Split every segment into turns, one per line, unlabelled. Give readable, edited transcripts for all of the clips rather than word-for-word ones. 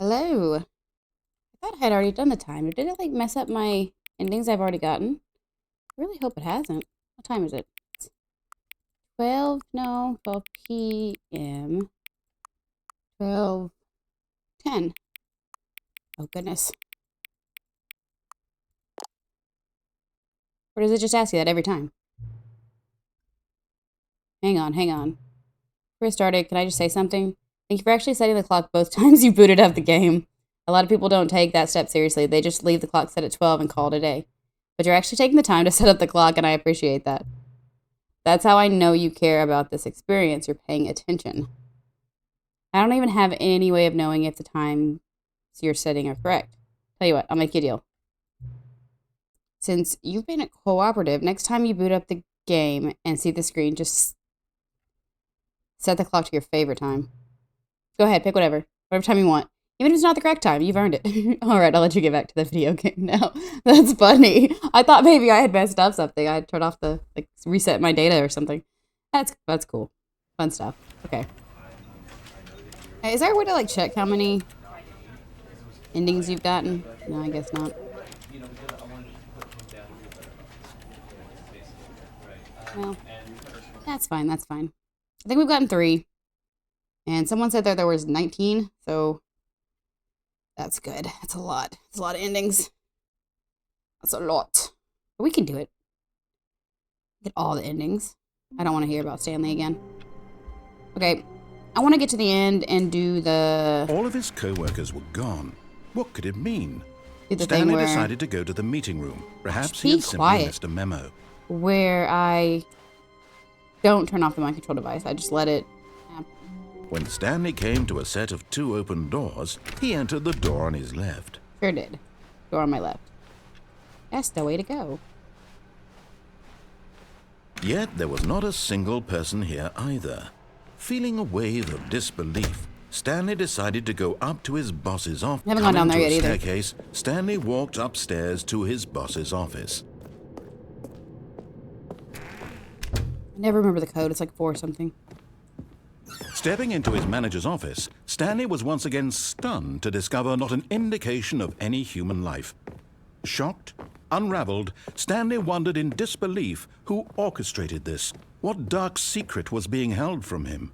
Hello. I thought I had already done the time. Did it like mess up my endings I've already gotten? I really hope it hasn't. What time is it? 12, no, 12 p.m. 12:10. Oh goodness. Or does it just ask you that every time? Hang on, hang on. Before I started, can I just say something? Thank you for actually setting the clock both times you booted up the game. A lot of people don't take that step seriously. They just leave the clock set at 12 and call it a day. But you're actually taking the time to set up the clock, and I appreciate that. That's how I know you care about this experience. You're paying attention. I don't even have any way of knowing if the times you're setting are correct. Tell you what, I'll make you a deal. Since you've been cooperative, next time you boot up the game and see the screen, just set the clock to your favorite time. Go ahead, pick whatever time you want. Even if it's not the correct time, you've earned it. Alright, I'll let you get back to the video game now. That's funny. I thought maybe I had messed up something. I had turned off the, reset my data or something. That's cool. Fun stuff. Okay. Hey, is there a way to, check how many endings you've gotten? No, I guess not. Well, that's fine, that's fine. I think we've gotten 3. And someone said that there was 19, so that's good. That's a lot. That's a lot of endings. That's a lot. But we can do it. Get all the endings. I don't want to hear about Stanley again. Okay. I want to get to the end and do the...
All of his co-workers were gone. What could it mean?
The
Stanley decided to go to the meeting room. Perhaps he had simply missed a memo.
Where I don't turn off the mind control device. I just let it happen.
When Stanley came to a set of 2 open doors, he entered the door on his left.
Sure did. Door on my left. That's the way to go.
Yet there was not a single person here either. Feeling a wave of disbelief, Stanley decided to go up to his boss's office.
Haven't gone down there yet either.
Staircase, Stanley walked upstairs to his boss's office.
I never remember the code. It's like 4 or something.
Stepping into his manager's office, Stanley was once again stunned to discover not an indication of any human life. Shocked, unraveled, Stanley wondered in disbelief who orchestrated this. What dark secret was being held from him?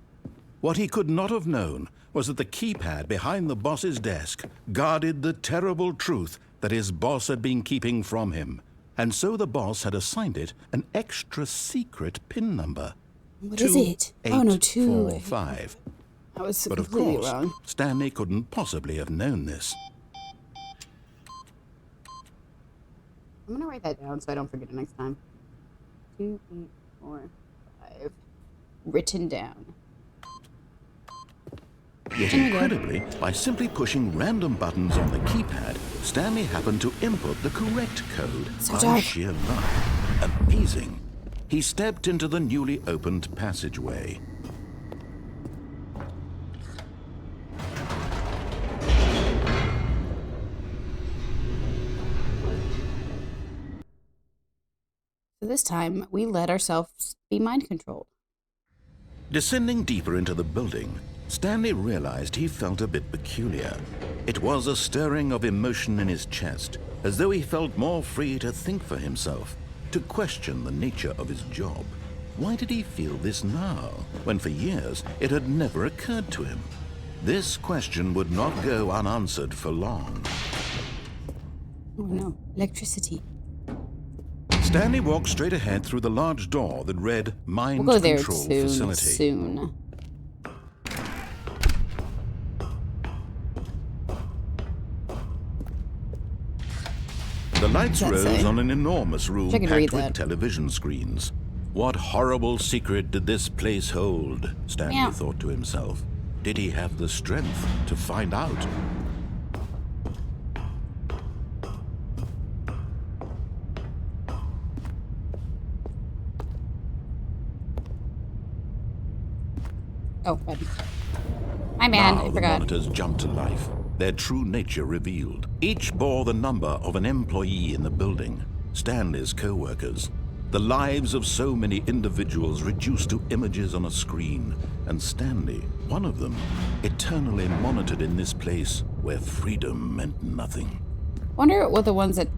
What he could not have known was that the keypad behind the boss's desk guarded the terrible truth that his boss had been keeping from him. And so the boss had assigned it an extra secret PIN number.
What is it? Oh no, 2.
5.
I was
But of
completely
course,
wrong.
Stanley couldn't possibly have known this.
I'm gonna write that down so I don't forget it next time. 2, 8, 4, 5. Written down.
Yet incredibly, by simply pushing random buttons on the keypad, Stanley happened to input the correct code by sheer luck. Amazing. He stepped into the newly opened passageway.
So this time, we let ourselves be mind controlled.
Descending deeper into the building, Stanley realized he felt a bit peculiar. It was a stirring of emotion in his chest, as though he felt more free to think for himself, to question the nature of his job. Why did he feel this now, when for years it had never occurred to him? This question would not go unanswered for long.
Oh no, electricity.
Stanley walked straight ahead through the large door that read Mind
We'll go there
Control Facility.
soon.
The lights rose on an enormous room packed with
that.
television screens. What horrible secret did this place hold? Stanley thought to himself. Did he have the strength to find out?
Oh, my bad.
Now
I
the
forgot.
monitors jumped to life, their true nature revealed. Each bore the number of an employee in the building, Stanley's co-workers. The lives of so many individuals reduced to images on a screen, and Stanley One of them, eternally monitored in this place where freedom meant nothing.
Wonder what the ones that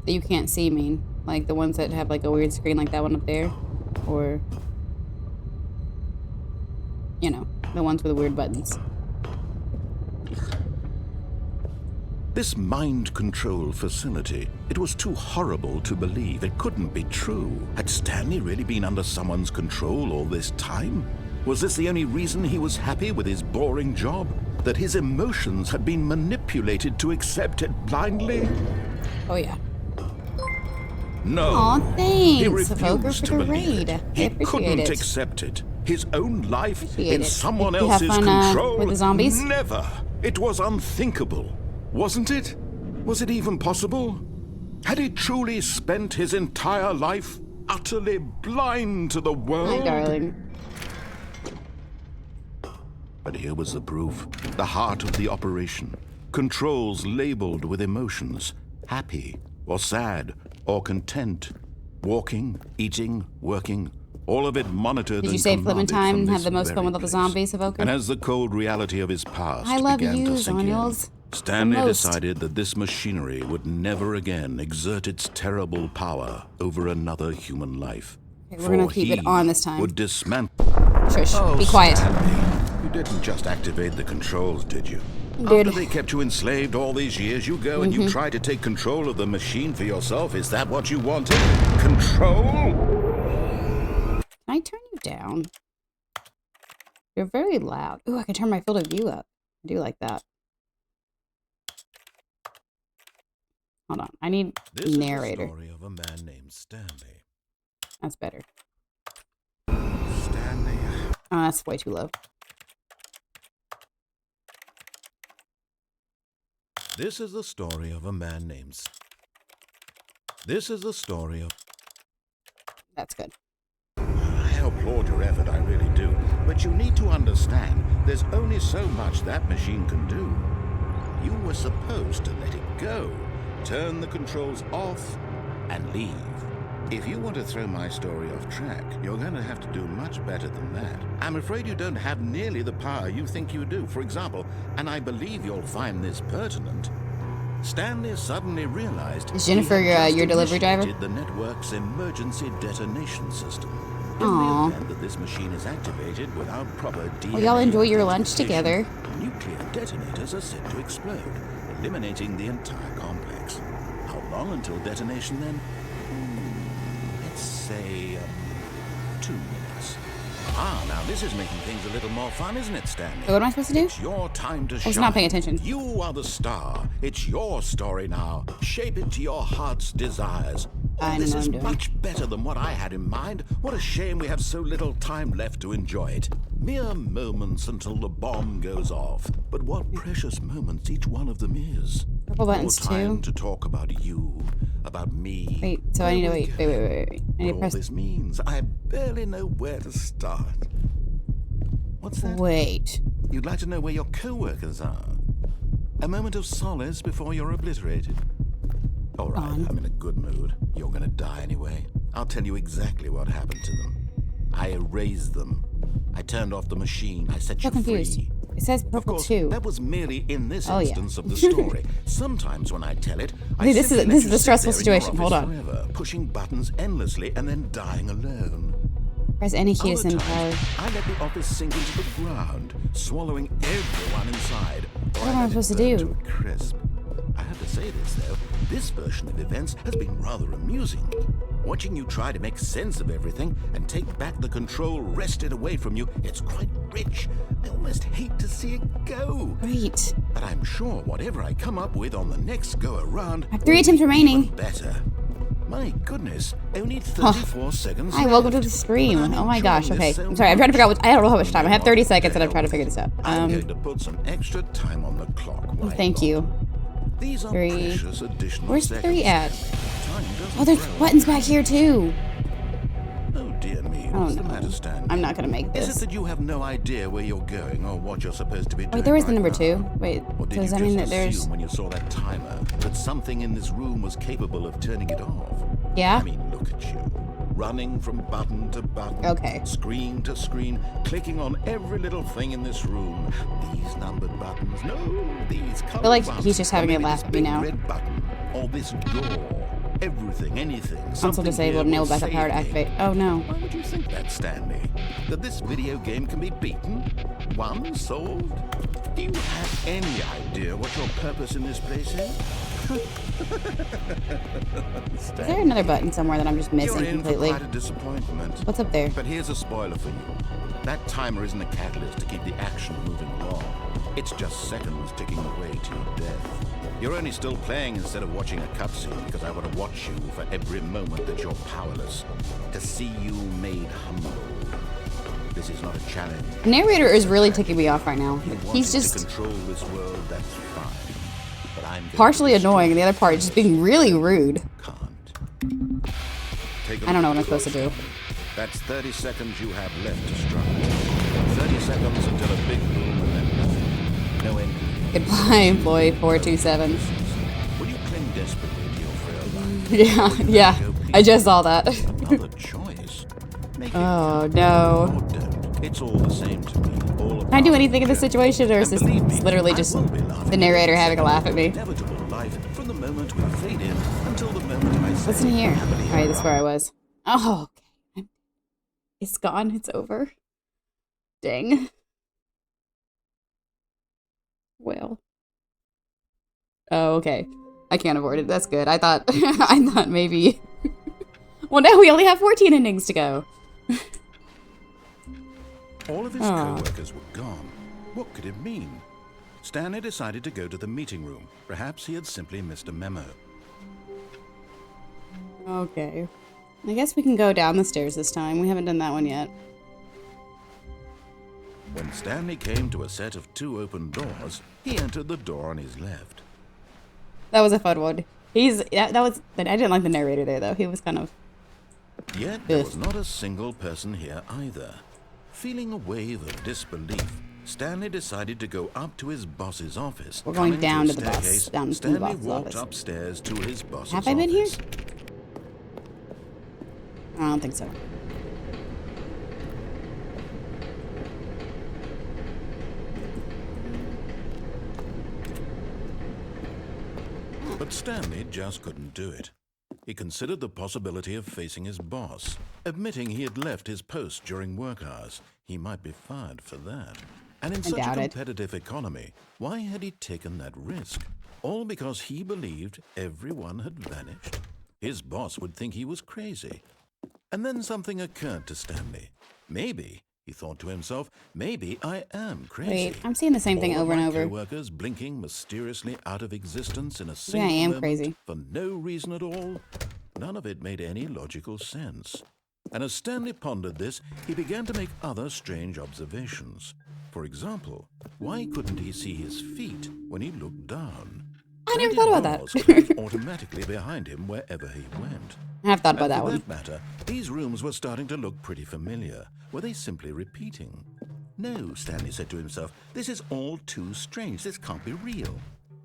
you can't see mean. Like the ones that have like a weird screen like that one up there. Or, you know, the ones with the weird buttons.
This mind control facility, it was too horrible to believe. It couldn't be true. Had Stanley really been under someone's control all this time? Was this the only reason he was happy with his boring job? That his emotions had been manipulated to accept it blindly?
Oh yeah.
No.
Aw, thanks,
He refused
Evoker,
to
for the
believe
raid.
it.
I
He
appreciate
couldn't
it.
accept it. His own life
Appreciate
in
it.
someone
Did you have
else's
fun,
control?
with the zombies?
Never. It was unthinkable. Wasn't it? Was it even possible? Had he truly spent his entire life utterly blind to the world?
Hi, darling.
But here was the proof. The heart of the operation. Controls labeled with emotions. Happy, or sad, or content. Walking, eating, working. All of it monitored
Did you
and
save Clementine
commanded
and
from
have the
this
most fun
very
with all the
place.
zombies, Evoker?
And as the cold reality of his past
I love
began
you,
to sink in,
Zonials.
Stanley
The most.
decided that this machinery would never again exert its terrible power over another human life.
Okay, we're gonna
For
keep it
he
on this time.
would dismantle.
Shush,
Oh,
be quiet.
Stanley, you didn't just activate the controls, did you?
Did.
After they kept you enslaved all these years, you go and you try to take control of the machine for yourself. Is that what you wanted? Control?
Can I turn you down? You're very loud. Ooh, I can turn my field of view up. I do like that. Hold on. I need narrator.
This is the story of a man named Stanley.
That's better.
Stanley.
Oh, that's way too low.
This is the story of a man named. This is the story of.
That's good.
I applaud your effort, I really do. But you need to understand, there's only so much that machine can do. You were supposed to let it go, turn the controls off, and leave. If you want to throw my story off track, you're going to have to do much better than that. I'm afraid you don't have nearly the power you think you do. For example, and I believe you'll find this pertinent, Stanley suddenly realized
Is Jennifer
he had
your
just
delivery driver?
initiated the network's emergency detonation system.
Aw.
In the event that this machine is activated without proper DNA
Well, y'all enjoy your lunch
authentication,
together.
nuclear detonators are set to explode, eliminating the entire complex. How long until detonation then? Let's say 2 minutes. Ah, now this is making things a little more fun, isn't it, Stanley?
So what am I supposed to do?
It's your time to
I
shine.
was not paying attention.
You are the star. It's your story now. Shape it to your heart's desires.
I know
This
what
is
I'm doing.
much better than what I had in mind. What a shame we have so little time left to enjoy it. Mere moments until the bomb goes off. But what precious moments each one of them is.
Purple buttons
More time
too.
to talk about you, about me.
Wait, so I need to wait. I need
What
to
all
press.
this means, I barely know where to start. What's that?
Wait.
You'd like to know where your co-workers are? A moment of solace before you're obliterated? All right, I'm in a good mood. You're gonna die anyway. I'll tell you exactly what happened to them. I erased them. I turned off the machine. I set
So
you
confused.
free.
It says
Of
purple
course,
too.
that was merely in this
Oh, yeah.
instance of the story. Sometimes when I tell it, I
Dude, this
simply
is
let
a
you sit
stressful
there in your
situation. Hold
office
on.
forever, pushing buttons endlessly and then dying alone.
Press any key to
Other
send power.
times, I let the office sink into the ground, swallowing everyone inside. Or
What am I
let it
supposed to
burn
do?
To a crisp. I have to say this, though. This version of events has been rather amusing. Watching you try to make sense of everything and take back the control wrested away from you, it's quite rich. I almost hate to see it go.
Great.
But I'm sure whatever I come up with on the next go-around
I have 3 attempts remaining.
better. My goodness, only 34 seconds
Hi, welcome to
left.
the stream.
But I'm
oh my gosh,
enjoying
okay.
this so
I'm sorry, I'm trying to figure out what, I don't know how much time. I have 30
What
seconds and
the
I'm trying to figure this out.
I'm going to put some extra time on the clock.
Oh,
Why
thank
not?
you.
These are
3.
precious additional
Where's
seconds.
3 at?
Time doesn't
Oh, there's
grow.
buttons back here too.
Oh dear me,
Oh,
what's the
no.
matter, Stanley?
I'm not gonna make
Is
this.
it that you have no idea where you're going or what you're supposed to be doing?
Wait, there was the
right
number
now?
2. Wait,
Or
so
did
does
you
that mean
just
that there's...
assume when you saw that timer that something in this room was capable of turning it off?
Yeah?
I mean, look at you. running from button to button,
Okay.
screen to screen, clicking on every little thing in this room. These numbered buttons, no, these colored
I feel like
buttons,
he's just
or
having a
maybe
laugh
this
at me
big
now.
red button, or this door. Everything, anything.
Console
Something
disabled,
here
nail
will
backup power to
save me.
activate. Oh no.
Why would you think that, Stanley? That this video game can be beaten? Won? Solved? Do you have any idea what your purpose in this place is?
Is there another button somewhere that I'm just missing
You're in
completely?
for quite a disappointment.
What's up there?
But here's a spoiler for you. That timer isn't a catalyst to keep the action moving along. It's just seconds ticking away to your death. You're only still playing instead of watching a cutscene because I want to watch you for every moment that you're powerless. To see you made humble. This is not a challenge.
The narrator is really ticking me off right now.
You
He's
wanted
just
to control this world, that's fine. But I'm going
partially
to
annoying, and the other part is just being really rude.
can't. Take a
I don't know what I'm
look
supposed to do.
That's 30 seconds you have left to struggle. 30 seconds until a big boom and then nothing. No end.
Goodbye, employee 427.
Will you cling desperately to your frail life?
Yeah. I just saw that.
Another choice. Make it
Oh no.
or don't. It's all the same to me. All
Can I do anything in this situation, or is this literally just the narrator having a laugh at me?
Inevitable life from the moment we fade in until the moment I say
What's in here?
happily
Alright, that's where I was. Oh, okay. It's gone. It's over. Dang. Well. Oh, okay. I can't avoid it. That's good. I thought I thought maybe. Well, now we only have 14 endings to go.
All of his co-workers were gone. What could it mean? Stanley decided to go to the meeting room. Perhaps he had simply missed a memo.
Okay. I guess we can go down the stairs this time. We haven't done that one yet.
When Stanley came to a set of 2 open doors, he entered the door on his left.
That was a fun one. That was. I didn't like the narrator there though. He was kind of.
Yet there was not a single person here either. Feeling a wave of disbelief, Stanley decided to go up to his boss's office.
We're going
Coming
down
a
to the boss.
staircase,
Down to the
Stanley
boss's
walked
office.
upstairs to his boss's
Have I been here?
office.
I don't think so.
But Stanley just couldn't do it. He considered the possibility of facing his boss, admitting he had left his post during work hours. He might be fired for that. And in such a
doubt it.
competitive economy, why had he taken that risk? All because he believed everyone had vanished. His boss would think he was crazy. And then something occurred to Stanley. Maybe, he thought to himself, maybe I am crazy.
Wait, I'm seeing the same thing
All
over
of
and
my
over.
coworkers blinking mysteriously out of existence in a
I
single
am
moment
crazy.
for no reason at all. None of it made any logical sense. And as Stanley pondered this, he began to make other strange observations. For example, why couldn't he see his feet when he looked down?
I never
Why
thought
did
about
walls
that.
close automatically behind him wherever he went?
I have thought about
And
that
for
one.
that matter, these rooms were starting to look pretty familiar. Were they simply repeating? No, Stanley said to himself, this is all too strange. This can't be real.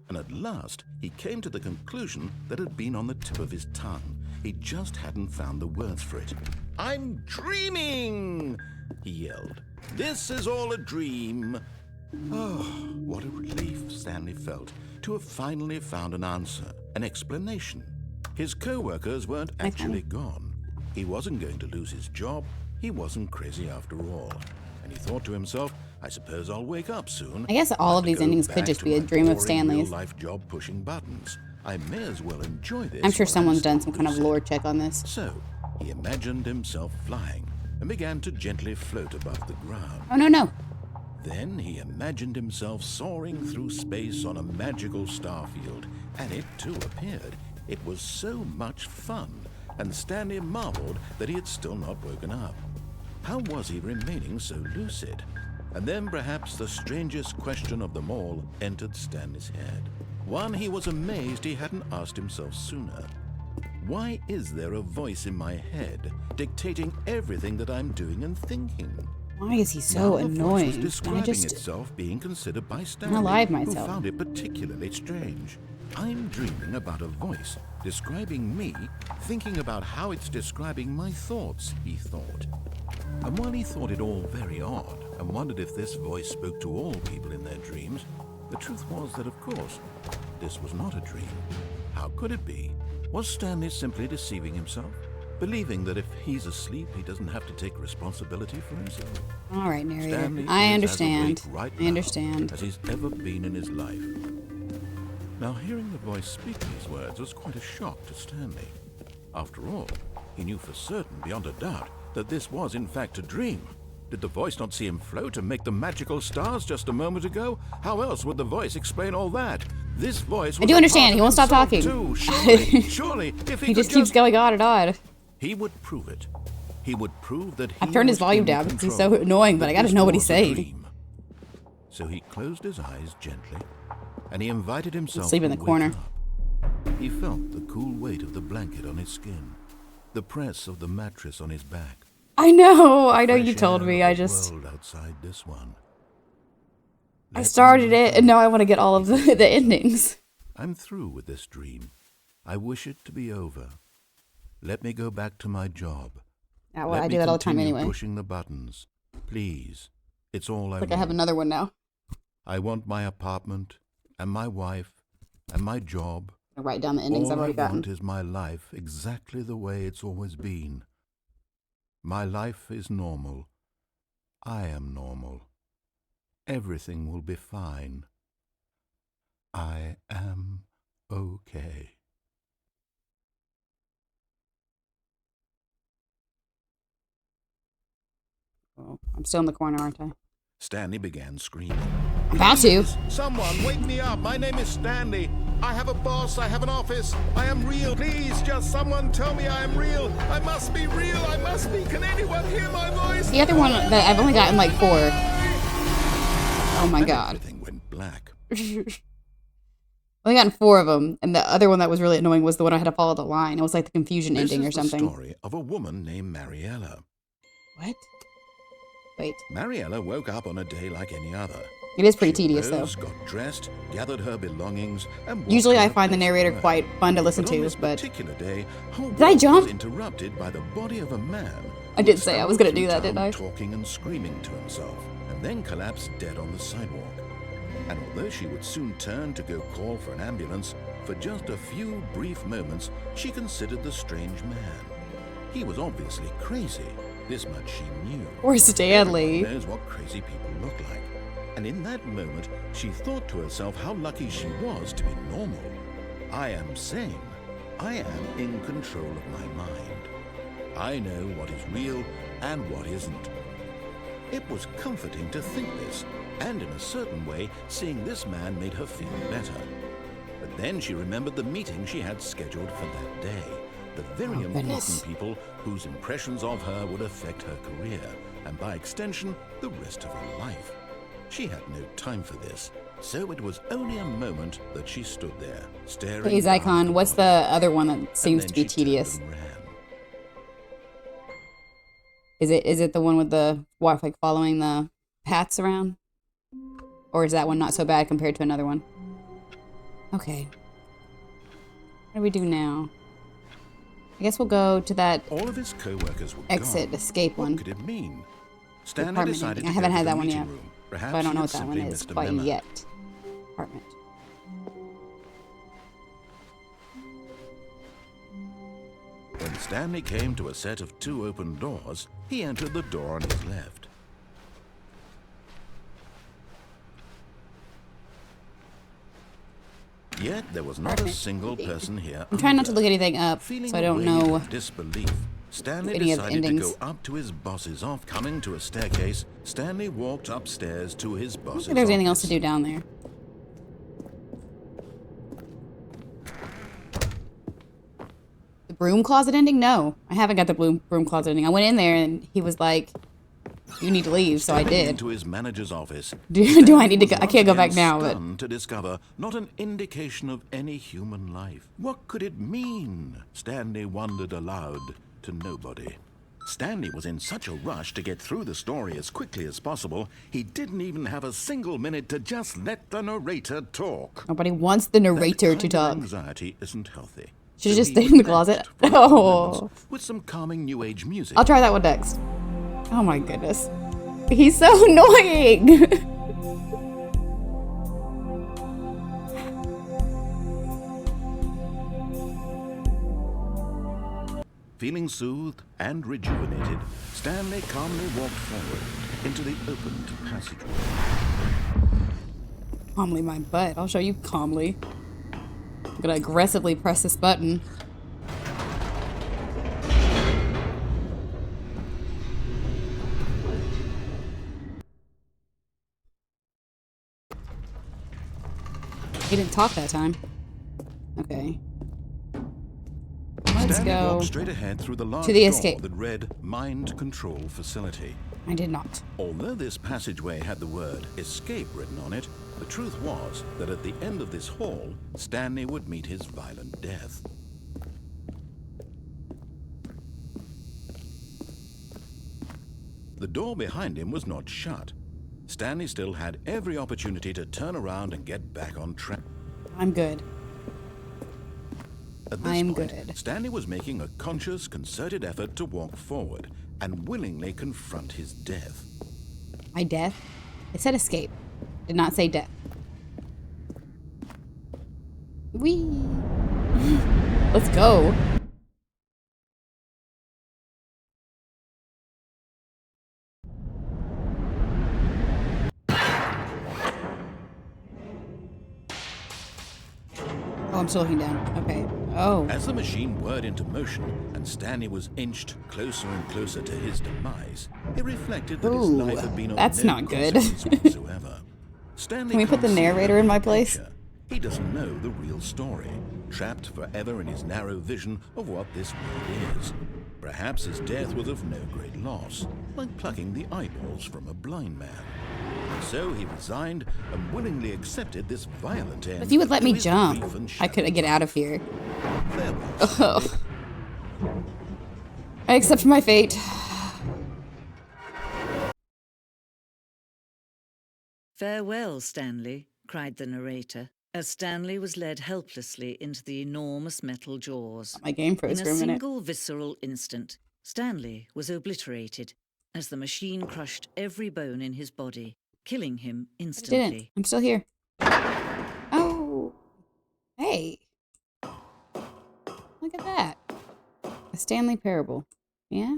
And at last, he came to the conclusion that had been on the tip of his tongue. He just hadn't found the words for it. I'm dreaming, he yelled. This is all a dream. Oh, what a relief Stanley felt to have finally found an answer, an explanation. His co-workers weren't actually gone. He wasn't going to lose his job. He wasn't crazy after all. And he thought to himself, I suppose I'll wake up soon.
I guess all of these
Go
endings could
back
just
to
be a
my
dream of
boring
Stanley's.
real-life job pushing buttons. I may as well enjoy this.
I'm sure
while
someone's
still
done some kind of
lucid.
lore check on this.
So, he imagined himself flying and began to gently float above the ground.
Oh, no, no.
Then he imagined himself soaring through space on a magical starfield, and it too appeared. It was so much fun, and Stanley marveled that he had still not woken up. How was he remaining so lucid? And then perhaps the strangest question of them all entered Stanley's head. One he was amazed he hadn't asked himself sooner. Why is there a voice in my head dictating everything that I'm doing and thinking?
Why is he so
Now the voice was
annoying? Can I
describing
just
itself being considered by Stanley,
alive
who
myself?
found it particularly strange. I'm dreaming about a voice describing me, thinking about how it's describing my thoughts, he thought. And while he thought it all very odd and wondered if this voice spoke to all people in their dreams, the truth was that, of course, this was not a dream. How could it be? Was Stanley simply deceiving himself? Believing that if he's asleep, he doesn't have to take responsibility for himself?
All right, narrator.
Stanley
I
is
understand.
as awake right
I
now
understand.
as he's ever been in his life. Now, hearing the voice speak these words was quite a shock to Stanley. After all, he knew for certain, beyond a doubt, that this was in fact a dream. Did the voice not see him float and make the magical stars just a moment ago? How else would the voice explain all that? This voice was
I do understand. He won't stop talking.
too. Surely, if
He just keeps going on and on.
he would prove it. He would prove that he
I've turned his
was
volume
in
down because he's so
control,
annoying, but
that
I gotta
this
know what he's
was a
saying.
dream. So he closed his eyes gently, and he invited himself
Sleep in
to
the
wake
corner.
up. He felt the cool weight of the blanket on his skin, the press of the mattress on his back.
I know you
Fresh
told
air
me.
of
I
the
just
world outside this one.
I
Let
started
me
it, and now I want to get all of the endings.
I'm through with this dream. I wish it to be over. Let me go back to my job.
Yeah, well,
Let
I
me
do that all the time
continue
anyway.
pushing the buttons. Please. It's all I
Like
want.
I have another one now.
I want my apartment, and my wife, and my job.
I'll write down the endings
All
I've already
I want
gotten.
is my life exactly the way it's always been. My life is normal. I am normal. Everything will be fine. I am okay.
Oh, I'm still in the corner, aren't I?
Stanley began screaming.
About to.
Someone wake me up. My name is Stanley. I have a boss. I have an office. I am real. Please, just someone tell me I am real. I must be real. I must be. Can anyone hear my voice?
The other one that I've only gotten like 4. Oh my
And
god.
everything went black.
I've only gotten 4 of them, and the other one that was really annoying was the one I had to follow the line. It was like the confusion
This
ending
is
or something.
the story of a woman named Mariella.
What? Wait.
Mariella woke up on a day like any other.
It is pretty
She
tedious, though.
rose, got dressed, gathered her belongings, and walked
Usually
to
I
her
find the
place of
narrator
work.
quite fun to listen
But on
to,
this
but
particular day, her
Did I
work
jump?
was interrupted by the body of a man.
I
who
did say I was
stumbled
gonna do
through
that, didn't
town
I?
Talking and screaming to himself, and then collapsed dead on the sidewalk. And although she would soon turn to go call for an ambulance, for just a few brief moments, she considered the strange man. He was obviously crazy. This much she knew.
Or Stanley.
Everyone knows what crazy people look like. And in that moment, she thought to herself how lucky she was to be normal. I am sane. I am in control of my mind. I know what is real and what isn't. It was comforting to think this, and in a certain way, seeing this man made her feel better. But then she remembered the meeting she had scheduled for that day. The very important
goodness.
people whose impressions of her would affect her career, and by extension, the rest of her life. She had no time for this, so it was only a moment that she stood there, staring.
Hey,
down at
Zycon, what's the
body.
other one that
And
seems
then
to be
she turned
tedious?
and ran.
Is it the one with the wife like following the paths around? Or is that one not so bad compared to another one? Okay. What do we do now? I guess we'll go to that
All of his co-workers were
exit,
gone.
escape
What
one.
could it mean? Stanley
Apartment
decided
ending.
to
I haven't
go to
had
the
that one
meeting
yet.
room. Perhaps
So I don't
he
know
had
what that one
simply
is
missed a
quite
memo.
yet. Apartment.
When Stanley came to a set of 2 open doors, he entered the door on his left. Yet there was not a single person here.
I'm trying not to
either.
look anything up,
Feeling
so I don't
a wave
know.
of disbelief, Stanley
any of the
decided to
endings.
go up to his boss's office. Coming to a staircase, Stanley walked upstairs to his
I don't
boss's
think there's anything else
office.
to do down there. The broom closet ending? No, I haven't got the broom closet ending. I went in there and he was like, "You need to leave," so I
Stepping
did.
into his manager's office,
Do I need to
Stanley
go? I
was
can't go
once
back
again
now, but
stunned to discover not an indication of any human life. What could it mean? Stanley wondered aloud to nobody. Stanley was in such a rush to get through the story as quickly as possible, he didn't even have a single minute to just let the narrator talk.
Nobody wants the narrator to talk.
Anxiety isn't healthy.
Should just stay in the closet. Oh.
With some calming new age music.
I'll try that one next. Oh my goodness. He's so annoying.
Feeling soothed and rejuvenated, Stanley calmly walked forward into the opened passageway.
Calmly my butt. I'll show you calmly. I'm gonna aggressively press this button. He didn't talk that time. Okay. Let's
Stanley
go
walked straight ahead through the large
to the
door
escape.
that read Mind Control Facility.
I did not.
Although this passageway had the word escape written on it, the truth was that at the end of this hall, Stanley would meet his violent death. The door behind him was not shut. Stanley still had every opportunity to turn around and get back on track.
I'm good.
At this point, Stanley was making a conscious, concerted effort to walk forward and willingly confront his death.
My death? It said escape. Did not say death. Whee! Let's go. Oh, I'm still looking down. Okay. Oh.
As the machine whirred into motion and Stanley was inched closer and closer to his demise, he reflected that his life had been of
that's
no
not good.
consequence whatsoever. Stanley
Can we put the
can't see
narrator in my
the
place?
picture. He doesn't know the real story, trapped forever in his narrow vision of what this world is. Perhaps his death was of no great loss, like plucking the eyeballs from a blind man. So he resigned and willingly accepted this violent end.
If you would let me
to his
jump,
grief and
I could get out of here.
Farewell,
Oh. I accept my fate.
"Farewell, Stanley," cried the narrator, as Stanley was led helplessly into the enormous metal jaws.
My game froze
In
for
a
a minute.
single visceral instant, Stanley was obliterated as the machine crushed every bone in his body, killing him
I didn't.
instantly.
I'm still here. Oh. Hey. Look at that. A Stanley parable. Yeah?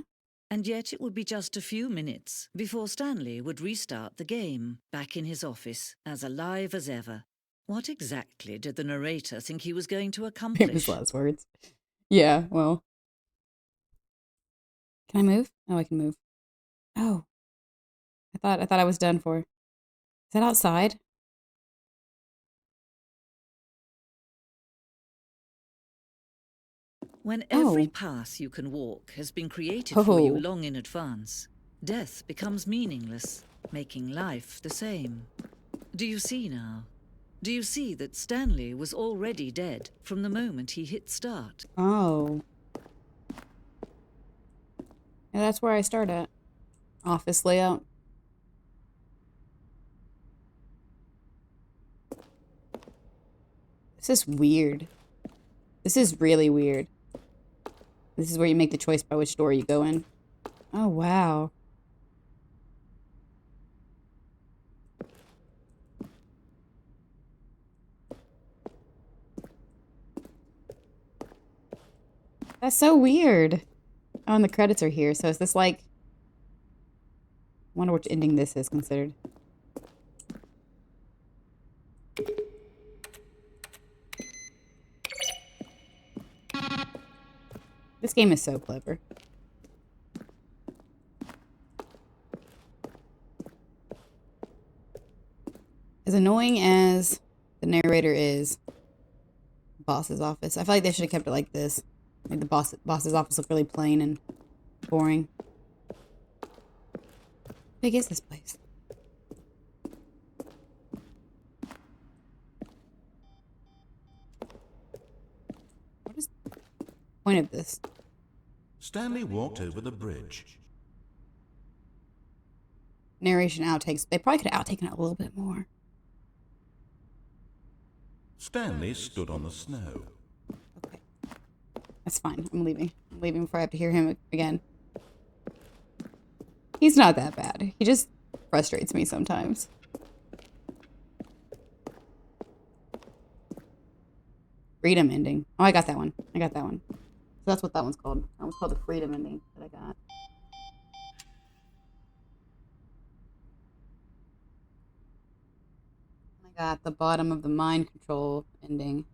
And yet it would be just a few minutes before Stanley would restart the game, back in his office, as alive as ever. What exactly did the narrator think he was going to accomplish?
Famous last words. Yeah, well. Can I move? Oh, I can move. Oh. I thought I was done for. Is that outside?
When every
Oh.
path you can walk has been created for you
Oh.
long in advance, death becomes meaningless, making life the same. Do you see now? Do you see that Stanley was already dead from the moment he hit start?
Oh. Yeah, that's where I start at. Office layout. This is weird. This is really weird. This is where you make the choice by which door you go in. Oh, wow. That's so weird. Oh, and the credits are here. So is this like... I wonder which ending this is considered. This game is so clever. As annoying as the narrator is, boss's office. I feel like they should have kept it like this. Like the boss's office looked really plain and boring. How big is this place? What is the point of this?
Stanley walked over the bridge.
Narration outtakes. They probably could have outtaken it a little bit more.
Stanley stood on the snow.
Okay. That's fine. I'm leaving. I'm leaving before I have to hear him again. He's not that bad. He just frustrates me sometimes. Freedom ending. Oh, I got that one. I got that one. So that's what that one's called. That one's called the freedom ending that I got. I got the bottom of the mind control ending.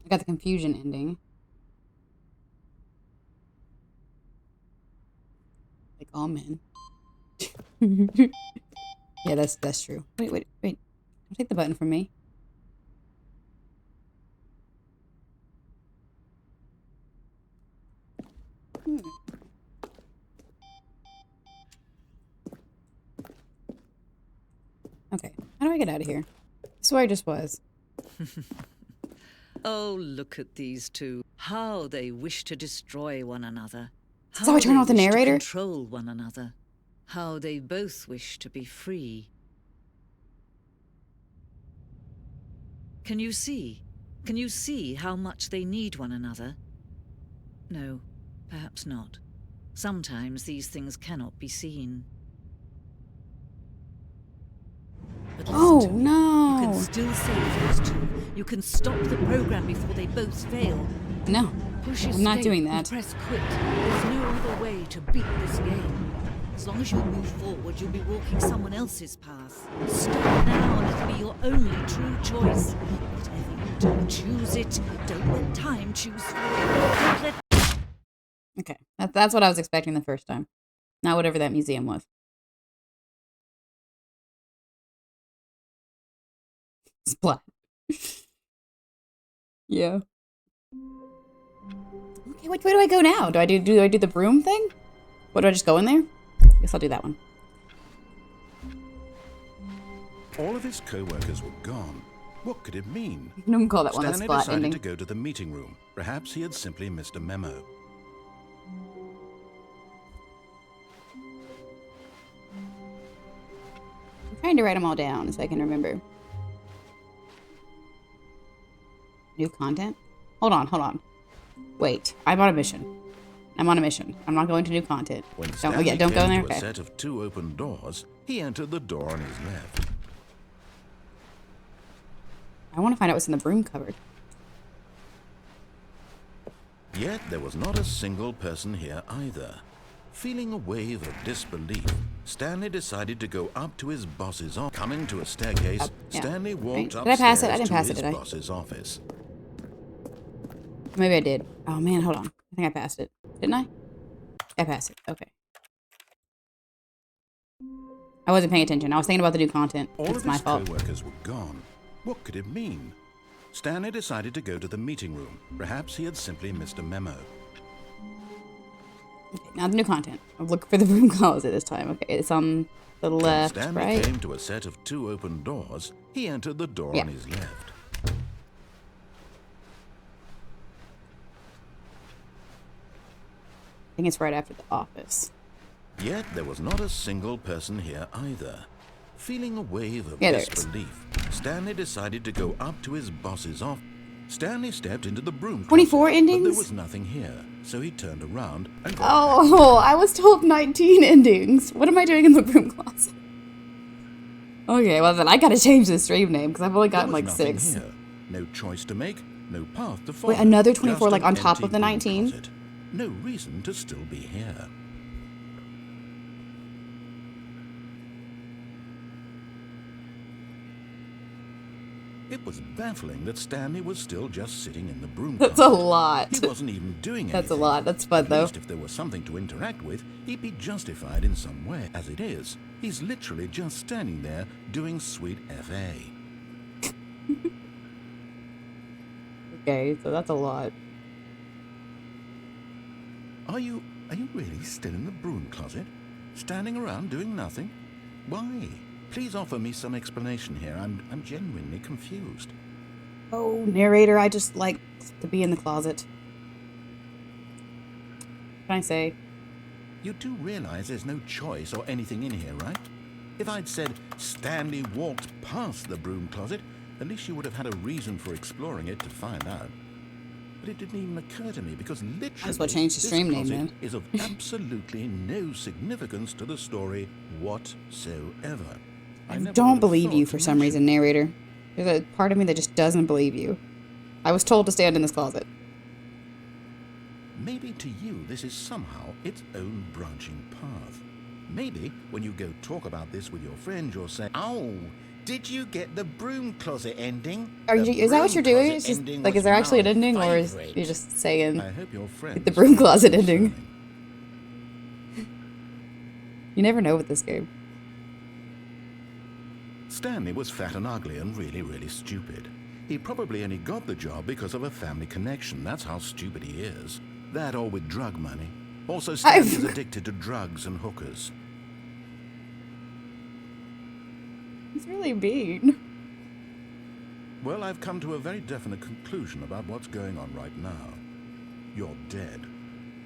I got the confusion ending. Like all men. Yeah, that's true. Wait. Don't take the button from me. Okay, how do I get out of here? This is where I just was.
Oh, look at these two. How they wish to destroy one another.
So I turn off the
they wish to
narrator?
control one another. How they both wish to be free. Can you see? Can you see how much they need one another? No, perhaps not. Sometimes these things cannot be seen. But listen to me.
no.
You can still save those two. You can stop the program before they both fail.
No.
Push
I'm not
escape
doing
and
that.
press quit. There's no other way to beat this game. As long as you move forward, you'll be walking someone else's path. Stop now and it'll be your only true choice. Whatever you do, choose it. Don't let time choose for you. Don't let...
Okay, that's what I was expecting the first time. Not whatever that museum was. Splat. Yeah. Okay, where do I go now? Do I do the broom thing? What, do I just go in there? Guess I'll do that one.
All of his co-workers were gone. What could it mean?
No one call that one the
Stanley
splat
decided
ending.
to go to the meeting room. Perhaps he had simply missed a memo.
I'm trying to write them all down so I can remember. New content? Hold on. Wait, I'm on a mission. I'm not going to new content.
When
Don't
Stanley
go in there.
came to
Okay.
a set of 2 open doors, he entered the door on his left.
I want to find out what's in the broom cupboard.
Yet there was not a single person here either. Feeling a wave of disbelief, Stanley decided to go up to his boss's office. Coming to a staircase,
Yeah.
Stanley walked
Right. Did I pass it? I
upstairs
didn't
to
pass it,
his
did I?
boss's office.
Maybe I did. Oh man, hold on. I think I passed it. Didn't I? I passed it. Okay. I wasn't paying attention. I was thinking about the new content.
All
It's
of
my
his
fault.
co-workers were gone. What could it mean? Stanley decided to go to the meeting room. Perhaps he had simply missed a memo.
Okay, now the new content. I'll look for the broom closet this time. Okay, it's on the
When
left,
Stanley
right?
came to a set of 2 open doors, he entered the door
Yeah.
on his left.
I think it's right after the office.
Yet there was not a single person here either. Feeling a wave of
Yeah, there is.
disbelief, Stanley decided to go up to his boss's office. Stanley stepped into the broom closet,
24
but
endings?
there was nothing here, so he turned around and got
Oh, I was told 19 endings. What am I doing in the broom closet? Okay, well then I gotta change the stream name because I've only
There
gotten
was
like
nothing
6.
here. No choice to make, no path to follow.
Wait, another
just
24 like
an
on top
empty
of the
broom
19?
closet. No reason to still be here. It was baffling that Stanley was still just sitting in the broom
That's a
closet.
lot.
He wasn't even doing anything.
That's a lot. That's fun
At
though.
least if there was something to interact with, he'd be justified in some way. As it is, he's literally just standing there doing sweet FA.
Okay, so that's a lot.
Are you really still in the broom closet? Standing around doing nothing? Why? Please offer me some explanation here. I'm genuinely confused.
Oh, narrator, I just like to be in the closet. What can I say?
You do realize there's no choice or anything in here, right? If I'd said Stanley walked past the broom closet, at least you would have had a reason for exploring it to find out. But it didn't even occur to me because literally
Might as well change the stream name then.
is of absolutely no significance to the story whatsoever.
I
never
don't
would have
believe you
thought
for
to
some
mention
reason, narrator. There's a part of me that just doesn't believe you. I was told to stand in this closet.
Maybe to you this is somehow its own branching path. Maybe when you go talk about this with your friend, you'll say, "Oh, did you get the broom closet ending?"
Is that what you're doing? It's just, like, is there actually an ending, or is you just saying
I hope your friend
the broom closet ending? You never know with this game.
Stanley was fat and ugly and really, really stupid. He probably only got the job because of a family connection. That's how stupid he is. That or with drug money. Also, Stanley's addicted to drugs and hookers.
He's really mean.
Well, I've come to a very definite conclusion about what's going on right now. You're dead.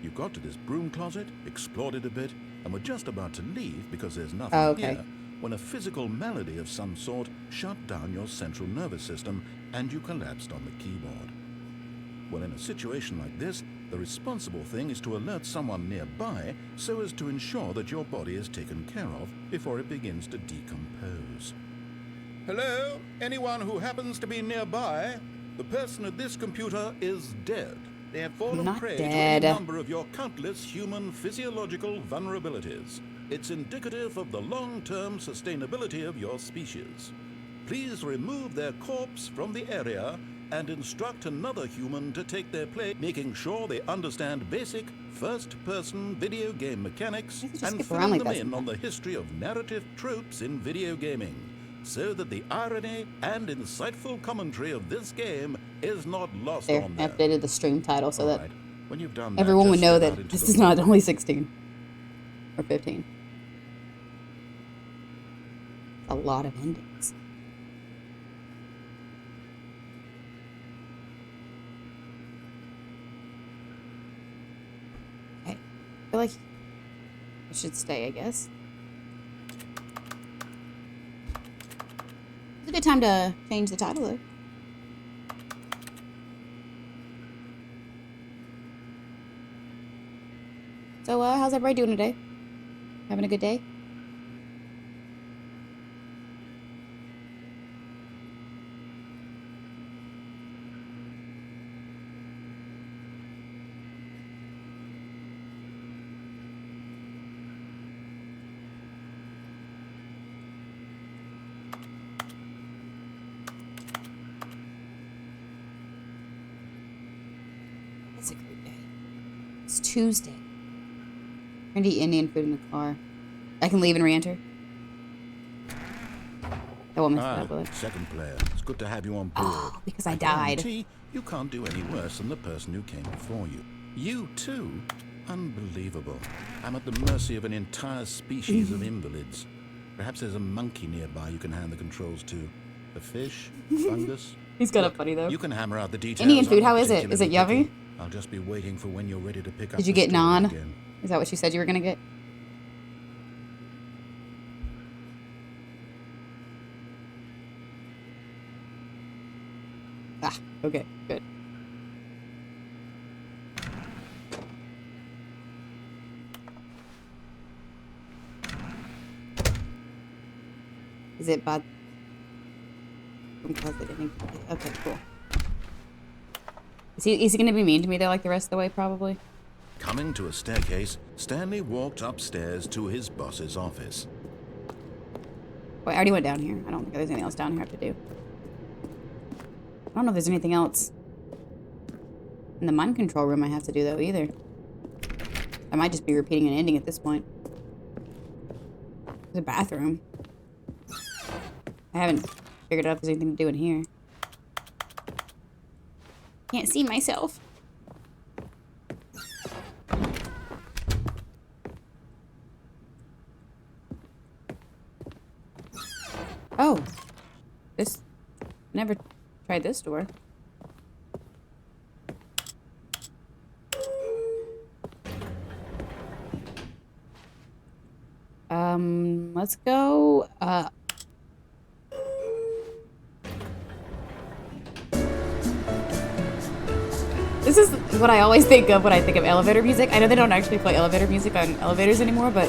You got to this broom closet, explored it a bit, and were just about to leave because there's nothing here, when a physical malady of some sort shut down your central nervous system and you collapsed on the keyboard. Well, in a situation like this, the responsible thing is to alert someone nearby so as to ensure that your body is taken care of before it begins to decompose. Hello? Anyone who happens to be nearby? The person at this computer is dead. They have fallen prey to any number of your countless human physiological vulnerabilities. It's indicative of the long-term sustainability of your species. Please remove their corpse from the area and instruct another human to take their place, making sure they understand basic first-person video game mechanics and filling them in on the history of narrative tropes in video gaming, so that the irony and insightful commentary of this game is not lost on them.
I updated the stream title so that
when you've done
everyone would know that this is not only 16 or 15. A lot of endings. Okay. I feel like I should stay, I guess. It's a good time to change the title, though. So, how's everybody doing today? Having a good day? It's a great day. It's Tuesday. I'm gonna eat Indian food in the car. I can leave and re-enter. I won't mess it up with it.
Second player. It's good to have you on board.
Oh, because I died.
Guarantee you can't do any worse than the person who came before you. You too? Unbelievable. I'm at the mercy of an entire species of invalids. Perhaps there's a monkey nearby you can hand the controls to. A fish? Fungus?
He's kind of funny though.
You can hammer out the details.
Indian food, how is it? Is it yummy?
I'll just be waiting for when you're ready to pick up.
Did you get naan? Is that what you said you were gonna get? Ah, okay, good. Is it bad? Okay, cool. Is he gonna be mean to me though, like the rest of the way, probably?
Coming to a staircase, Stanley walked upstairs to his boss's office.
Wait, I already went down here. I don't think there's anything else down here I have to do. I don't know if there's anything else in the mind control room I have to do, though, either. I might just be repeating an ending at this point. There's a bathroom. I haven't figured out if there's anything to do in here. Can't see myself. Oh. This... Never tried this door. Let's go, This is what I always think of when I think of elevator music. I know they don't actually play elevator music on elevators anymore, but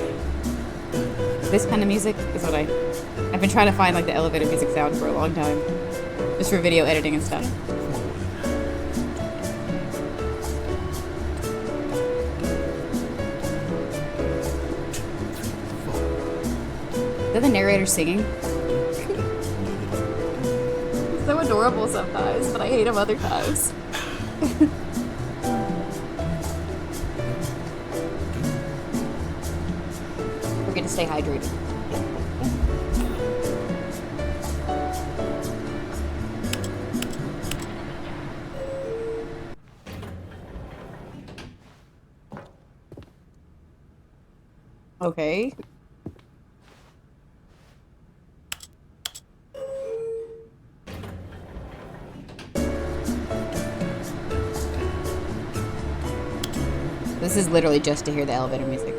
this kind of music is what I've been trying to find, like, the elevator music sound for a long time. Just for video editing and stuff. Is that the narrator singing? It's so adorable sometimes, but I hate him other times. Forget to stay hydrated. Okay. This is literally just to hear the elevator music.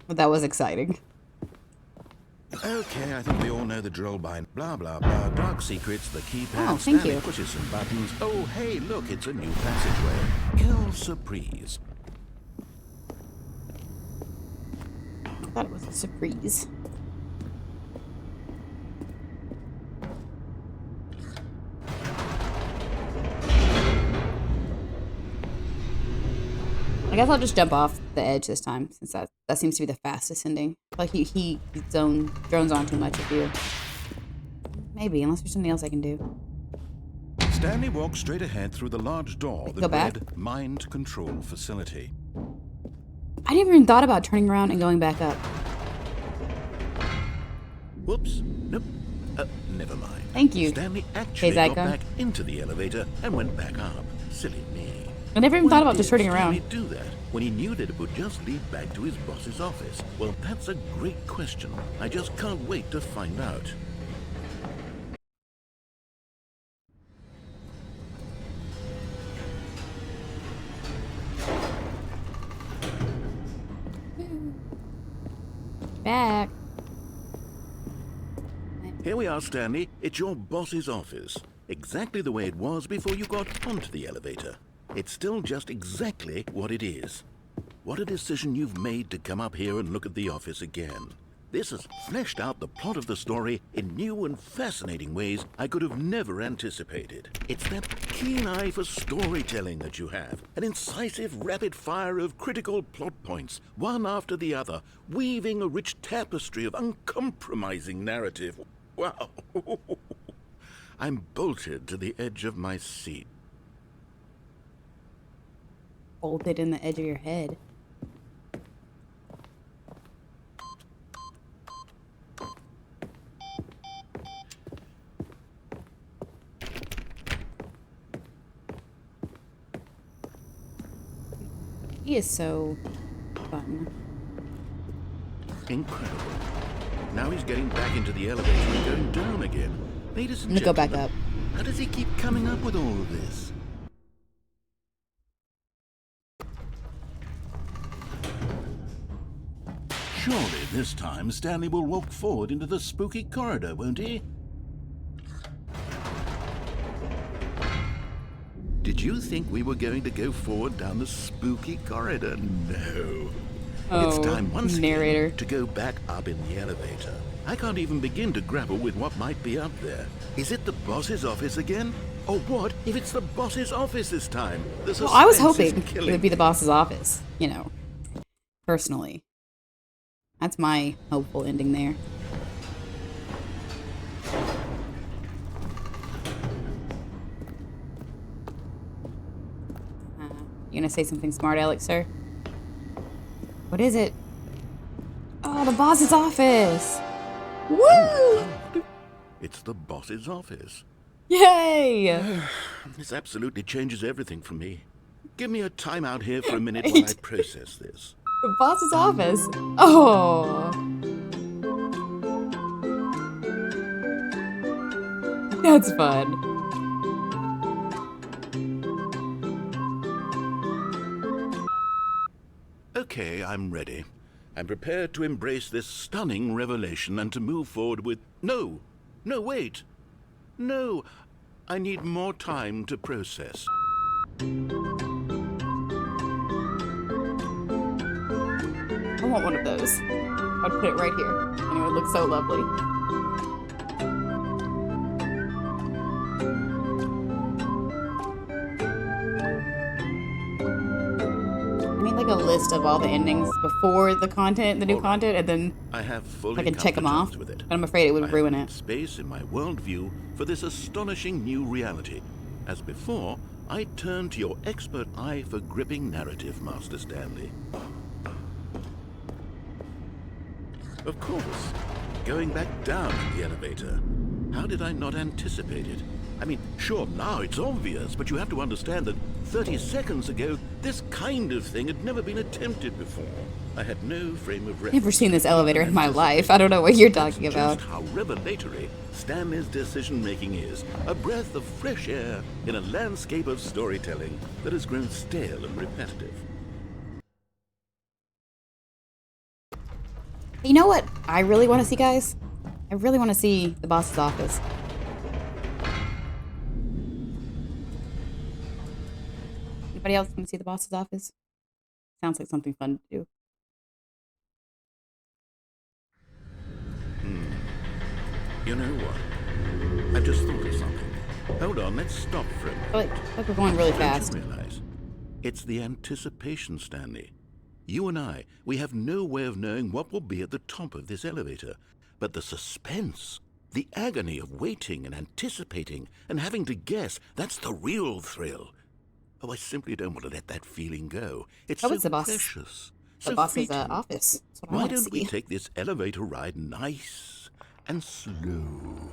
But that was exciting.
Okay, I think we all know the drill by blah blah blah. Dark secrets, the keypad.
Oh, thank
Stanley
you.
pushes some buttons. Oh, hey, look, it's a new passageway. Quelle surprise.
I thought it was a surprise. I guess I'll just jump off the edge this time, since that seems to be the fastest ending. Like he drones on too much if you... Maybe, unless there's something else I can do.
Stanley walks straight ahead through the large door
Go
that
back?
read Mind Control Facility.
I never even thought about turning around and going back up.
Whoops. Nope. Never mind.
Thank you.
Stanley actually
Hey,
got
Zyko.
back into the elevator and went back up. Silly me.
I never even
Why
thought about
did
just turning around.
Stanley do that when he knew that it would just lead back to his boss's office? Well, that's a great question. I just can't wait to find out.
Back.
Here we are, Stanley. It's your boss's office. Exactly the way it was before you got onto the elevator. It's still just exactly what it is. What a decision you've made to come up here and look at the office again. This has fleshed out the plot of the story in new and fascinating ways I could have never anticipated. It's that keen eye for storytelling that you have, an incisive rapid fire of critical plot points, one after the other, weaving a rich tapestry of uncompromising narrative. Wow. I'm bolted to the edge of my seat.
Bolted in the edge of your head. He is so fun.
Incredible. Now he's getting back into the elevator and going down again. Ladies and
I'm gonna go back
gentlemen,
up.
how does he keep coming up with all of this? Surely this time Stanley will walk forward into the spooky corridor, won't he? Did you think we were going to go forward down the spooky corridor? No. It's
Oh,
time once
narrator.
again to go back up in the elevator. I can't even begin to grapple with what might be up there. Is it the boss's office again? Or what if it's the boss's office this time? The
Well, I was
suspense is
hoping it
killing
would be the
me.
boss's office, you know, personally. That's my hopeful ending there. You gonna say something smart, Alex, sir? What is it? Oh, the boss's office! Woo!
It's the boss's office.
Yay!
This absolutely changes everything for me. Give me a time out here for a minute while I process this.
The boss's office. Oh. That's fun.
Okay, I'm ready. I'm prepared to embrace this stunning revelation and to move forward with... No! No, wait! No! I need more time to process.
I want one of those. I'd put it right here. And it would look so lovely. I need like a list of all the endings before the content, the new content, and then
I have fully
I can check them off.
with it.
But I'm afraid it would ruin it.
Space in my worldview for this astonishing new reality. As before, I turn to your expert eye for gripping narrative, Master Stanley. Of course, going back down in the elevator. How did I not anticipate it? I mean, sure, now it's obvious, but you have to understand that 30 seconds ago, this kind of thing had never been attempted before. I had no frame of reference.
Never seen this elevator in my life. I don't know what you're talking about.
Just how revelatory Stanley's decision-making is. A breath of fresh air in a landscape of storytelling that has grown stale and repetitive.
You know what I really want to see, guys? I really want to see the boss's office. Anybody else want to see the boss's office? Sounds like something fun to do.
You know what? I've just thought of something. Hold on, let's stop for a moment.
Like we're going really fast.
Don't you realize? It's the anticipation, Stanley. You and I, we have no way of knowing what will be at the top of this elevator. But the suspense, the agony of waiting and anticipating and having to guess, that's the real thrill. Oh, I simply don't want to let that feeling go. It's so precious.
The boss's office. That's what I
Why
want to
don't we
see.
take this elevator ride nice and slow?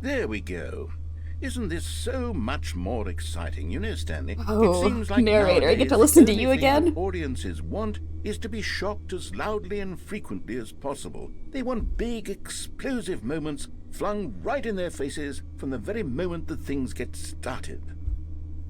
There we go. Isn't this so much more exciting? You know, Stanley,
Oh,
it seems like
narrator, I get to
nowadays
listen to
the
you
only thing
again?
that audiences want is to be shocked as loudly and frequently as possible. They want big, explosive moments flung right in their faces from the very moment that things get started.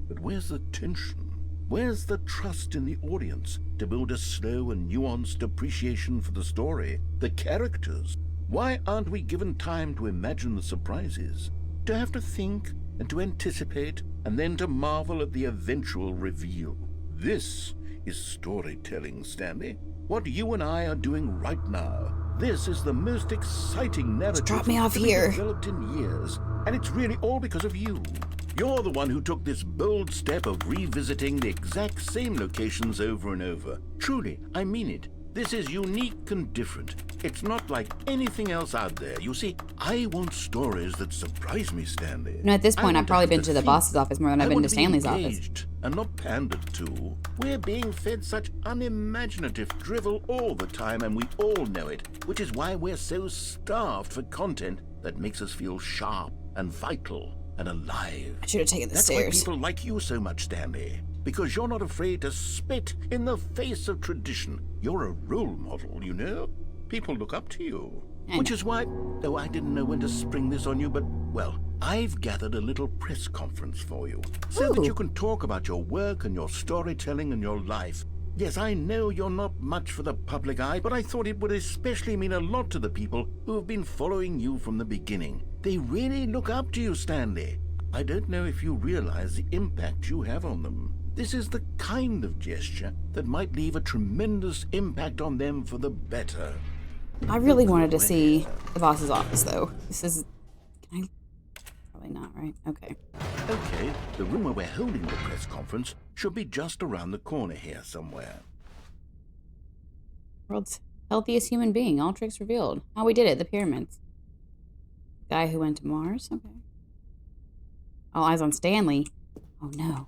But where's the tension? Where's the trust in the audience to build a slow and nuanced appreciation for the story, the characters? Why aren't we given time to imagine the surprises? To have to think and to anticipate and then to marvel at the eventual reveal. This is storytelling, Stanley. What you and I are doing right now. This is the most exciting narrative
drop me off
to be
here.
developed in years, and it's really all because of you. You're the one who took this bold step of revisiting the exact same locations over and over. Truly, I mean it. This is unique and different. It's not like anything else out there. You see, I want stories that surprise me, Stanley.
At this point, I've probably been to the boss's office more than I've been to Stanley's office.
And not pandered to. We're being fed such unimaginative drivel all the time, and we all know it, which is why we're so starved for content that makes us feel sharp and vital and alive.
I should have taken the
That's
stairs.
why people like you so much, Stanley. Because you're not afraid to spit in the face of tradition. You're a role model, you know? People look up to you. Which is why, though I didn't know when to spring this on you, but, well, I've gathered a little press conference for you. So that you can talk about your work and your storytelling and your life. Yes, I know you're not much for the public eye, but I thought it would especially mean a lot to the people who have been following you from the beginning. They really look up to you, Stanley. I don't know if you realize the impact you have on them. This is the kind of gesture that might leave a tremendous impact on them for the better.
I really wanted to see the boss's office, though. This is... Can I... Probably not, right? Okay.
Okay, the room where we're holding the press conference should be just around the corner here somewhere.
World's healthiest human being. All tricks revealed. Oh, we did it. The pyramids. Guy who went to Mars? Okay. All eyes on Stanley. Oh, no.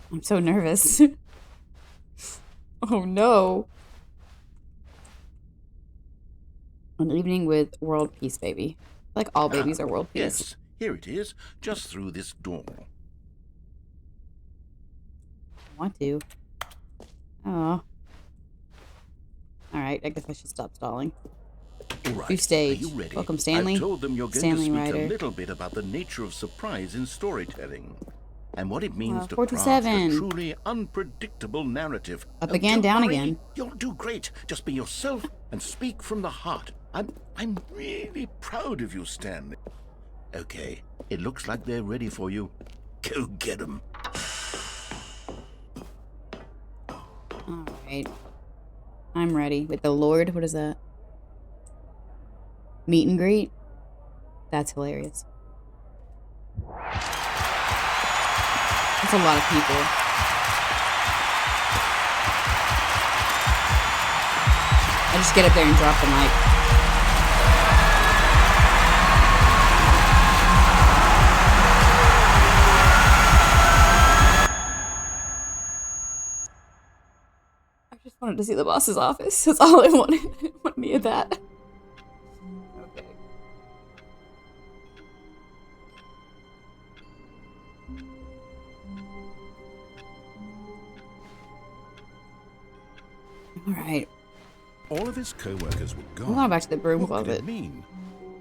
I'm so nervous. Oh, no. An evening with world peace, baby. Like all babies are world peace.
Yes, here it is, just through this door.
want to. Oh. Alright, I guess I should stop stalling.
All right.
New stage.
Are you ready?
Welcome, Stanley.
I've told them you're going
Stanley
to speak
Ryder.
a little bit about the nature of surprise in storytelling and what it means to
47.
craft a truly unpredictable narrative.
Up again,
don't
down
worry,
again.
You'll do great. Just be yourself and speak from the heart. I'm really proud of you, Stanley. Okay, it looks like they're ready for you. Go get them.
Alright. I'm ready. With the Lord, what is that? Meet and greet? That's hilarious. That's a lot of people. I just get up there and drop the mic. I just wanted to see the boss's office. That's all I wanted. I didn't want any of that. Okay. Alright.
All of his co-workers were gone.
I'm going back to the broom
What could
closet.
it mean?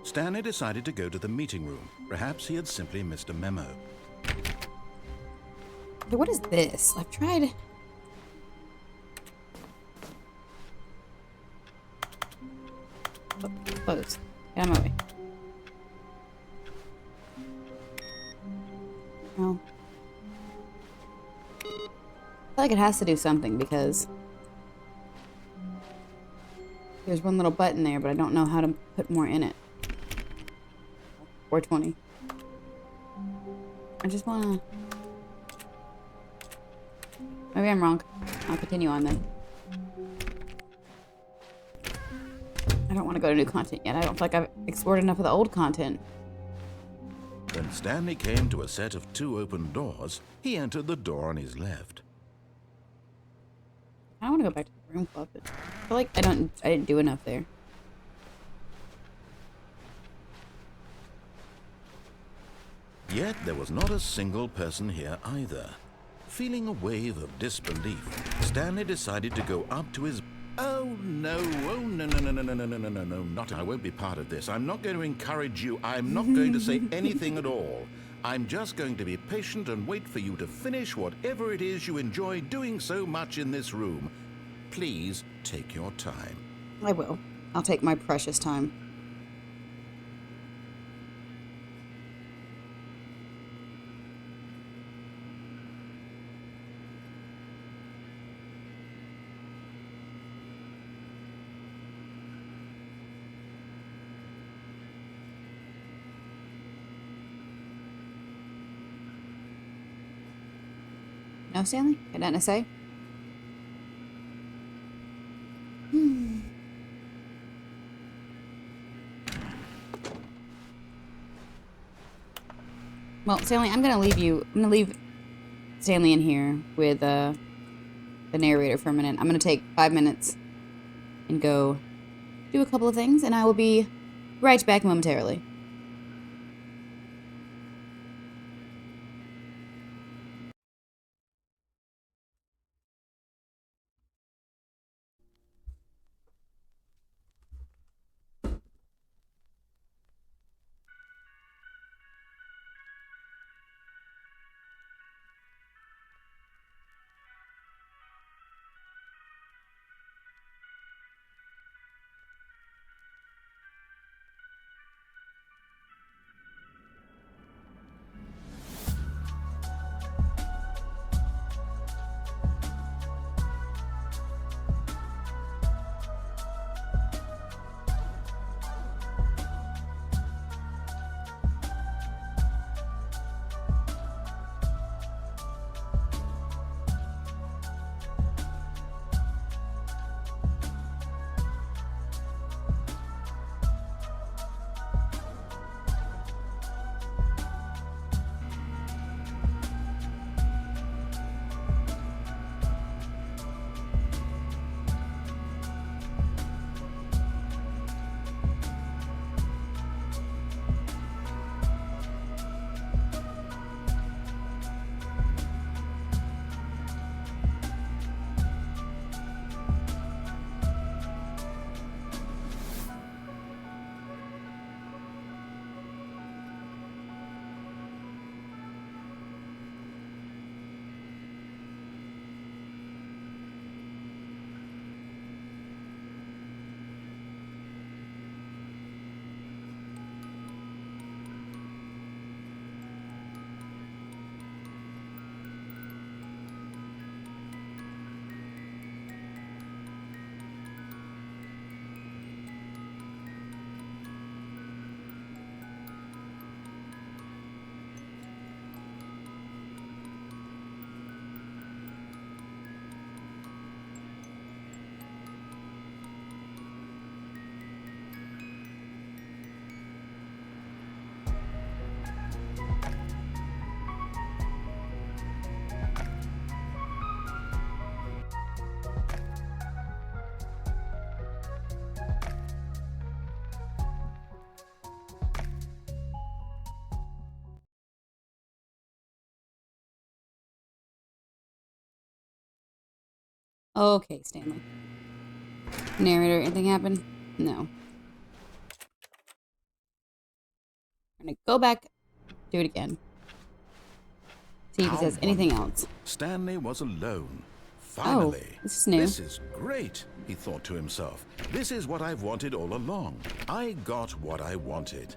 Stanley decided to go to the meeting room. Perhaps he had simply missed a memo.
But what is this? I've tried. Oh, close. Get out of my way. Well. I feel like it has to do something because there's one little button there, but I don't know how to put more in it. 420. I just wanna... Maybe I'm wrong. I'll continue on then. I don't want to go to new content yet. I don't feel like I've explored enough of the old content.
When Stanley came to a set of 2 open doors, he entered the door on his left.
I want to go back to the room club, but I feel like I didn't do enough there.
Yet there was not a single person here either. Feeling a wave of disbelief, Stanley decided to go up to his... Oh no, no, not... I won't be part of this. I'm not going to encourage you. I'm not going to say anything at all. I'm just going to be patient and wait for you to finish whatever it is you enjoy doing so much in this room. Please take your time.
I will. I'll take my precious time. No, Stanley? Got nothing to say? Well, Stanley, I'm gonna leave Stanley in here with the narrator for a minute. I'm gonna take 5 minutes and go do a couple of things, and I will be right back momentarily. Okay, Stanley. Narrator, anything happen? No. I'm gonna go back, do it again. See if he says anything else.
Stanley was alone.
Oh,
Finally.
this is new.
This is great, he thought to himself. This is what I've wanted all along. I got what I wanted.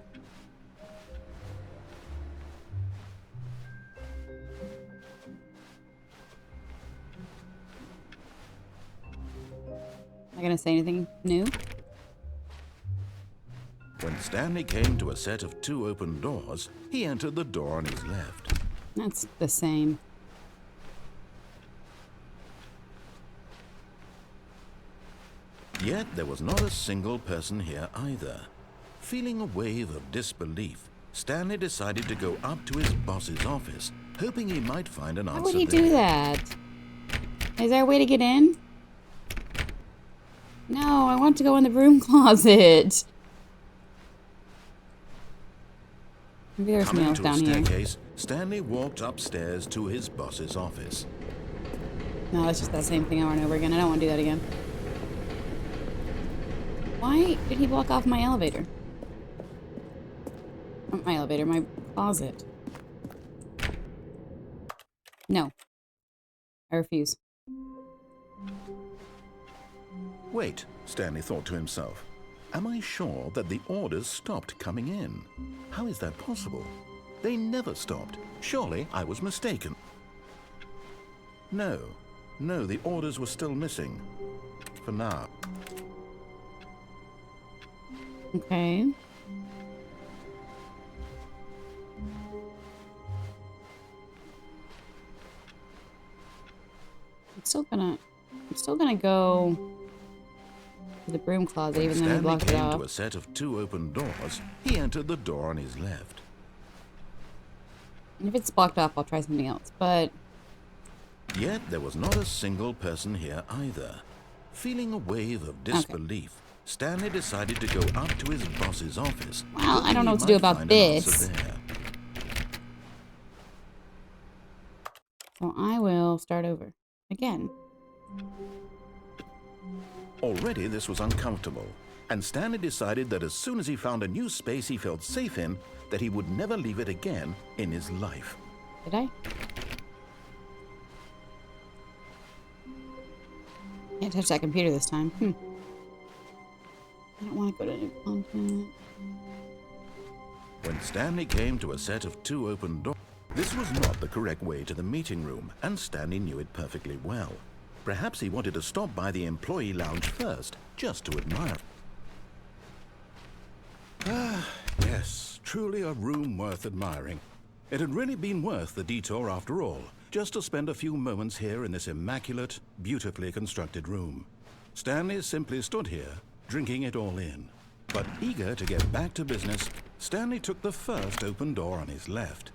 Am I gonna say anything new?
When Stanley came to a set of 2 open doors, he entered the door on his left.
That's the same.
Yet there was not a single person here either. Feeling a wave of disbelief, Stanley decided to go up to his boss's office, hoping he might find an answer
Why would he
there.
do that? Is there a way to get in? No, I want to go in the broom closet. Maybe there's something
Coming
else
to a
down here.
staircase, Stanley walked upstairs to his boss's office.
No, it's just that same thing over and over again. I don't want to do that again. Why did he block off my elevator? Not my elevator, my closet. No. I refuse.
Wait, Stanley thought to himself. Am I sure that the orders stopped coming in? How is that possible? They never stopped. Surely I was mistaken. No, the orders were still missing. For now.
Okay. I'm still gonna go to the broom closet, even though we
Stanley
blocked it
came
off.
to a set of 2 open doors. He entered the door on his left.
And if it's blocked off, I'll try something else. But
Yet there was not a single person here either. Feeling a wave of disbelief, Stanley decided to go up to his boss's office.
Well, I don't know what to
hoping
do
he might
about
find an answer
this.
there.
so I will start over again.
Already this was uncomfortable, and Stanley decided that as soon as he found a new space he felt safe in, that he would never leave it again in his life.
Did I? Can't touch that computer this time. I don't want to go to new content.
When Stanley came to a set of 2 open doors, this was not the correct way to the meeting room, and Stanley knew it perfectly well. Perhaps he wanted to stop by the employee lounge first, just to admire. Ah, yes, truly a room worth admiring. It had really been worth the detour after all, just to spend a few moments here in this immaculate, beautifully constructed room. Stanley simply stood here, drinking it all in. But eager to get back to business, Stanley took the first open door on his left.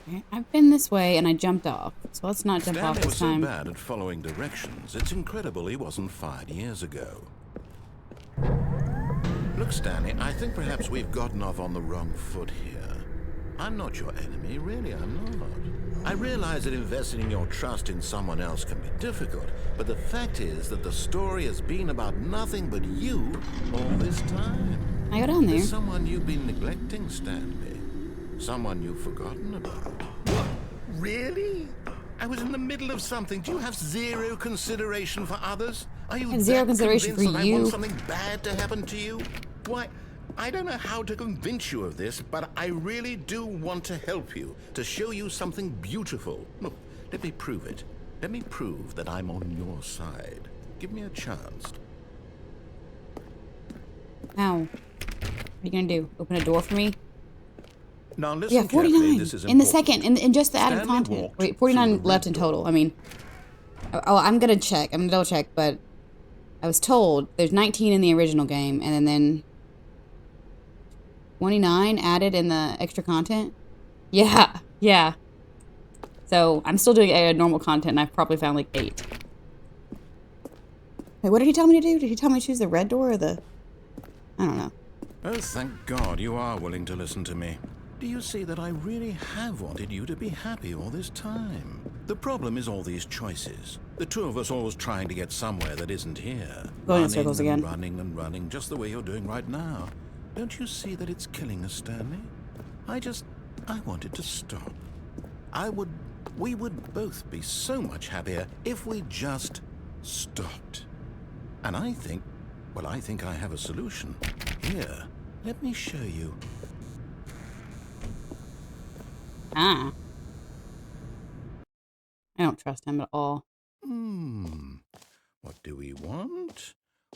Okay, I've been this way and I jumped off. So let's not jump off
Stanley
this
was so
time.
bad at following directions, it's incredible he wasn't fired years ago. Look, Stanley, I think perhaps we've gotten off on the wrong foot here. I'm not your enemy, really, I'm not. I realize that investing your trust in someone else can be difficult, but the fact is that the story has been about nothing but you all this time.
I go down there.
There's someone you've been neglecting, Stanley. Someone you've forgotten about. What? Really? I was in the middle of something. Do you have zero consideration for others? Are you
I have zero
that
consideration for
convinced that I
you.
want something bad to happen to you? Why, I don't know how to convince you of this, but I really do want to help you, to show you something beautiful. Look, let me prove it. Let me prove that I'm on your side. Give me a chance.
Ow. What are you gonna do? Open a door for me?
Now listen
Yeah,
carefully,
49.
this is
In the
important.
second, in just the added
Stanley
content.
walked
Wait,
through
49
the
left
red
in
door.
total. I mean, oh, I'm gonna check. I'm gonna double check, but I was told there's 19 in the original game, and then 29 added in the extra content. Yeah, yeah. So I'm still doing normal content, and I've probably found like 8. Wait, what did he tell me to do? Did he tell me to choose the red door or the... I don't know.
Oh, thank God you are willing to listen to me. Do you see that I really have wanted you to be happy all this time? The problem is all these choices. The two of us always trying to get somewhere that isn't here.
Going in circles again.
Running and running, just the way you're doing right now. Don't you see that it's killing us, Stanley? I wanted to stop. We would both be so much happier if we just stopped. And I think I have a solution. Here, let me show you.
Ah. I don't trust him at all.
What do we want?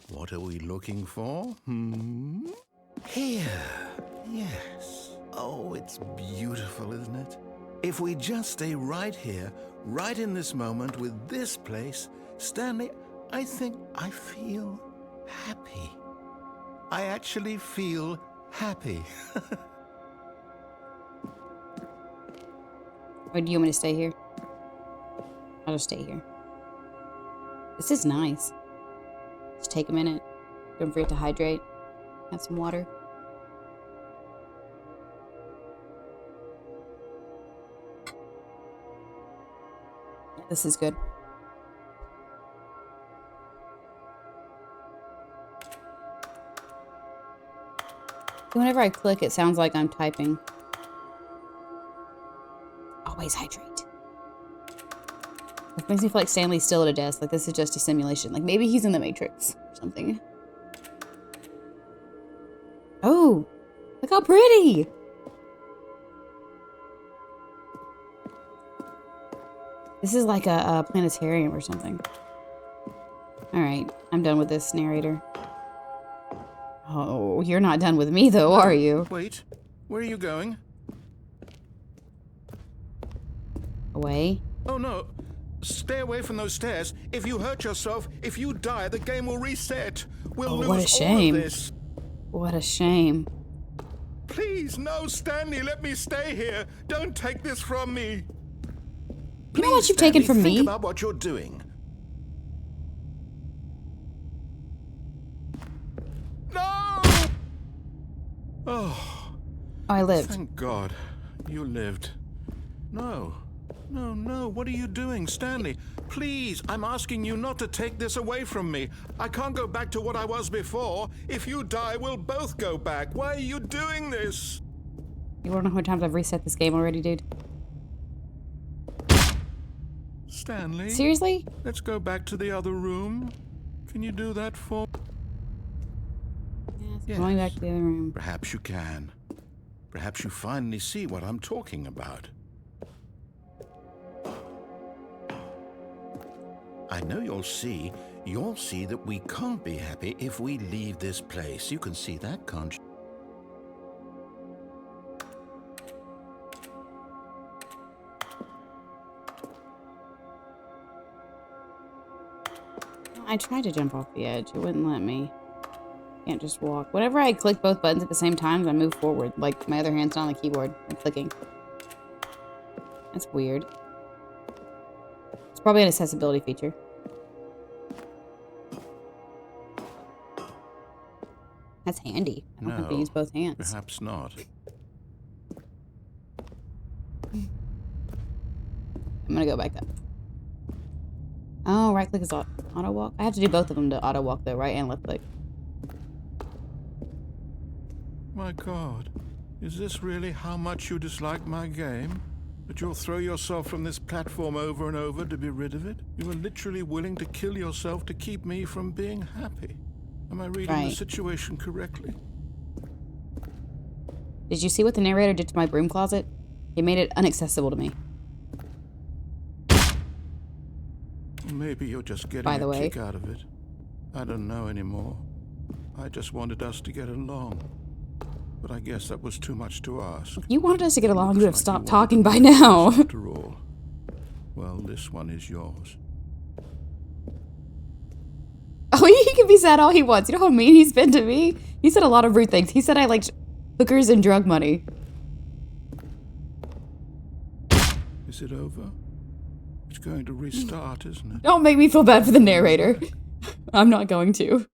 What are we looking for? Here. Yes. Oh, it's beautiful, isn't it? If we just stay right here, right in this moment with this place, Stanley, I think I feel happy. I actually feel happy.
Or do you want me to stay here? I'll just stay here. This is nice. Just take a minute. Don't forget to hydrate. Have some water. Yeah, this is good. Whenever I click, it sounds like I'm typing. Always hydrate. It makes me feel like Stanley's still at a desk. Like this is just a simulation. Like maybe he's in the Matrix or something. Oh, look how pretty. This is like a planetarium or something. All right, I'm done with this narrator. Oh, you're not done with me though, are you?
Wait, where are you going?
Away?
Oh no, stay away from those stairs. If you hurt yourself, if you die, the game will reset. We'll lose
what a shame.
all of this.
What a shame.
Please, no, Stanley, let me stay here. Don't take this from me.
You know what you've taken from me?
Think about what you're doing. No! Oh,
I lived.
thank God you lived. No. No, no, what are you doing, Stanley? Please, I'm asking you not to take this away from me. I can't go back to what I was before. If you die, we'll both go back. Why are you doing this?
You wanna know how many times I've reset this game already, dude?
Stanley?
Seriously?
Let's go back to the other room. Can you do that for me?
Yes, going back to the other room.
Perhaps you can. Perhaps you finally see what I'm talking about. I know you'll see that we can't be happy if we leave this place. You can see that, can't you?
I tried to jump off the edge. It wouldn't let me. Can't just walk. Whenever I click both buttons at the same time, I move forward. Like my other hand's not on the keyboard. I'm clicking. That's weird. It's probably an accessibility feature. That's handy. I don't have to use both hands.
Perhaps not.
I'm gonna go back up. Oh, right click is auto walk. I have to do both of them to auto walk though, right and left click.
My God, is this really how much you dislike my game? That you'll throw yourself from this platform over and over to be rid of it? You are literally willing to kill yourself to keep me from being happy. Am I reading the situation correctly?
Did you see what the narrator did to my broom closet? He made it inaccessible to me.
Maybe you're just getting a kick out of it. I don't know anymore. I just wanted us to get along. But I guess that was too much to ask.
If you wanted us to get along, you would have stopped talking by now.
After all, well, this one is yours.
Oh, he can be sad all he wants. You know how mean he's been to me? He said a lot of rude things. He said I liked hookers and drug money.
Is it over? It's going to restart, isn't it?
Don't make me feel bad for the narrator. I'm not going to.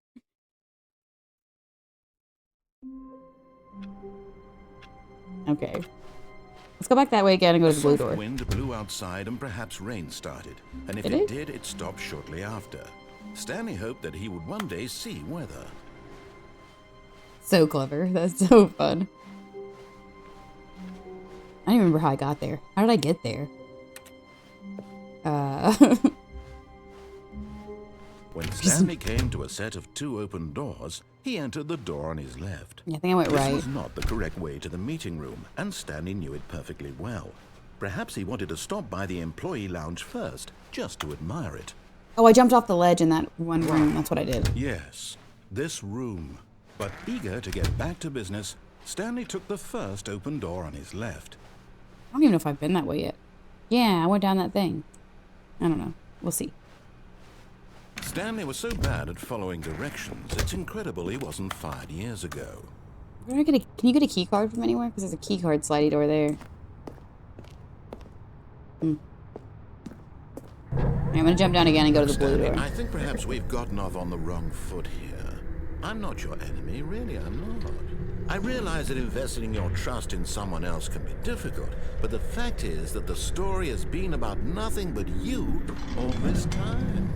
Okay. Let's go back that way again and go
A
to the blue
soft
door.
wind blew outside and perhaps rain started. And if
Did
it
it?
did, it stopped shortly after. Stanley hoped that he would one day see weather.
So clever. That's so fun. I don't even remember how I got there. How did I get there?
When Stanley came to a set of 2 open doors, he entered the door on his left.
Yeah, I think I went
This
right.
was not the correct way to the meeting room, and Stanley knew it perfectly well. Perhaps he wanted to stop by the employee lounge first, just to admire it.
Oh, I jumped off the ledge in that one room. That's what I did.
Yes, this room. But eager to get back to business, Stanley took the first open door on his left.
I don't even know if I've been that way yet. Yeah, I went down that thing. I don't know. We'll see.
Stanley was so bad at following directions, it's incredible he wasn't fired years ago.
Where do I get a, can you get a key card from anywhere? Because there's a key card slidey door there. I'm gonna jump down again and go to the blue
Stanley,
door.
I think perhaps we've gotten off on the wrong foot here. I'm not your enemy, really, I'm not. I realize that investing your trust in someone else can be difficult, but the fact is that the story has been about nothing but you all this time.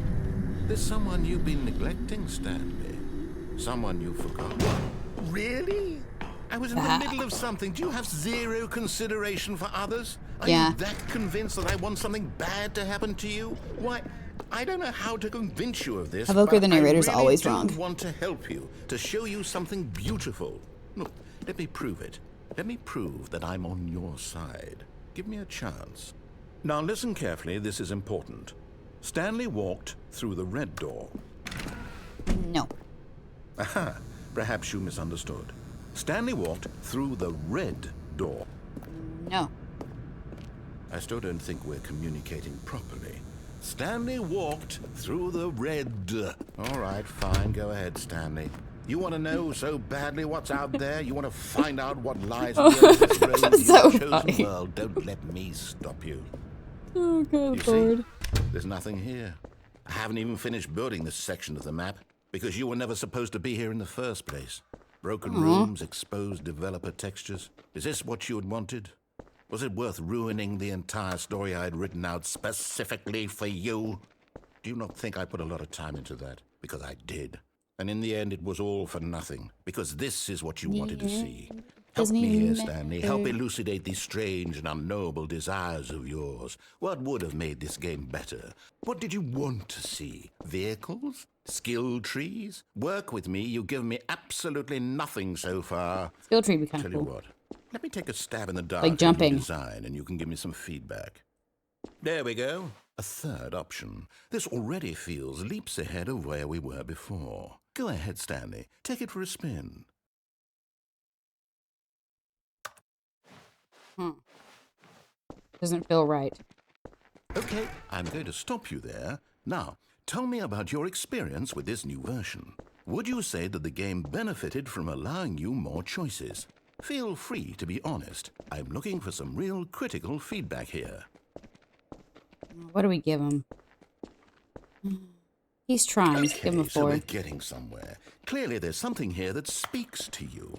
There's someone you've been neglecting, Stanley. Someone you forgot. Really? I was in the middle of something. Do you have zero consideration for others? Are
Yeah.
you that convinced that I want something bad to happen to you? Why, I don't know how to convince you of this.
Avoker
but
the narrator's
I really
always
do
wrong.
want to help you, to show you something beautiful. Look, let me prove it. Let me prove that I'm on your side. Give me a chance. Now listen carefully, this is important. Stanley walked through the red door.
No.
Aha, perhaps you misunderstood. Stanley walked through the red door.
No.
I still don't think we're communicating properly. Stanley walked through the red. All right, fine, go ahead, Stanley. You want to know so badly what's out there? You want to find out what lies at the end of this road to
That's
your
so
chosen
funny.
world? Don't let me stop you.
Oh, good
You see,
lord.
there's nothing here. I haven't even finished building this section of the map because you were never supposed to be here in the first place. Broken rooms, exposed developer textures. Is this what you had wanted? Was it worth ruining the entire story I had written out specifically for you? Do you not think I put a lot of time into that? Because I did. And in the end, it was all for nothing. Because this is what you wanted to see. Help
Doesn't
me
even
here, Stanley. Help
matter.
elucidate these strange and unknowable desires of yours. What would have made this game better? What did you want to see? Vehicles? Skill trees? Work with me. You've given me absolutely nothing so far.
Skill tree would be kind
Tell
of
you
cool.
what. Let me take a stab in the dark
Like
at your
jumping.
design, and you can give me some feedback. There we go. A third option. This already feels leaps ahead of where we were before. Go ahead, Stanley. Take it for a spin.
Doesn't feel right.
Okay, I'm going to stop you there. Now, tell me about your experience with this new version. Would you say that the game benefited from allowing you more choices? Feel free to be honest. I'm looking for some real critical feedback here.
What do we give him? He's trying. Let's give him a
Okay, so
4.
we're getting somewhere. Clearly there's something here that speaks to you.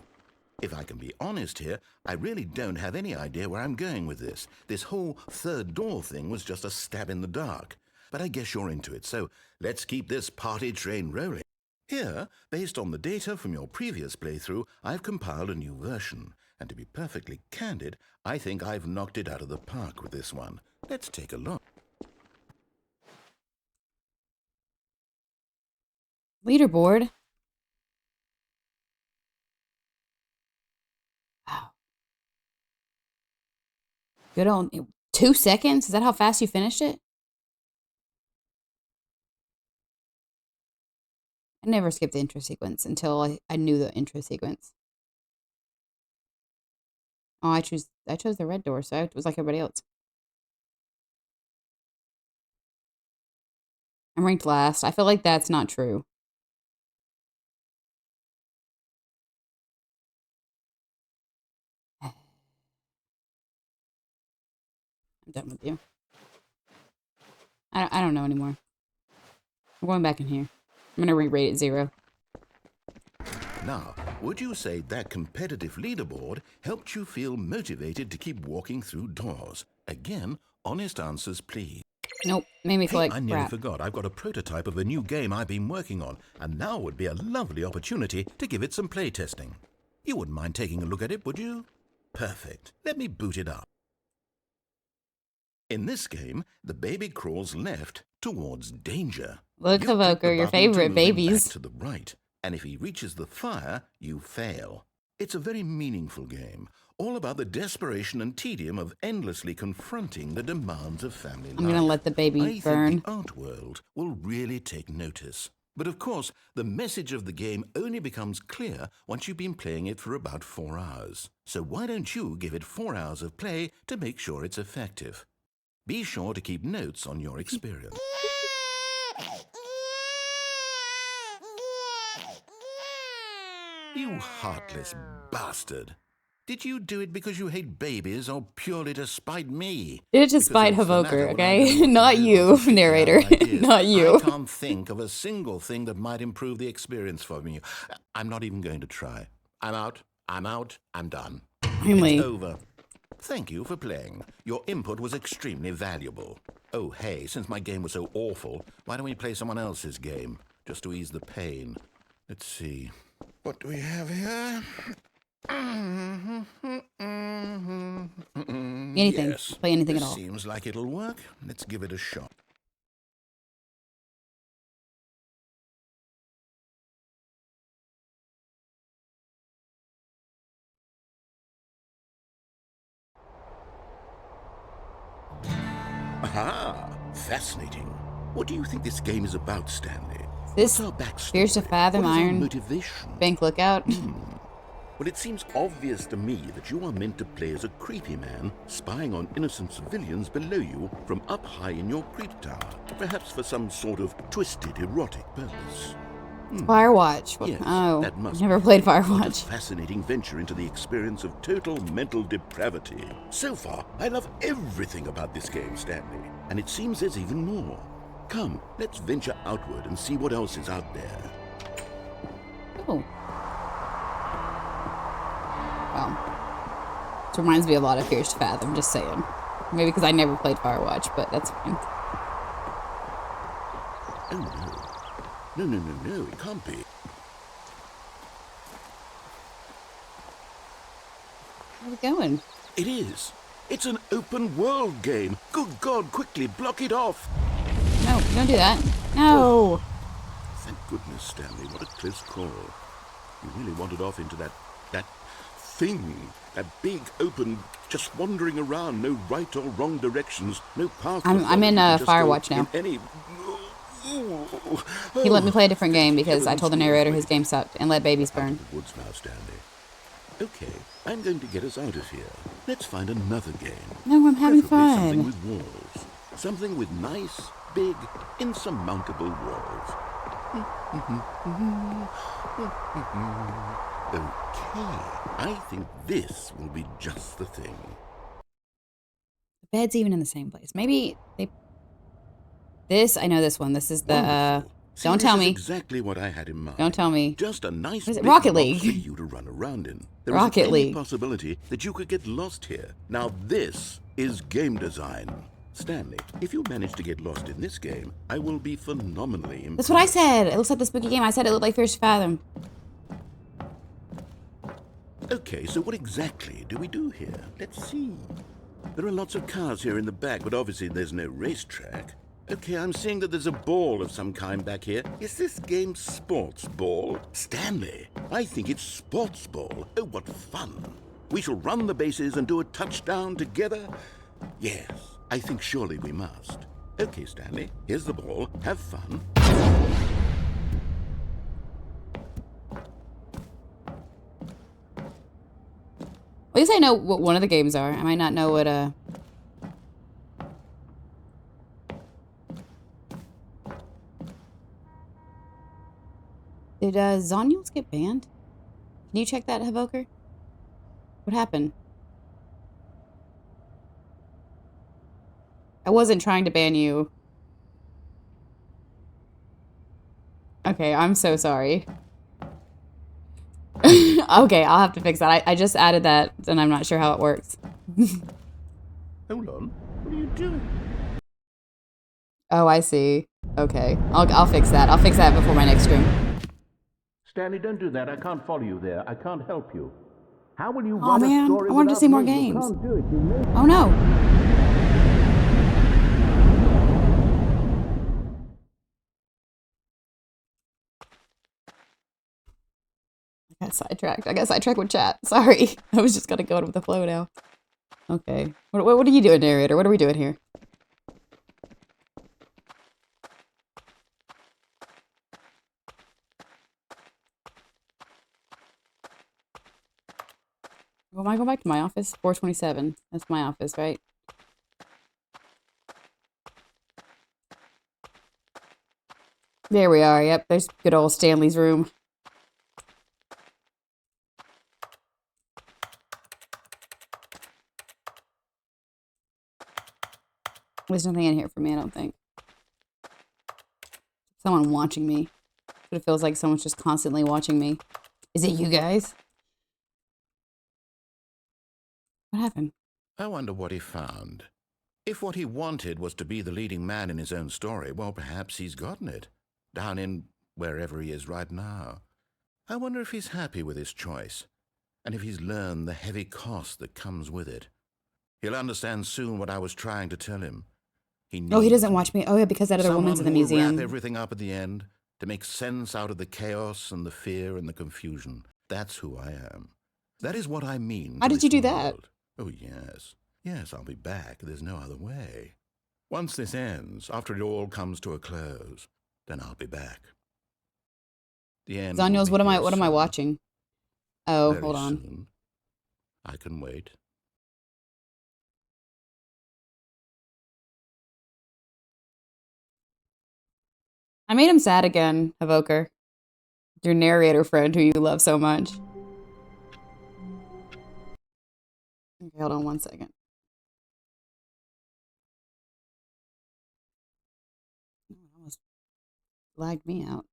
If I can be honest here, I really don't have any idea where I'm going with this. This whole third door thing was just a stab in the dark. But I guess you're into it, so let's keep this party train rolling. Here, based on the data from your previous playthrough, I've compiled a new version. And to be perfectly candid, I think I've knocked it out of the park with this one. Let's take a look.
Leaderboard. Wow. Good on 2 seconds? Is that how fast you finished it? I never skipped the intro sequence until I knew the intro sequence. Oh, I chose the red door, so it was like everybody else. I'm ranked last. I feel like that's not true. I'm done with you. I don't know anymore. I'm going back in here. I'm gonna re-rate it 0.
Now,
Would you say that competitive leaderboard helped you feel motivated to keep walking through doors? Again, honest answers, please.
Nope. Made me feel
Hey,
like
I nearly
crap.
forgot. I've got a prototype of a new game I've been working on, and now would be a lovely opportunity to give it some playtesting. You wouldn't mind taking a look at it, would you? Perfect. Let me boot it up. In this game, the baby crawls left towards danger.
Look,
You click the
Evoker, your
button to
favorite
move him
babies.
back to the right, and if he reaches the fire, you fail. It's a very meaningful game, all about the desperation and tedium of endlessly confronting the demands of family life.
I'm gonna let the baby
I
burn.
think the art world will really take notice. But of course, the message of the game only becomes clear once you've been playing it for about 4 hours. So why don't you give it 4 hours of play to make sure it's effective? Be sure to keep notes on your experience. You heartless bastard. Did you do it because you hate babies or purely to spite me?
Did it to
Because
spite
if it's the
Havoker,
latter, well, I
okay?
don't know what
Not
to do
you,
but to shit
narrator.
down ideas.
Not you.
I can't think of a single thing that might improve the experience for me. I'm not even going to try. I'm out. I'm done.
Finally.
It's over. Thank you for playing. Your input was extremely valuable. Oh, hey, since my game was so awful, why don't we play someone else's game, just to ease the pain? Let's see. What do we have here?
Anything.
Yes,
Play anything
this
at all.
seems like it'll work. Let's give it a shot. Aha! Fascinating. What do you think this game is about, Stanley?
This
What's our backstory?
Fears to Fathom,
What is our
Iron
motivation?
Bank Lookout.
Well, it seems obvious to me that you are meant to play as a creepy man spying on innocent civilians below you from up high in your creep tower, perhaps for some sort of twisted erotic purpose.
Firewatch.
Yes,
Oh,
that must
I've never
be
played
What a
Firewatch.
fascinating venture into the experience of total mental depravity. So far, I love everything about this game, Stanley, and it seems there's even more. Come, let's venture outward and see what else is out there.
Oh. Well, it reminds me a lot of Fears to Fathom, just saying. Maybe because I never played Firewatch, but that's fine.
Oh, no. No, it can't be.
Where are we going?
It is. It's an open world game. Good God, quickly block it off.
No, don't do that. No.
Thank goodness, Stanley. What a close call. You really wandered off into that thing. That big, open, just wandering around. No right or wrong directions. No path.
I'm in Firewatch now.
Any.
He let me play a different game because I told the narrator his game sucked and let babies burn.
The woods now, Stanley. Okay, I'm going to get us out of here. Let's find another game.
No, I'm having
Preferably something
fun.
with walls. Something with nice, big, insurmountable walls. Okay, I think this will be just the thing.
The bed's even in the same place. Maybe they... This, I know this one. This is the,
Wonderful. See,
don't
this
tell
is
me.
exactly what I had in mind.
Don't tell me.
Just a nice
What is it?
big
Rocket
box
League.
for you to run around in. There
Rocket
isn't any
League.
possibility that you could get lost here. Now this is game design. Stanley, if you manage to get lost in this game, I will be phenomenally impressed.
That's what I said. It looks like the spooky game. I said it looked like Fears to Fathom.
Okay, so what exactly do we do here? Let's see. There are lots of cars here in the back, but obviously there's no racetrack. Okay, I'm seeing that there's a ball of some kind back here. Is this game sports ball? Stanley, I think it's sports ball. Oh, what fun. We shall run the bases and do a touchdown together? Yes, I think surely we must. Okay, Stanley, here's the ball. Have fun.
At least I know what one of the games are. I might not know what, Did, Zonyules get banned? Can you check that, Havoker? What happened? I wasn't trying to ban you. Okay, I'm so sorry. Okay, I'll have to fix that. I just added that, and I'm not sure how it works.
Hold on. What are you doing?
Oh, I see. Okay, I'll fix that. I'll fix that before my next stream.
Stanley, don't do that. I can't follow you there. I can't help you. How will you
Oh
run a
man,
story
I wanted to
without
see more
me? You
games.
can't do it. You know.
Oh no. I got sidetracked. I got sidetracked with chat. Sorry. I was just gonna go with the flow now. Okay. What are you doing, narrator? What are we doing here? Well, am I going back to my office? 427. That's my office, right? There we are. Yep, there's good old Stanley's room. There's nothing in here for me, I don't think. Someone watching me. But it feels like someone's just constantly watching me. Is it you guys? What happened?
I wonder what he found. If what he wanted was to be the leading man in his own story, well, perhaps he's gotten it. Down in wherever he is right now. I wonder if he's happy with his choice, and if he's learned the heavy cost that comes with it. He'll understand soon what I was trying to tell him.
Oh, he doesn't watch me. Oh, yeah, because that other
Someone
woman's in the
who will
museum.
wrap everything up at the end to make sense out of the chaos and the fear and the confusion. That's who I am. That is what I mean.
How did you do that?
World. Oh, yes. Yes, I'll be back. There's no other way. Once this ends, after it all comes to a close, then I'll be back. The end.
Zaniels, what am I
soon.
watching? Oh,
Very
hold on.
soon. I can wait.
I made him sad again, Evoker. Your narrator friend who you love so much. Okay, hold on one second. Oh, it almost lagged me out.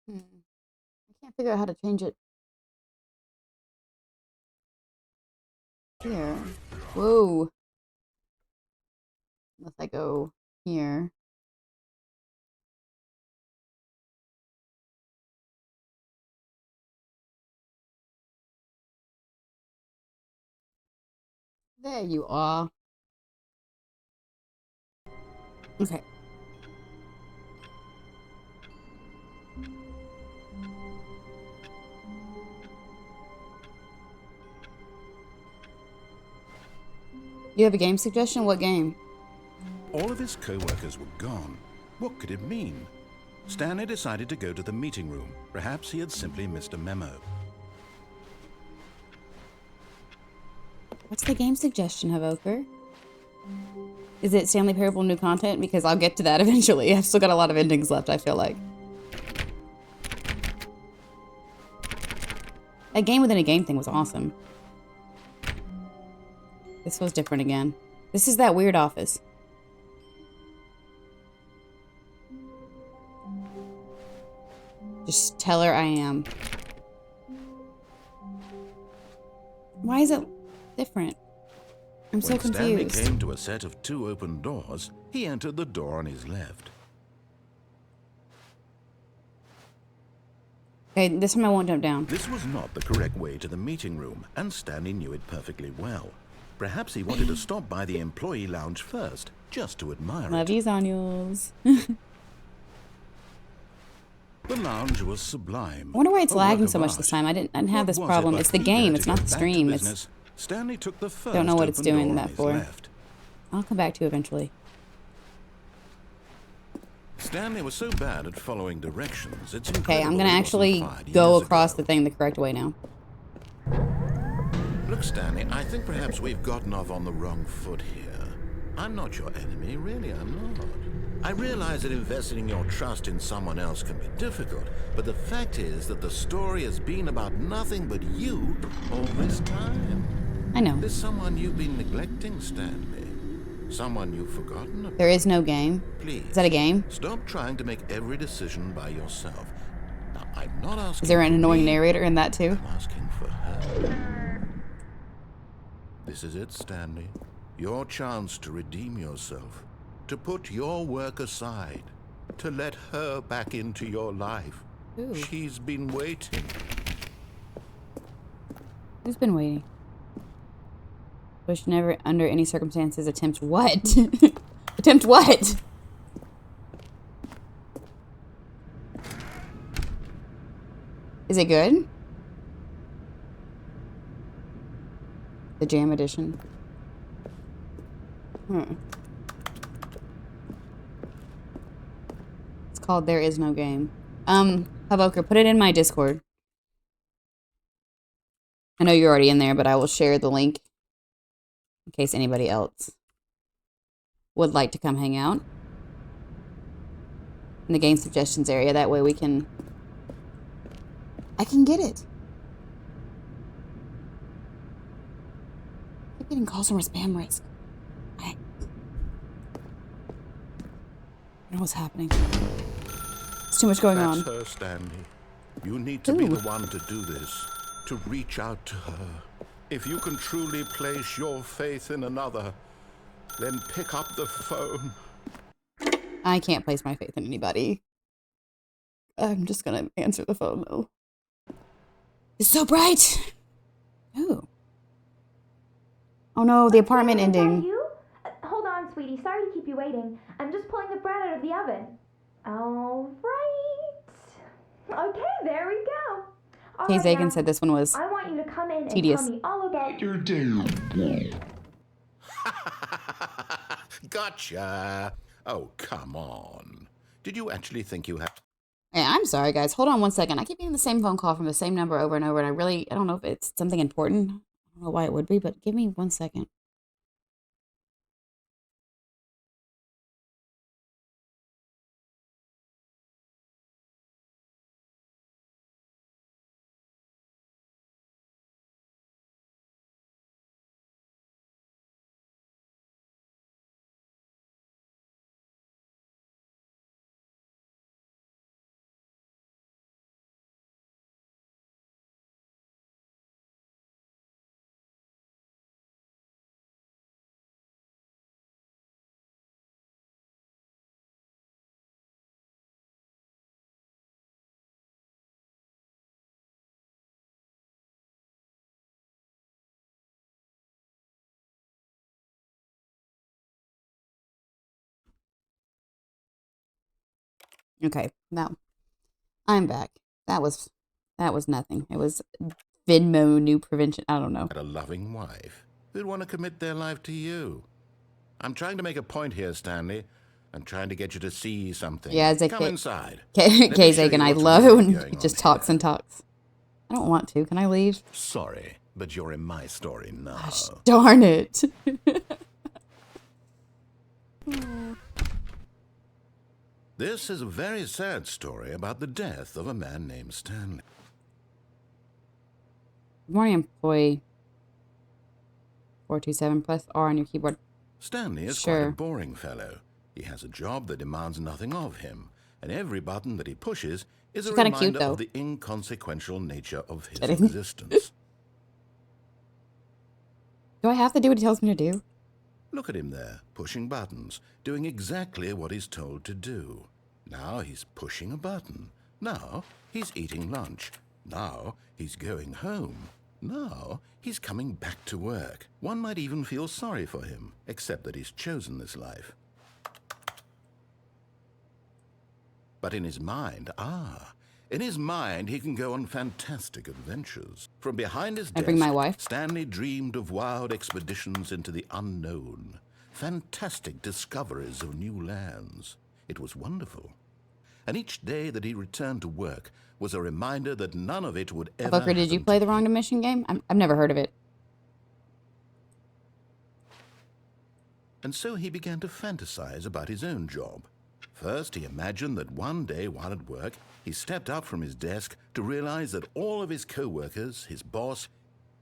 I can't figure out how to change it. Here. Whoa. Unless I go here. There you are. Okay. You have a game suggestion? What game?
All of his co-workers were gone. What could it mean? Stanley decided to go to the meeting room. Perhaps he had simply missed a memo.
What's the game suggestion, Evoker? Is it Stanley Parable new content? Because I'll get to that eventually. I've still got a lot of endings left, I feel like. That game within a game thing was awesome. This was different again. This is that weird office. Just tell her I am. Why is it different? I'm so confused.
When Stanley came to a set of 2 open doors, he entered the door on his left.
Okay, this time I won't jump down.
This was not the correct way to the meeting room, and Stanley knew it perfectly well. Perhaps he wanted to stop by the employee lounge first, just to admire it.
Love you, Zaniels.
The lounge was sublime.
I wonder why it's
A work
lagging
of
so much
art.
this time. I didn't have
What
this
was it
problem.
but
It's the
eager
game.
to
It's not
get
the
back to
stream. It's
business, Stanley took the first
don't know what it's
open
doing
door
that
on his
for.
left.
I'll come back to you eventually.
Stanley was so bad at following directions. It's
Okay, I'm
incredible
gonna
he
actually
wasn't fired
go
years
across
ago.
the thing the correct way now.
Look, Stanley, I think perhaps we've gotten off on the wrong foot here. I'm not your enemy, really, I'm not.
I realize that investing your trust in someone else can be difficult, but the fact is that the story has been about nothing but you all this time.
I know.
There's someone you've been neglecting, Stanley. Someone you've forgotten about.
There is no game.
Please.
Is that a game?
Stop trying to make every decision by yourself. Now, I'm not asking
Is there an
for
annoying
me,
narrator in that too?
I'm asking for her. This is it, Stanley. Your chance to redeem yourself. To put your work aside. To let her back into your life.
Ooh.
She's been waiting.
Who's been waiting? Bush never, under any circumstances, attempt what? Attempt what? Is it good? The Jam Edition. It's called There Is No Game. Havoker, put it in my Discord. I know you're already in there, but I will share the link in case anybody else would like to come hang out in the game suggestions area. That way I can get it. I'm getting calls from a spam risk. I know what's happening. There's too much going on.
That's her, Stanley. You need to be the one to do this. To reach out to her. If you can truly place your faith in another, then pick up the phone.
I can't place my faith in anybody. I'm just gonna answer the phone though. It's so bright. Ooh. Oh no, the apartment
Is that
ending.
you? Hold on, sweetie. Sorry to keep you waiting. I'm just pulling the bread out of the oven. All right. Okay, there we go. All
Kay
right,
Zagan
now,
said this one was
I want you to come in
tedious.
and tell me all about your
Gotcha. Oh, come on. Did you actually think you had...
Hey, I'm sorry, guys. Hold on one second. I keep getting the same phone call from the same number over and over, and I don't know if it's something important. I don't know why it would be, but give me 1 second. Okay, now I'm back. That was nothing. It was Venmo new prevention. I don't know.
a loving wife who'd want to commit their life to you. I'm trying to make a point here, Stanley. I'm trying to get you to see something.
Yeah, it's
Come inside.
Kay
Let me show you
Zagan, I
what's
love it
really
when
going
he just
on
talks
here.
and talks. I don't want to. Can I leave?
Sorry, but you're in my story now.
Gosh, darn it.
This is a very sad story about the death of a man named Stanley.
Good morning, employee. 427 plus R on your keyboard.
Stanley is quite
Sure.
a boring fellow. He has a job that demands nothing of him, and every button that he pushes is
She's
a
kinda
reminder
cute, though.
of the inconsequential nature of his
Kidding.
existence.
Do I have to do what he tells me to do?
Look at him there, pushing buttons, doing exactly what he's told to do. Now he's pushing a button. Now he's eating lunch. Now he's going home. Now he's coming back to work. One might even feel sorry for him, except that he's chosen this life. But in his mind, in his mind, he can go on fantastic adventures. From behind his
I
desk,
bring my wife?
Stanley dreamed of wild expeditions into the unknown, fantastic discoveries of new lands. It was wonderful. And each day that he returned to work was a reminder that none of it would ever
Booker, did you
happen
play
to
the Wrong
him.
Admission game? I've never heard of it.
And so he began to fantasize about his own job. First, he imagined that one day while at work, he stepped up from his desk to realize that all of his co-workers, his boss,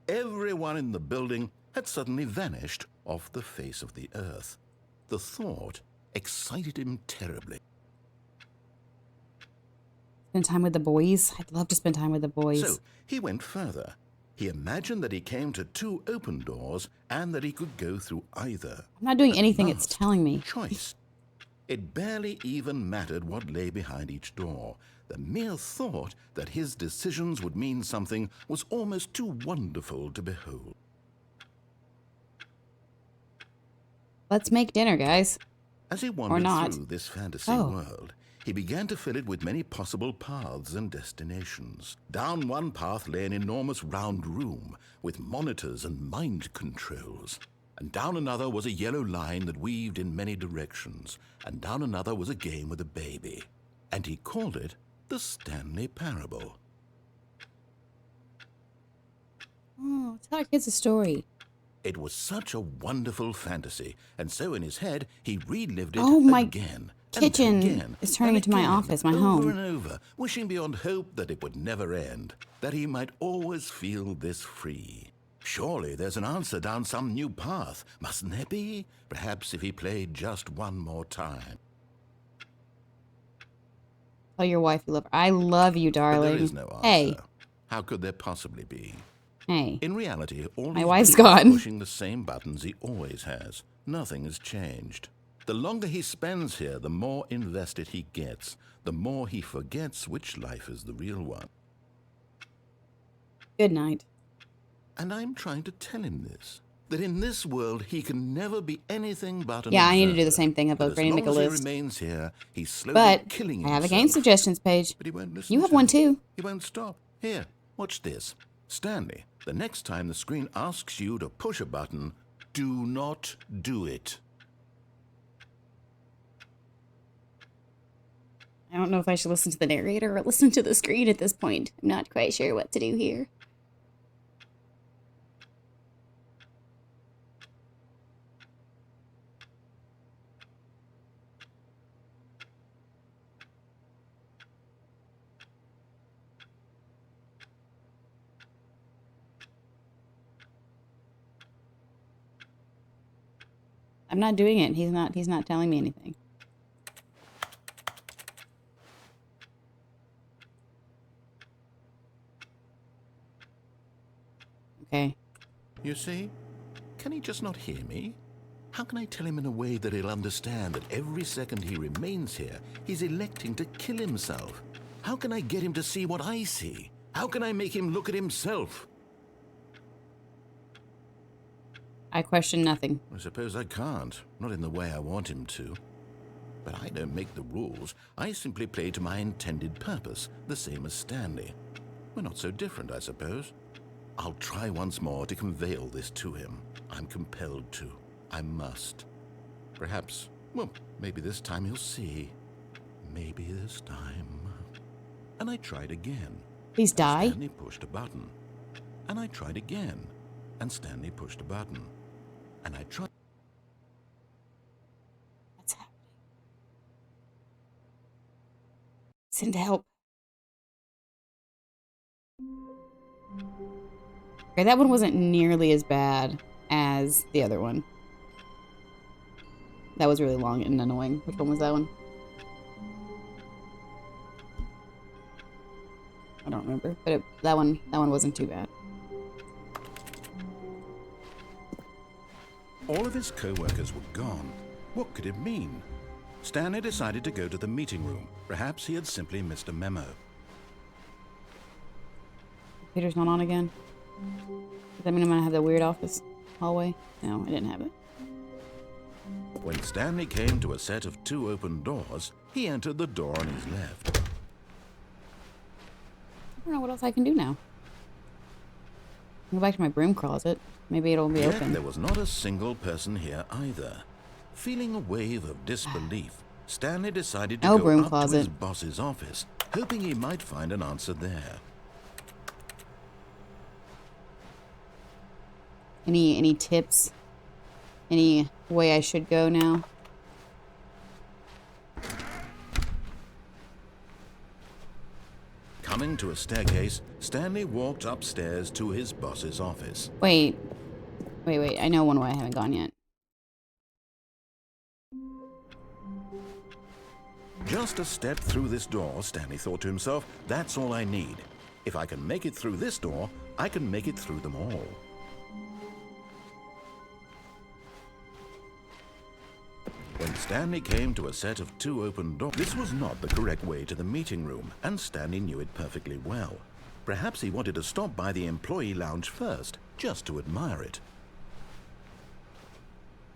everyone in the building had suddenly vanished off the face of the earth. The thought excited him terribly.
Spend time with the boys. I'd love to spend time with the boys.
So he went further. He imagined that he came to 2 open doors and that he could go through either.
I'm not doing
At
anything it's
last,
telling me.
Choice. It barely even mattered what lay behind each door. The mere thought that his decisions would mean something was almost too wonderful to behold.
Let's make dinner, guys.
As he wandered through this fantasy world, he began to fill it with many possible paths and destinations. Down one path lay an enormous round room with monitors and mind controls. And down another was a yellow line that weaved in many directions. And down another was a game with a baby. And he called it the Stanley Parable.
Oh, tell our kids a story.
It was such a wonderful fantasy, and so in his head he relived it again.
Kitchen
and again,
is turning
and
into my
again,
office, my
over
home.
and over, wishing beyond hope that it would never end, that he might always feel this free. Surely there's an answer down some new path, mustn't there be? Perhaps if he played just one more time.
Tell your wife you love her. I love you, darling.
But there is no answer.
Hey.
How could there possibly be?
Hey.
In reality, all
My
he's
wife's
doing is
gone.
pushing the same buttons he always has. Nothing has changed. The longer he spends here, the more invested he gets. The more he forgets which life is the real one.
Good night.
And I'm trying to tell him this. That in this world, he can never be anything but an
Yeah, I need to do the
observer.
same thing. I'm
But
ready to make a
as long as
list.
he remains here, he's slowly
But
killing
I have a
himself.
game suggestions page.
But he won't listen
You have
to
one
me.
too.
He won't stop. Here, watch this. Stanley, the next time the screen asks you to push a button, do not do it.
I don't know if I should listen to the narrator or listen to the screen at this point. I'm not quite sure what to do here. I'm not doing it. He's not telling me anything. Okay.
You see? Can he just not hear me? How can I tell him in a way that he'll understand that every second he remains here, he's electing to kill himself? How can I get him to see what I see? How can I make him look at himself?
I question nothing.
I suppose I can't. Not in the way I want him to. But I don't make the rules. I simply play to my intended purpose, the same as Stanley. We're not so different, I suppose. I'll try once more to convey all this to him. I'm compelled to. I must. Perhaps, well, maybe this time he'll see. Maybe this time. And I tried again.
Please die.
Stanley pushed a button. And I tried again. And Stanley pushed a button. And I tried.
What's happening? Send help. Okay, that one wasn't nearly as bad as the other one. That was really long and annoying. Which one was that one? I don't remember, but that one wasn't too bad.
All of his co-workers were gone. What could it mean? Stanley decided to go to the meeting room. Perhaps he had simply missed a memo.
Computer's not on again. Does that mean I'm gonna have the weird office hallway? No, I didn't have it.
When Stanley came to a set of 2 open doors, he entered the door on his left.
I don't know what else I can do now. Go back to my broom closet. Maybe it'll be
Yet
open.
there was not a single person here either. Feeling a wave of disbelief, Stanley decided to
No
go
broom
up
closet.
to his boss's office, hoping he might find an answer there.
Any tips? Any way I should go now?
to a staircase, Stanley walked upstairs to his boss's office.
Wait. I know one way I haven't gone yet.
Just a step through this door, Stanley thought to himself, that's all I need. If I can make it through this door, I can make it through them all. When Stanley came to a set of 2 open doors, this was not the correct way to the meeting room, and Stanley knew it perfectly well. Perhaps he wanted to stop by the employee lounge first, just to admire it.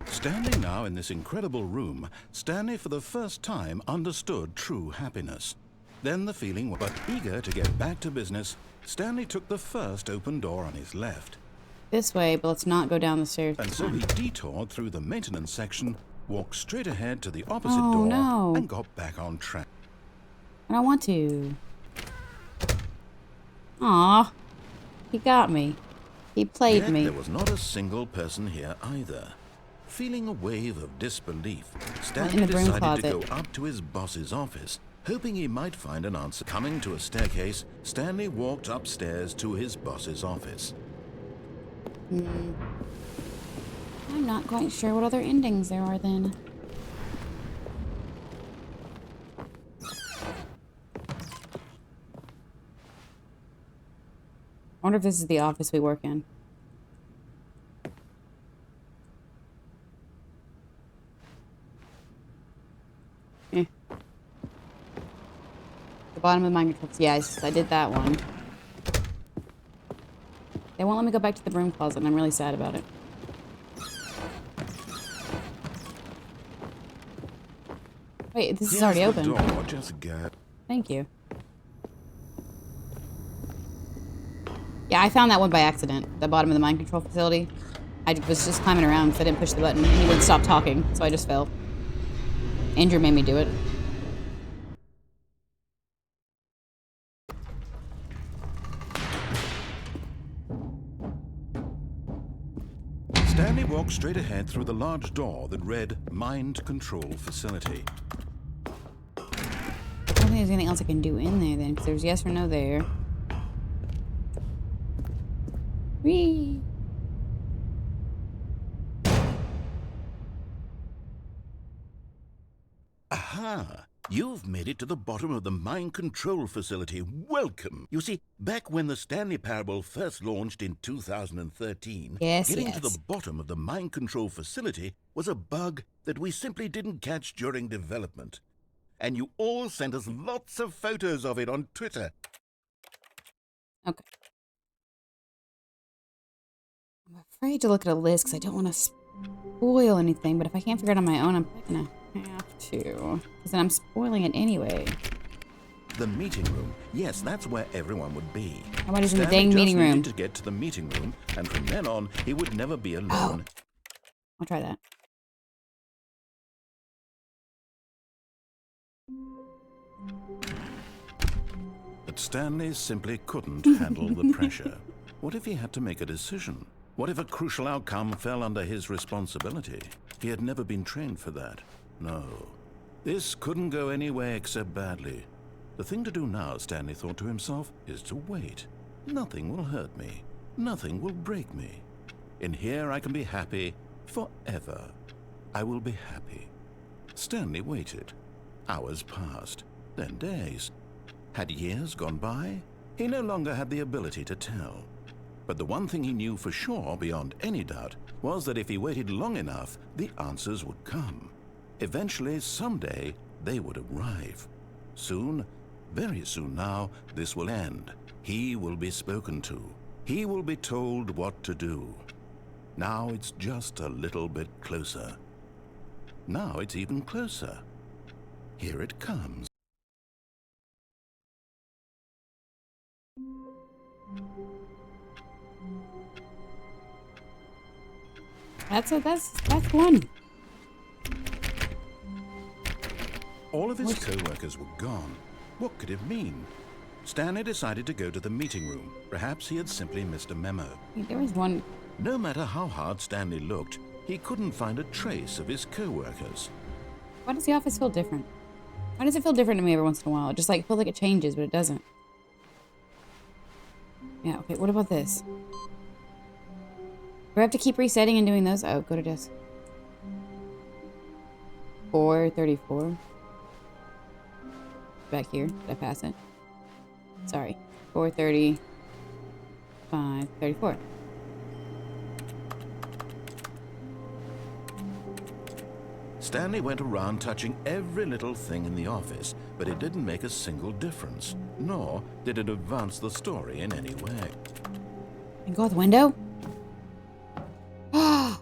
Standing now in this incredible room, Stanley for the first time understood true happiness. Then the feeling was, but eager to get back to business, Stanley took the first open door on his left.
This way, but let's not go down the stairs.
And so he detoured through the maintenance section, walked straight ahead to the opposite door, and got back on track.
I don't want to. Aw, he got me. He played me.
There was not a single person here either. Feeling a wave of disbelief, Stanley decided to go up to his boss's office, hoping he might find an answer. Coming to a staircase, Stanley walked upstairs to his boss's office.
I'm not quite sure what other endings there are then. I wonder if this is the office we work in. The bottom of the mind controls. Yes, I did that one. They won't let me go back to the broom closet, and I'm really sad about it. Wait, this is already open.
Door, just go.
Thank you. Yeah, I found that one by accident. The bottom of the mind control facility. I was just climbing around, so I didn't push the button, and he wouldn't stop talking, so I just fell. Andrew made me do it.
Stanley walked straight ahead through the large door that read Mind Control Facility.
I don't think there's anything else I can do in there then, because there's yes or no there. Whee!
Aha! You've made it to the bottom of the mind control facility. Welcome! You see, back when the Stanley Parable first launched in 2013, getting to the bottom of the mind control facility was a bug that we simply didn't catch during development. And you all sent us lots of photos of it on Twitter.
Okay. I'm afraid to look at a list because I don't want to spoil anything, but if I can't figure it out on my own, I'm gonna have to. Because then I'm spoiling it anyway.
The meeting room. Yes, that's where everyone would be.
Everybody's in the dang meeting room.
To get to the meeting room, and from then on, he would never be alone.
Oh. I'll try that.
But Stanley simply couldn't handle the pressure. What if he had to make a decision? What if a crucial outcome fell under his responsibility? He had never been trained for that. No. This couldn't go any way except badly. The thing to do now, Stanley thought to himself, is to wait. Nothing will hurt me. Nothing will break me. In here I can be happy forever. I will be happy. Stanley waited. Hours passed, then days. Had years gone by? He no longer had the ability to tell. But the one thing he knew for sure, beyond any doubt, was that if he waited long enough, the answers would come. Eventually, someday, they would arrive. Soon, very soon now, this will end. He will be spoken to. He will be told what to do. Now it's just a little bit closer. Now it's even closer. Here it comes.
That's one.
All of his co-workers were gone. What could it mean? Stanley decided to go to the meeting room. Perhaps he had simply missed a memo.
There was one.
No matter how hard Stanley looked, he couldn't find a trace of his co-workers.
Why does the office feel different? Why does it feel different to me every once in a while? It just like feels like it changes, but it doesn't. Yeah, okay, what about this? Do I have to keep resetting and doing those? Oh, go to desk. 434. Back here. Did I pass it? Sorry. 435, 34.
Stanley went around touching every little thing in the office, but it didn't make a single difference, nor did it advance the story in any way.
And go out the window? Ah,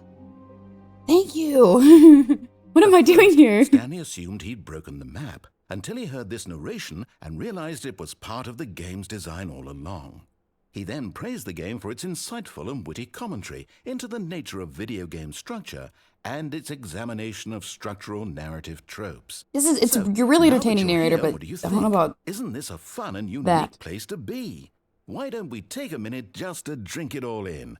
thank you. What am I doing here?
Stanley assumed he'd broken the map until he heard this narration and realized it was part of the game's design all along. He then praised the game for its insightful and witty commentary into the nature of video game structure and its examination of structural narrative tropes.
You're really
now
entertaining
that you're
narrator,
here,
but
what do you
I don't know
think?
about
Isn't this a fun and unique
that.
place to be? Why don't we take a minute just to drink it all in?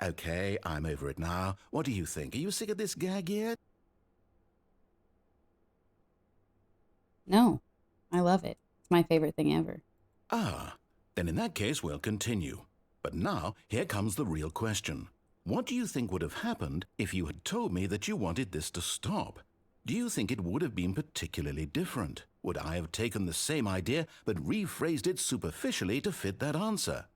Okay, I'm over it now. What do you think? Are you sick of this gag yet?
No, I love it. It's my favorite thing ever.
Ah, then in that case we'll continue. But now, here comes the real question. What do you think would have happened if you had told me that you wanted this to stop? Do you think it would have been particularly different? Would I have taken the same idea but rephrased it superficially to fit that answer?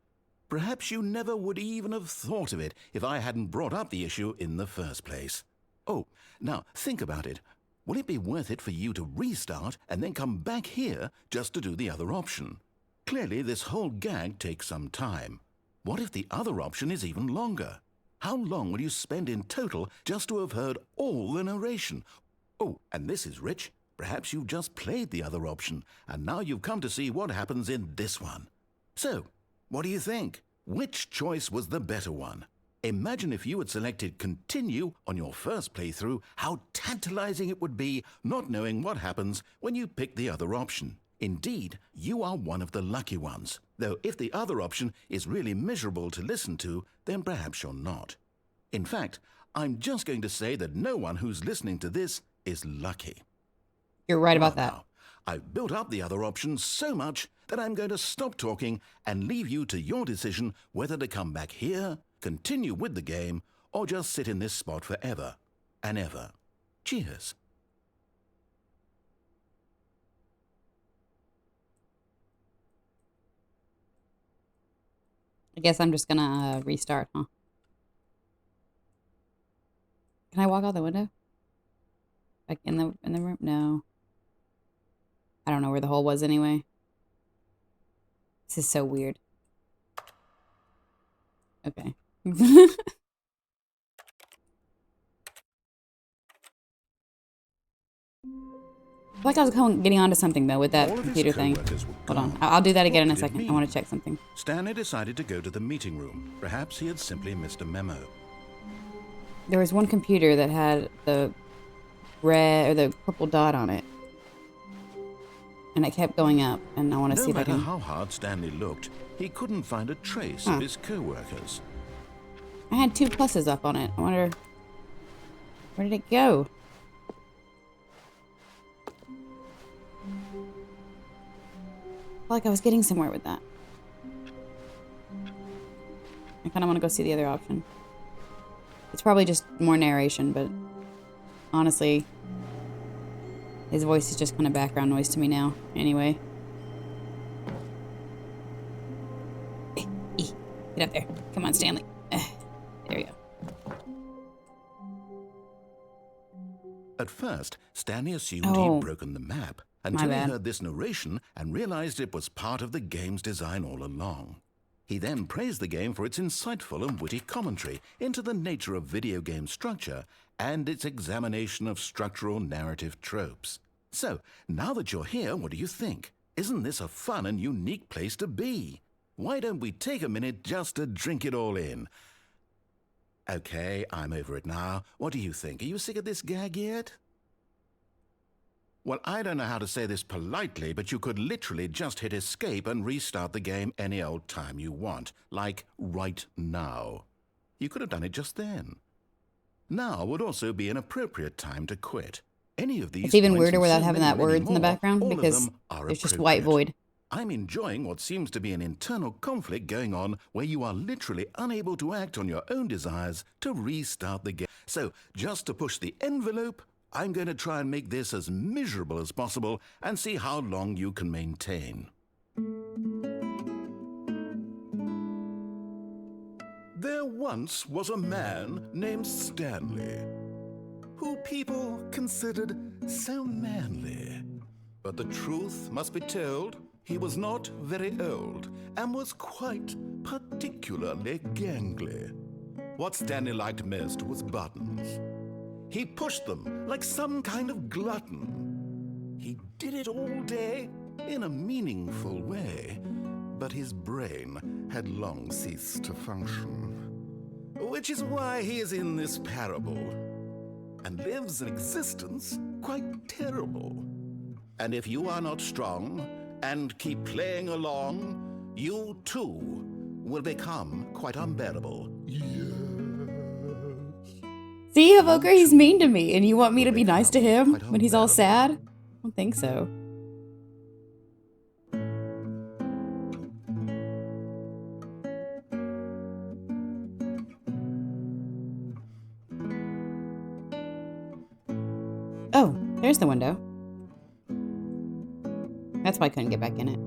Perhaps you never would even have thought of it if I hadn't brought up the issue in the first place. Oh, now think about it. Will it be worth it for you to restart and then come back here just to do the other option? Clearly, this whole gag takes some time. What if the other option is even longer? How long will you spend in total just to have heard all the narration? Oh, and this is rich. Perhaps you've just played the other option, and now you've come to see what happens in this one. So, what do you think? Which choice was the better one? Imagine if you had selected continue on your first playthrough, how tantalizing it would be not knowing what happens when you pick the other option. Indeed, you are one of the lucky ones, though if the other option is really miserable to listen to, then perhaps you're not. In fact, I'm just going to say that no one who's listening to this is lucky.
You're right about
Well,
that.
now, I've built up the other options so much that I'm going to stop talking and leave you to your decision whether to come back here, continue with the game, or just sit in this spot forever and ever. Cheers.
I guess I'm just gonna restart, huh? Can I walk out the window? Like in the room? No. I don't know where the hole was anyway. This is so weird. Okay. I feel like I was getting onto something though with that
All of his
computer thing.
co-workers were
Hold on.
gone.
I'll do that again in a
What did it
second. I
mean?
want to check something.
Stanley decided to go to the meeting room. Perhaps he had simply missed a memo.
There was one computer that had the red or the purple dot on it. And it kept going up, and I want to
No
see if I
matter
can...
how hard Stanley looked, he couldn't find a trace of his co-workers.
I had 2 pluses up on it. I wonder... Where did it go? I felt like I was getting somewhere with that. I kind of want to go see the other option. It's probably just more narration, but honestly, his voice is just kind of background noise to me now. Anyway. Get up there. Come on, Stanley. There we go.
At first, Stanley assumed
Oh,
he'd broken the map until he
bad.
heard this narration and realized it was part of the game's design all along. He then praised the game for its insightful and witty commentary into the nature of video game structure and its examination of structural narrative tropes. So, now that you're here, what do you think? Isn't this a fun and unique place to be? Why don't we take a minute just to drink it all in? Okay, I'm over it now. What do you think? Are you sick of this gag yet? Well, I don't know how to say this politely, but you could literally just hit escape and restart the game any old time you want, like right now. You could have done it just then. Now would also be an appropriate time to quit. Any of these
It's even
points
weirder
and
without
so
having
many,
that
many
words in the
more,
background
all of
because
them are
there's just white
appropriate.
void.
I'm enjoying what seems to be an internal conflict going on where you are literally unable to act on your own desires to restart the game. So, just to push the envelope, I'm going to try and make this as miserable as possible and see how long you can maintain. There once was a man named Stanley, who people considered so manly. But the truth must be told, he was not very old and was quite particularly gangly. What Stanley liked most was buttons. He pushed them like some kind of glutton. He did it all day in a meaningful way, but his brain had long ceased to function. Which is why he is in this parable and lives an existence quite terrible. And if you are not strong and keep playing along, you too will become quite unbearable. Yes.
See, Evoker, he's mean to me, and you want me to be nice to him when he's all sad? I don't think so. Oh, there's the window. That's why I couldn't get back in it.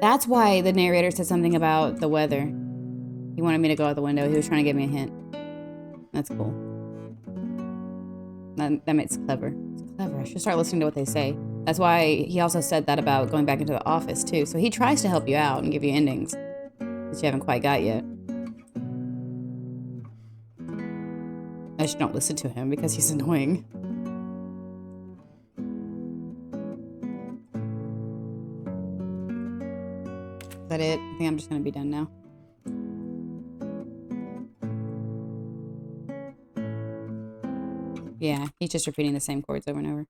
That's why the narrator said something about the weather. He wanted me to go out the window. He was trying to give me a hint. That's cool. That makes it clever. It's clever. I should start listening to what they say. That's why he also said that about going back into the office, too. So he tries to help you out and give you endings that you haven't quite got yet. I just don't listen to him because he's annoying. Is that it? I think I'm just gonna be done now. Yeah, he's just repeating the same chords over and over.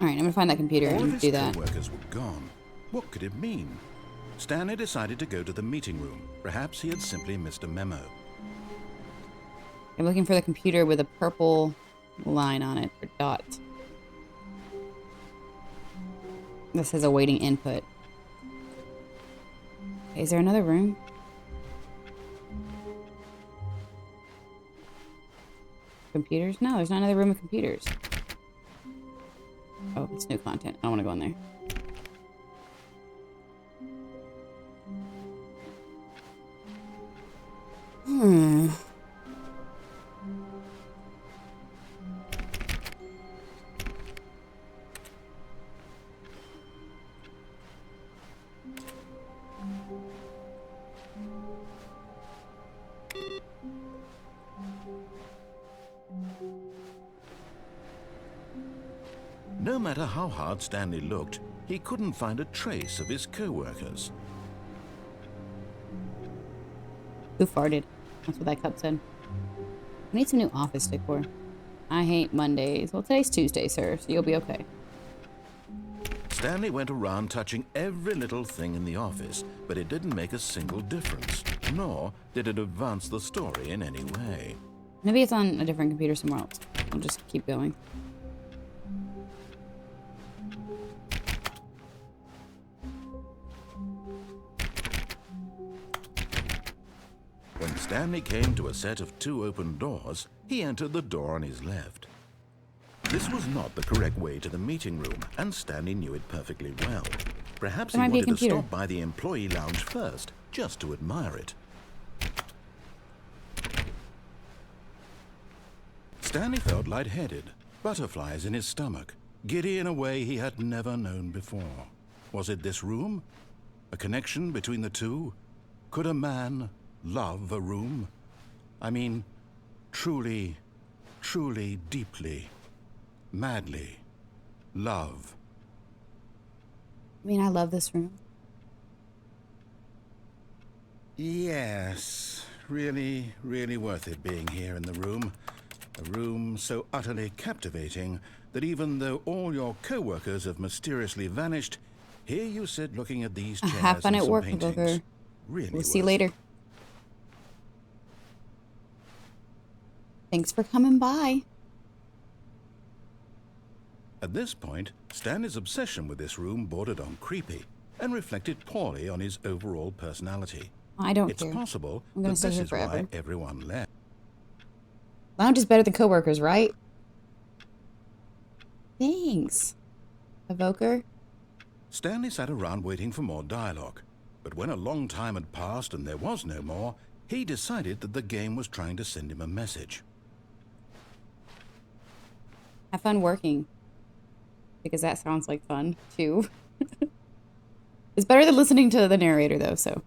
Alright, I'm gonna find that computer and do that.
All of his co-workers were gone. What could it mean? Stanley decided to go to the meeting room. Perhaps he had simply missed a memo.
I'm looking for the computer with a purple line on it, or dot. This says awaiting input. Okay, is there another room? Computers? No, there's not another room of computers. Oh, it's new content. I don't want to go in there.
No matter how hard Stanley looked, he couldn't find a trace of his co-workers.
Who farted? That's what that cup said. I need some new office decor. I hate Mondays. Well, today's Tuesday, sir, so you'll be okay.
Stanley went around touching every little thing in the office, but it didn't make a single difference, nor did it advance the story in any way.
Maybe it's on a different computer somewhere else. I'll just keep going.
When Stanley came to a set of 2 open doors, he entered the door on his left. This was not the correct way to the meeting room, and Stanley knew it perfectly well. Perhaps he wanted to stop by the employee lounge first, just to admire it. Stanley felt lightheaded, butterflies in his stomach, giddy in a way he had never known before. Was it this room? A connection between the two? Could a man love a room? I mean, truly, truly, deeply, madly love.
I mean, I love this room.
Yes, really, really worth it being here in the room. A room so utterly captivating that even though all your co-workers have mysteriously vanished, here you sit looking at these chairs
Have fun
and
at
some
work,
paintings.
Booker.
Really
We'll see you
worth it.
later. Thanks for coming by.
At this point, Stanley's obsession with this room bordered on creepy and reflected poorly on his overall personality.
I don't
It's
care.
possible
I'm gonna
that
stay
this
here
is
forever.
why everyone left.
Lounge is better than coworkers, right? Thanks. Evoker?
Stanley sat around waiting for more dialogue, but when a long time had passed and there was no more, he decided that the game was trying to send him a message.
Have fun working. Because that sounds like fun, too. It's better than listening to the narrator, though, so.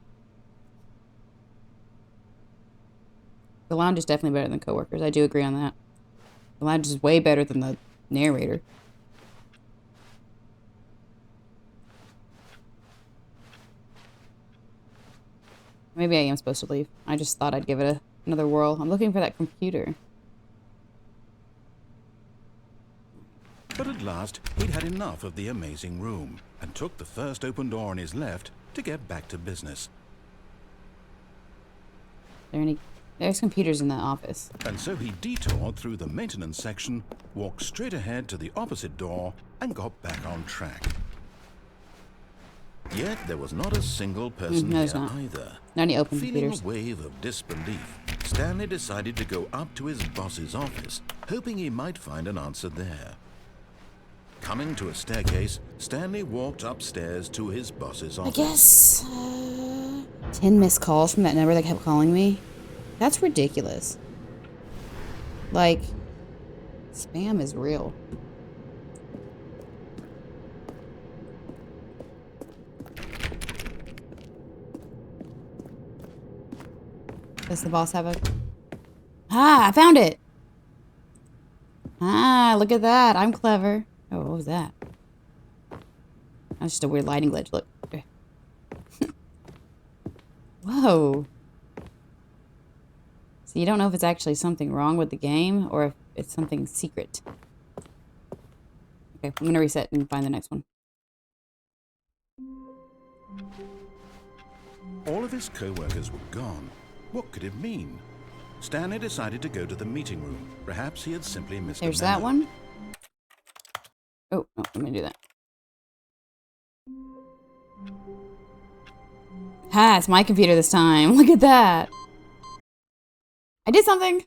The lounge is definitely better than coworkers. I do agree on that. The lounge is way better than the narrator. Maybe I am supposed to leave. I just thought I'd give it another whirl. I'm looking for that computer.
But at last, he'd had enough of the amazing room and took the first open door on his left to get back to business.
There's computers in that office.
And so he detoured through the maintenance section, walked straight ahead to the opposite door, and got back on track. Yet there was not a single person
no, there's
here
not.
either.
Not any open
Feeling
computers.
a wave of disbelief, Stanley decided to go up to his boss's office, hoping he might find an answer there. Coming to a staircase, Stanley walked upstairs to his boss's
I
office.
guess 10 missed calls from that number that kept calling me. That's ridiculous. Like, spam is real. Does the boss have a... Ah, I found it! Ah, look at that. I'm clever. Oh, what was that? That's just a weird lighting glitch. Look. Whoa. So you don't know if it's actually something wrong with the game or if it's something secret. Okay, I'm going to reset and find the next one.
All of his co-workers were gone. What could it mean? Stanley decided to go to the meeting room. Perhaps he had simply missed a
There's
memo.
that one. Oh, no, I'm going to do that. Ha, it's my computer this time. Look at that. I did something.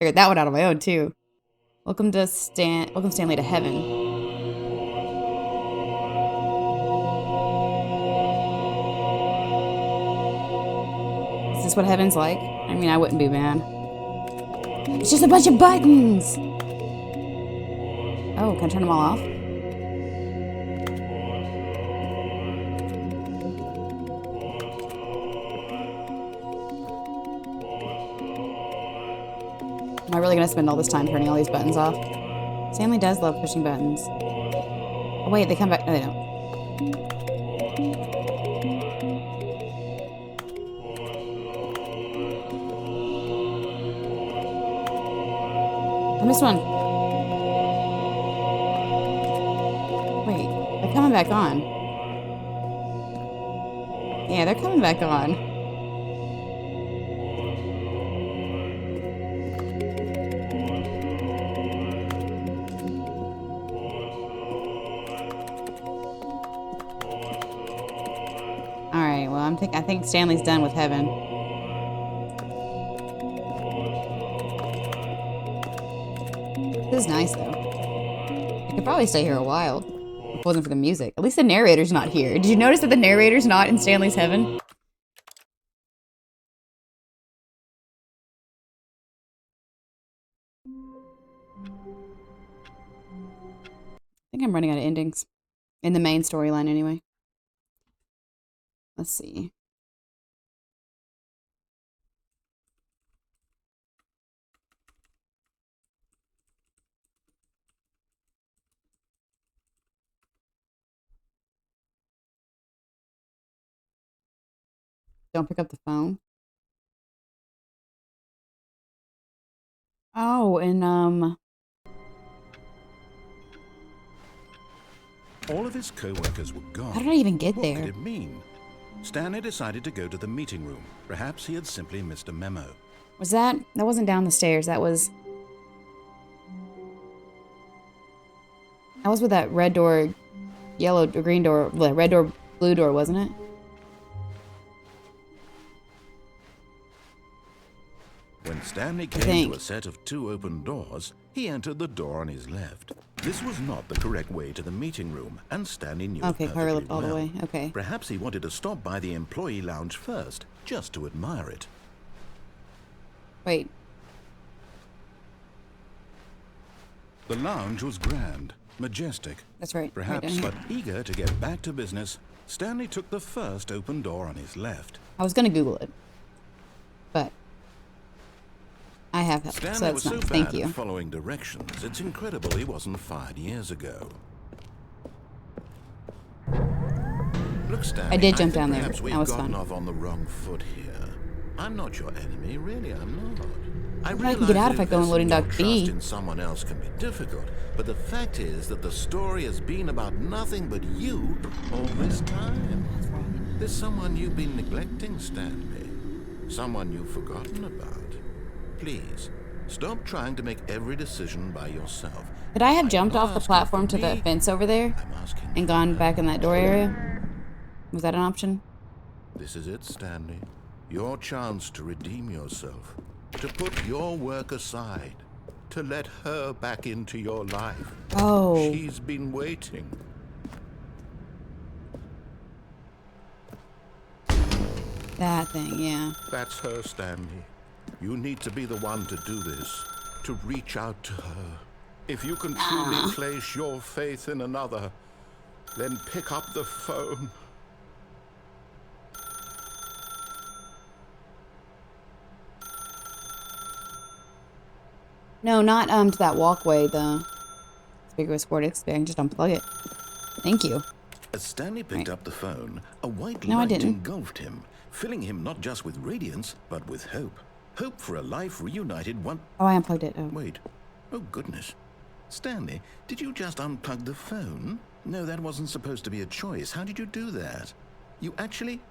Figured that one out on my own, too. Welcome Stanley to heaven. Is this what heaven's like? I mean, I wouldn't be mad. It's just a bunch of buttons! Oh, can I turn them all off? Am I really gonna spend all this time turning all these buttons off? Stanley does love pushing buttons. Oh wait, they come back. No, they don't. I missed one. Wait, they're coming back on. Yeah, they're coming back on. Alright, well, I think Stanley's done with heaven. This is nice, though. I could probably stay here a while. If it wasn't for the music. At least the narrator's not here. Did you notice that the narrator's not in Stanley's heaven? I think I'm running out of endings. In the main storyline, anyway. Let's see. Don't pick up the phone. Oh, and
All of his co-workers were gone.
how did I even get
What
there?
could it mean? Stanley decided to go to the meeting room. Perhaps he had simply missed a memo.
Was that wasn't down the stairs. That was... That was with that red door, yellow, green door, red door, blue door, wasn't it?
When Stanley came to a set of 2 open doors, he entered the door on his left. This was not the correct way to the meeting room, and Stanley knew it
Okay,
perfectly
Carter looked all the
well.
way. Okay.
Perhaps he wanted to stop by the employee lounge first, just to admire it.
Wait.
The lounge was grand, majestic.
That's right.
Perhaps,
right down
but
here.
eager to get back to business, Stanley took the first open door on his left.
I was gonna Google it, but I have help, so
Stanley
that's
was so
nice.
bad
Thank you.
at following directions, it's incredible he wasn't fired years ago. Look, Stanley,
I did jump
think
down there.
perhaps we've
That was
gotten
fun.
off on the wrong foot here. I'm not your enemy, really, I'm not. I
I can get out if I go in loading dock B.
Trust in someone else can be difficult, but the fact is that the story has been about nothing but you all this time. There's someone you've been neglecting, Stanley. Someone you've forgotten about. Please, stop trying to make every decision by yourself.
Could I have
I'm
jumped
not
off the
asking
platform
for
to the
me,
fence over there
I'm asking
and
for
gone
you.
back in that door area? Was that an option?
This is it, Stanley. Your chance to redeem yourself. To put your work aside. To let her back into your life.
Oh.
She's been waiting.
That thing, yeah.
That's her, Stanley. You need to be the one to do this. To reach out to her. If you can truly place your faith in another, then pick up the phone.
No, not to that walkway. The speaker was forwarded. I can just unplug it. Thank you.
As Stanley picked up the phone, a white
No, I
light
didn't.
engulfed him, filling him not just with radiance, but with hope. Hope for a life reunited one...
Oh, I unplugged it. Oh.
Wait. Oh, goodness. Stanley, did you just unplug the phone? No, that wasn't supposed to be a choice. How did you do that? You actually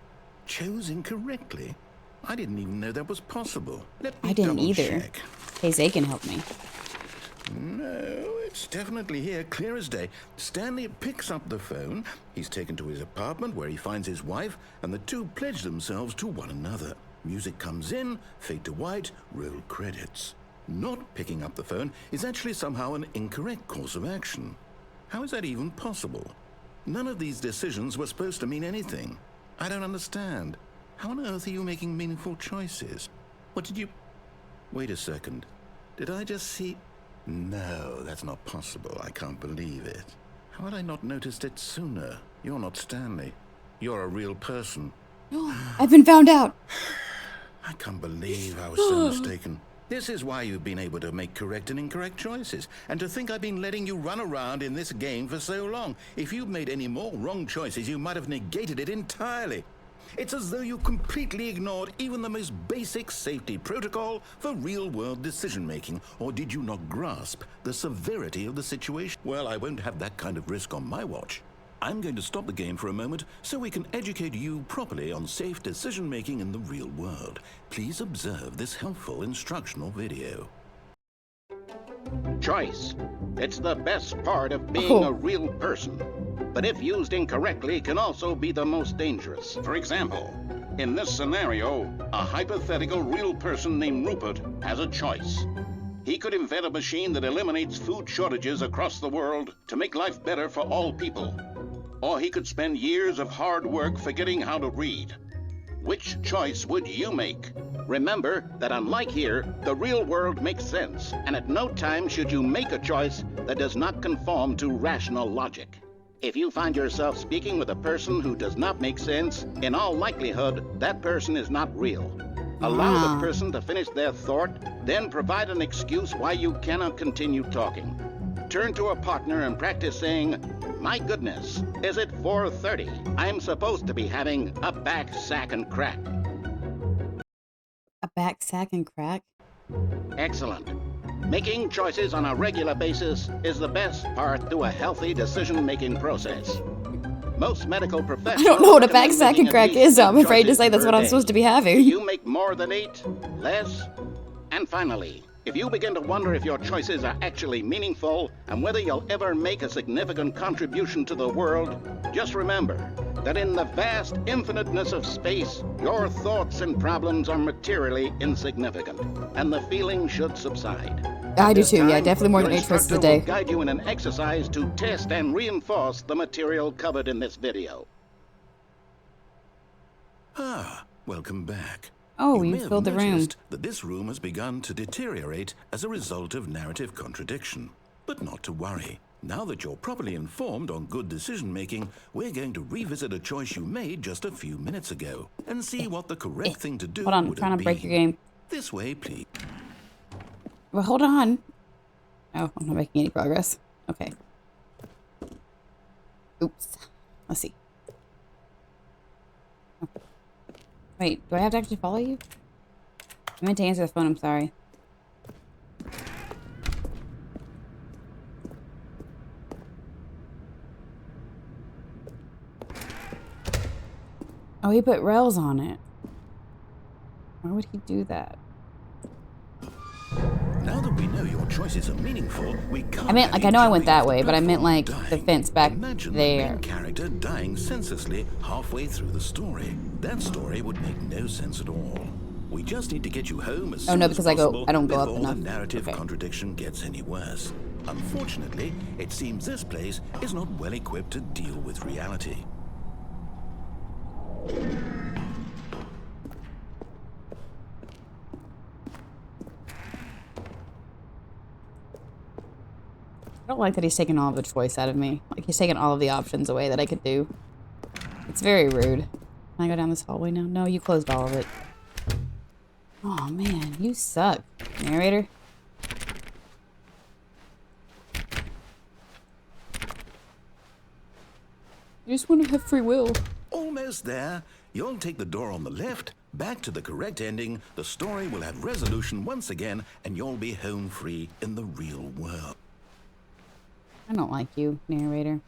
chose incorrectly? I didn't even know that was possible. Let me
I didn't
double
either.
check.
Hey, Zay can help me.
No, it's definitely here, clear as day. Stanley picks up the phone. He's taken to his apartment where he finds his wife, and the two pledge themselves to one another. Music comes in, fade to white, roll credits. Not picking up the phone is actually somehow an incorrect course of action. How is that even possible? None of these decisions were supposed to mean anything. I don't understand. How on earth are you making meaningful choices? What did you... Wait a second. Did I just see... No, that's not possible. I can't believe it. How had I not noticed it sooner? You're not Stanley. You're a real person.
I've been found out.
I can't believe I was so mistaken. This is why you've been able to make correct and incorrect choices. And to think I've been letting you run around in this game for so long. If you'd made any more wrong choices, you might have negated it entirely. It's as though you completely ignored even the most basic safety protocol for real-world decision-making. Or did you not grasp the severity of the situation? Well, I won't have that kind of risk on my watch. I'm going to stop the game for a moment so we can educate you properly on safe decision-making in the real world. Please observe this helpful instructional video.
Choice. It's the best part of being
Oh.
a real person. But if used incorrectly, can also be the most dangerous. For example, in this scenario, a hypothetical real person named Rupert has a choice. He could invent a machine that eliminates food shortages across the world to make life better for all people. Or he could spend years of hard work forgetting how to read. Which choice would you make? Remember that unlike here, the real world makes sense, and at no time should you make a choice that does not conform to rational logic. If you find yourself speaking with a person who does not make sense, in all likelihood, that person is not real. Allow the person to finish their thought, then provide an excuse why you cannot continue talking. Turn to a partner and practice saying, "My goodness, is it 4:30? I'm supposed to be having a back sack and crack."
A back sack and crack?
Excellent. Making choices on a regular basis is the best part to a healthy decision-making process. Most medical
I
professionals
don't know what a back
recommend
sack
making
and
at
crack
least
is, so I'm
8
afraid to
choices
say that's
per
what I'm
day.
supposed to be
Do
having.
you make more than 8? Less? And finally, If you begin to wonder if your choices are actually meaningful and whether you'll ever make a significant contribution to the world, just remember that in the vast infiniteness of space, your thoughts and problems are materially insignificant, and the feeling should subside.
I do
This
too, yeah,
time,
definitely more
your
than 8 choices a
instructor
day.
will guide you in an exercise to test and reinforce the material covered in this video.
Ah, welcome back.
Oh,
you
you
may have
filled the room.
noticed that this room has begun to deteriorate as a result of narrative contradiction. But not to worry. Now that you're properly informed on good decision-making, we're going to revisit a choice you made just a few minutes ago and see what the correct thing to do
Hold on, I'm
would
trying
have
to break your
been.
game.
This way, please.
Well, hold on. Oh, I'm not making any progress. Okay. Oops. Let's see. Okay. Wait, do I have to actually follow you? I meant to answer the phone, I'm sorry. Oh, he put rails on it. Why would he do that?
Now that we know your choices are meaningful, we can't.
I meant, like, I know I went that way, but I meant, like,
Dying.
the fence back
Imagine
there.
the main character dying senselessly halfway through the story. That story would make no sense at all. We just need to get you home as soon
no,
as
because
possible
I don't go up
before
enough.
the narrative
Okay.
contradiction gets any worse. Unfortunately, it seems this place is not well equipped to deal with reality.
I don't like that he's taking all of the choice out of me. Like, he's taking all of the options away that I could do. It's very rude. Can I go down this hallway now? No, you closed all of it. Oh, man, you suck. Narrator? You just want to have free will.
Almost there. You'll take the door on the left, back to the correct ending, the story will have resolution once again, and you'll be home free in the real world.
I don't like you, narrator.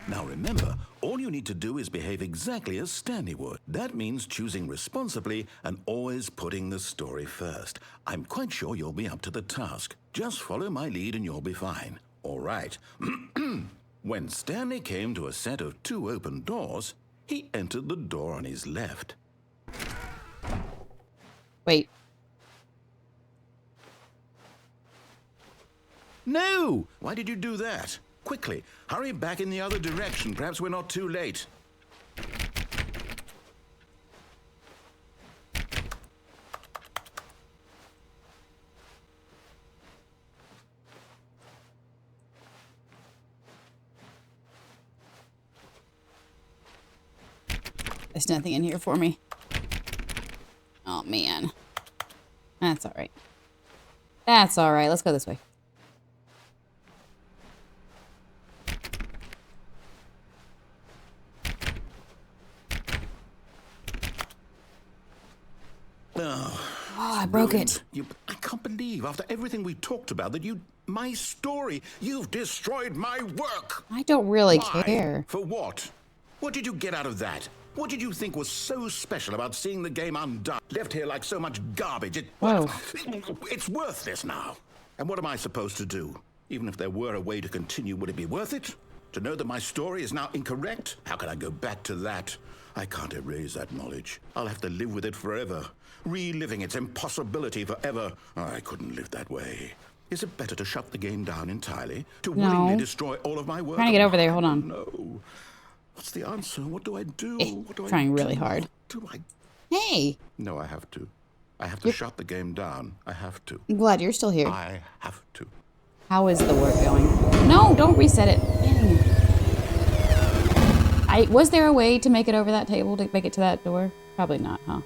Now remember, all you need to do is behave exactly as Stanley would. That means choosing responsibly and always putting the story first. I'm quite sure you'll be up to the task. Just follow my lead and you'll be fine. All right. When Stanley came to a set of 2 open doors, he entered the door on his left.
Wait.
No! Why did you do that? Quickly, hurry back in the other direction. Perhaps we're not too late.
There's nothing in here for me. Oh, man. That's all right. That's all right. Let's go this way.
Oh,
I broke it.
I can't believe, after everything we talked about, that my story, you've destroyed my work.
I don't really
Why?
care.
For what? What did you get out of that? What did you think was so special about seeing the game undone? Left here like so much garbage.
Whoa.
It's worthless now. And what am I supposed to do? Even if there were a way to continue, would it be worth it? To know that my story is now incorrect? How can I go back to that? I can't erase that knowledge. I'll have to live with it forever. Reliving its impossibility forever. I couldn't live that way. Is it better to shut the game down entirely? To willingly destroy all of my work?
Trying to get over there. Hold on.
No. What's the answer? What do I do? What do
Trying
I
really
do?
hard.
What do I...
Hey,
No, I have to. I have to shut the game down. I have to.
I'm glad you're still here.
I have to.
How is the work going? No, don't reset it. Dang. Was there a way to make it over that table to make it to that door? Probably not, huh?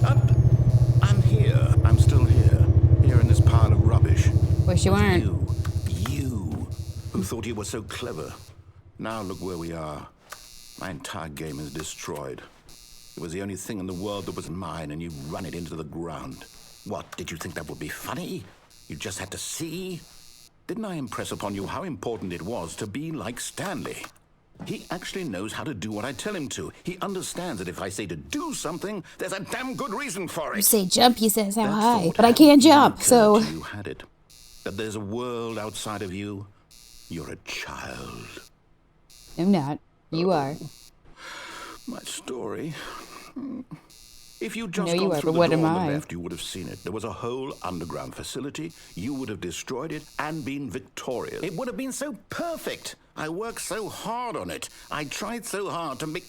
Okay.
I'm here. I'm still here. Here in this pile of rubbish.
Wish you weren't.
You, who thought you were so clever. Now look where we are. My entire game is destroyed. It was the only thing in the world that was mine, and you run it into the ground. What, did you think that would be funny? You just had to see?
Didn't I impress upon you how important it was to be like Stanley? He actually knows how to do what I tell him to. He understands that if I say to do something, there's a damn good reason for
You
it.
say jump, he says how
That
high.
thought
But I
hadn't
can't
even
jump,
occurred
so...
till you had it. That there's a world outside of you. You're a child.
I'm not. You are.
My story. If you'd
I
just
know you
gone
are,
through
but
the
what
door
am
on the
I?
left, you would have seen it. There was a whole underground facility. You would have destroyed it and been victorious. It would have been so perfect. I worked so hard on it. I tried so hard to make...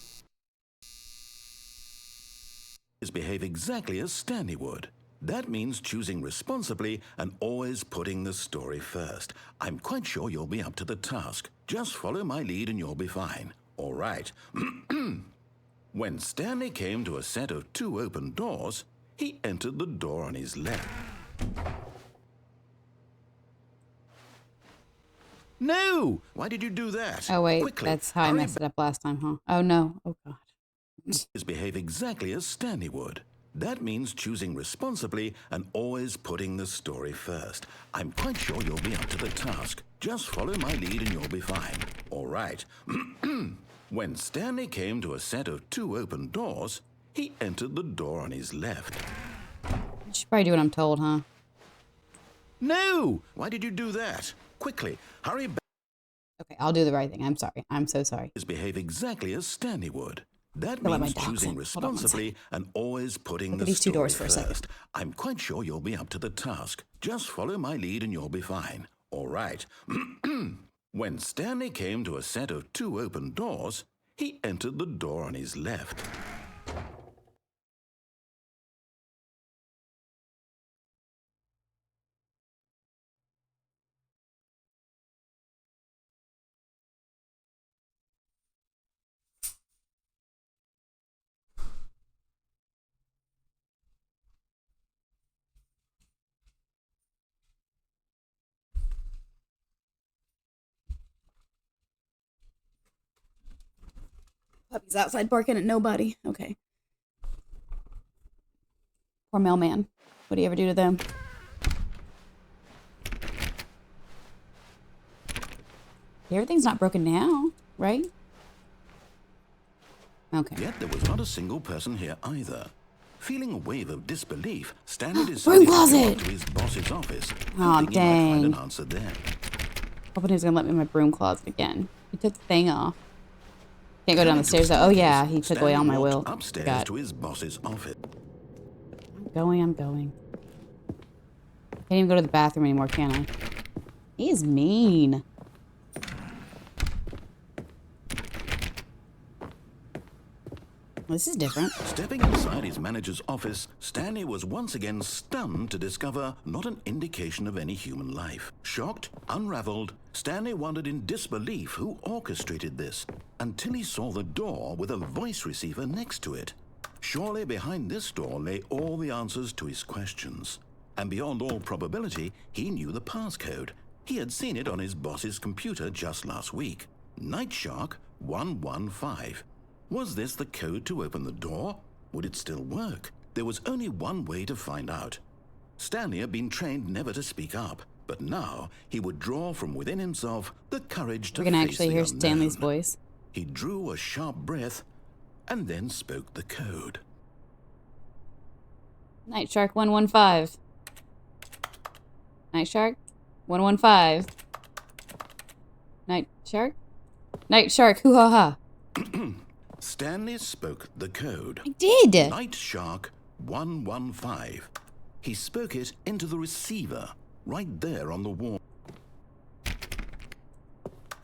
behave exactly as Stanley would. That means choosing responsibly and always putting the story first. I'm quite sure you'll be up to the task. Just follow my lead and you'll be fine. All right. When Stanley came to a set of 2 open doors, he entered the door on his left. No! Why did you do that?
Oh, wait.
Quickly,
That's how I
hurry
messed it up last time, huh? Oh, no. Oh, God.
behave exactly as Stanley would. That means choosing responsibly and always putting the story first. I'm quite sure you'll be up to the task. Just follow my lead and you'll be fine. All right. When Stanley came to a set of 2 open doors, he entered the door on his left.
I should probably do what I'm told, huh?
No! Why did you do that? Quickly, hurry back.
Okay, I'll do the right thing. I'm sorry. I'm so sorry.
Behave exactly as Stanley would. That
Let my
means
dogs
choosing
in. Hold on one
responsibly and always putting
Look
the
at these 2
story
doors for a second.
first. I'm quite sure you'll be up to the task. Just follow my lead and you'll be fine. All right. When Stanley came to a set of 2 open doors, he entered the door on his left.
Puppy's outside barking at nobody. Okay. Poor mailman. What do you ever do to them? Everything's not broken down, right? Okay.
Yet there was not a single person here either. Feeling a wave of disbelief, Stanley
Broom
decided to go
closet!
up to his boss's office,
Aw,
hoping he might find an
dang.
answer there.
Hoping he was gonna let me in my broom closet again. He took the thing off. Can't go down the stairs though. Oh yeah, he took away all my will.
Upstairs
Forgot.
to his boss's office.
I'm going. Can't even go to the bathroom anymore, can I? He is mean. This is different.
Stepping inside his manager's office, Stanley was once again stunned to discover not an indication of any human life. Shocked, unraveled, Stanley wondered in disbelief who orchestrated this, until he saw the door with a voice receiver next to it. Surely behind this door lay all the answers to his questions. And beyond all probability, he knew the passcode. He had seen it on his boss's computer just last week. Night Shark 115. Was this the code to open the door? Would it still work? There was only one way to find out. Stanley had been trained never to speak up, but now he would draw from within himself the courage to
We're gonna
face
actually
the
hear
unknown.
Stanley's voice.
He drew a sharp breath and then spoke the code.
Night Shark 115. Night Shark 115. Night Shark? Night Shark, hoo ha ha.
Stanley spoke the code.
I did!
Night Shark 115. He spoke it into the receiver, right there on the wall.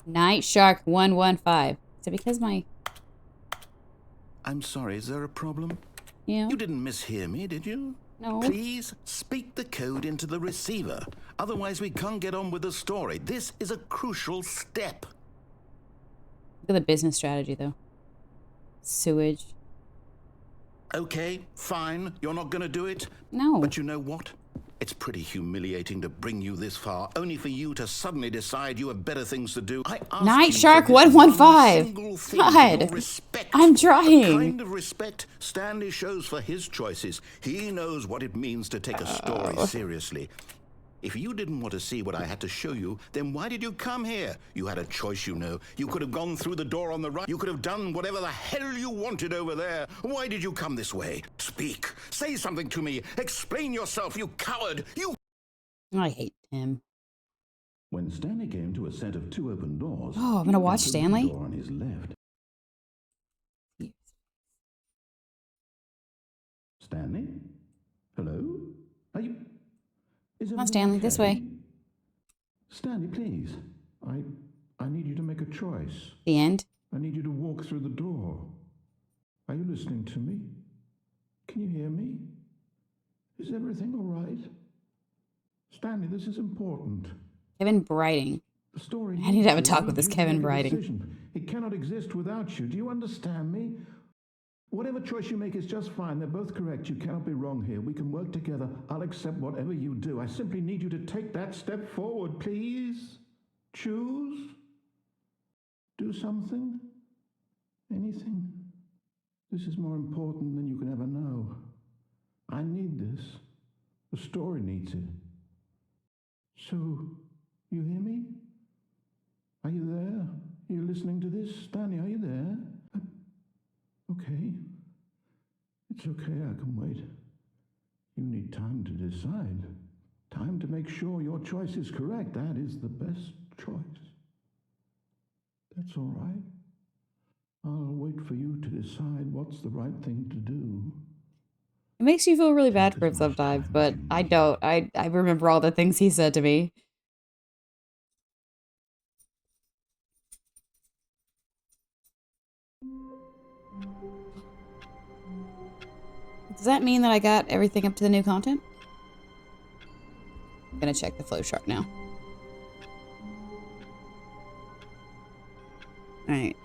Night Shark 115. Is it because my...
I'm sorry, is there a problem?
Yeah.
You didn't mishear me, did you?
No.
Please speak the code into the receiver. Otherwise, we can't get on with the story. This is a crucial step.
Look at the business strategy, though. Sewage.
Okay, fine. You're not going to do it?
No.
But you know what? It's pretty humiliating to bring you this far, only for you to suddenly decide you have better things to do. I asked
Night
you
Shark
for this
115.
one single thing,
God.
your respect.
I'm
The
trying.
kind of respect Stanley shows for his choices. He knows what it means to take a story seriously.
If you didn't want to see what I had to show you, then why did you come here? You had a choice, you know. You could have gone through the door on the right. You could have done whatever the hell you wanted over there. Why did you come this way? Speak. Say something to me. Explain yourself, you coward. You...
I hate him.
When Stanley came to a set of 2 open doors,
Oh, I'm gonna watch
he
Stanley.
the door on his left. Stanley? Hello? Are you... Is
Come on, Stanley,
everything
this
okay?
way.
Stanley, please. I need you to make a choice.
The end.
I need you to walk through the door. Are you listening to me? Can you hear me? Is everything all right? Stanley, this is important.
Kevin Brighting.
The story.
I need to have a talk
I
with this
need you to
Kevin
make a
Brighting.
decision. It cannot exist without you. Do you understand me? Whatever choice you make is just fine. They're both correct. You cannot be wrong here. We can work together. I'll accept whatever you do. I simply need you to take that step forward, please. Choose. Do something. Anything. This is more important than you can ever know. I need this. The story needs it. So, you hear me? Are you there? Are you listening to this? Stanley, are you there? Okay. It's okay, I can wait. You need time to decide. Time to make sure your choice is correct. That is the best choice. That's all right. I'll wait for you to decide what's the right thing to do.
It makes you feel really bad for him sometimes, but I don't. I remember all the things he said to me. Does that mean that I got everything up to the new content? I'm gonna check the flowchart now. Alright.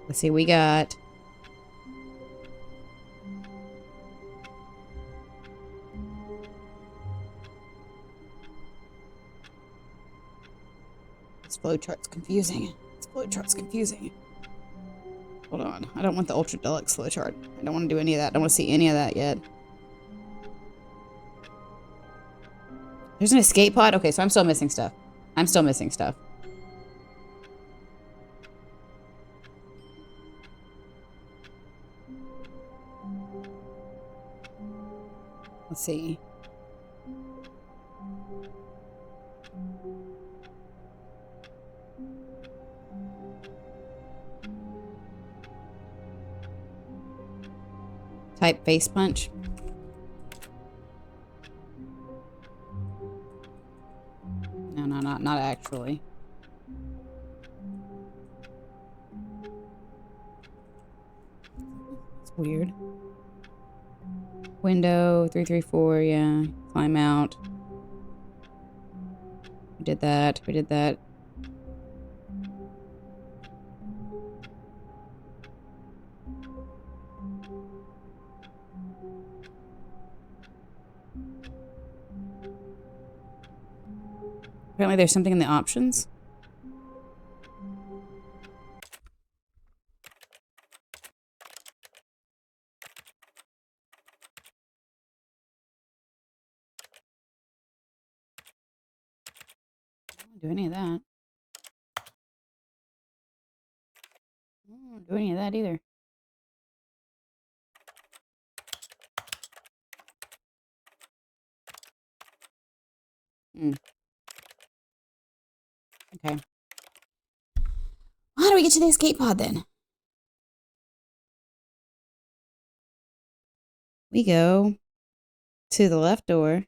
Let's see, we got... This flowchart's confusing. This flowchart's confusing. Hold on. I don't want the Ultra Deluxe flowchart. I don't want to do any of that. I don't want to see any of that yet. There's an escape pod? Okay, so I'm still missing stuff. I'm still missing stuff. Let's see. Type face punch. No, not actually. It's weird. Window 334, yeah. Climb out. We did that. We did that. Apparently there's something in the options. I don't do any of that. I don't do any of that either. Okay. How do we get to the escape pod then? We go to the left door,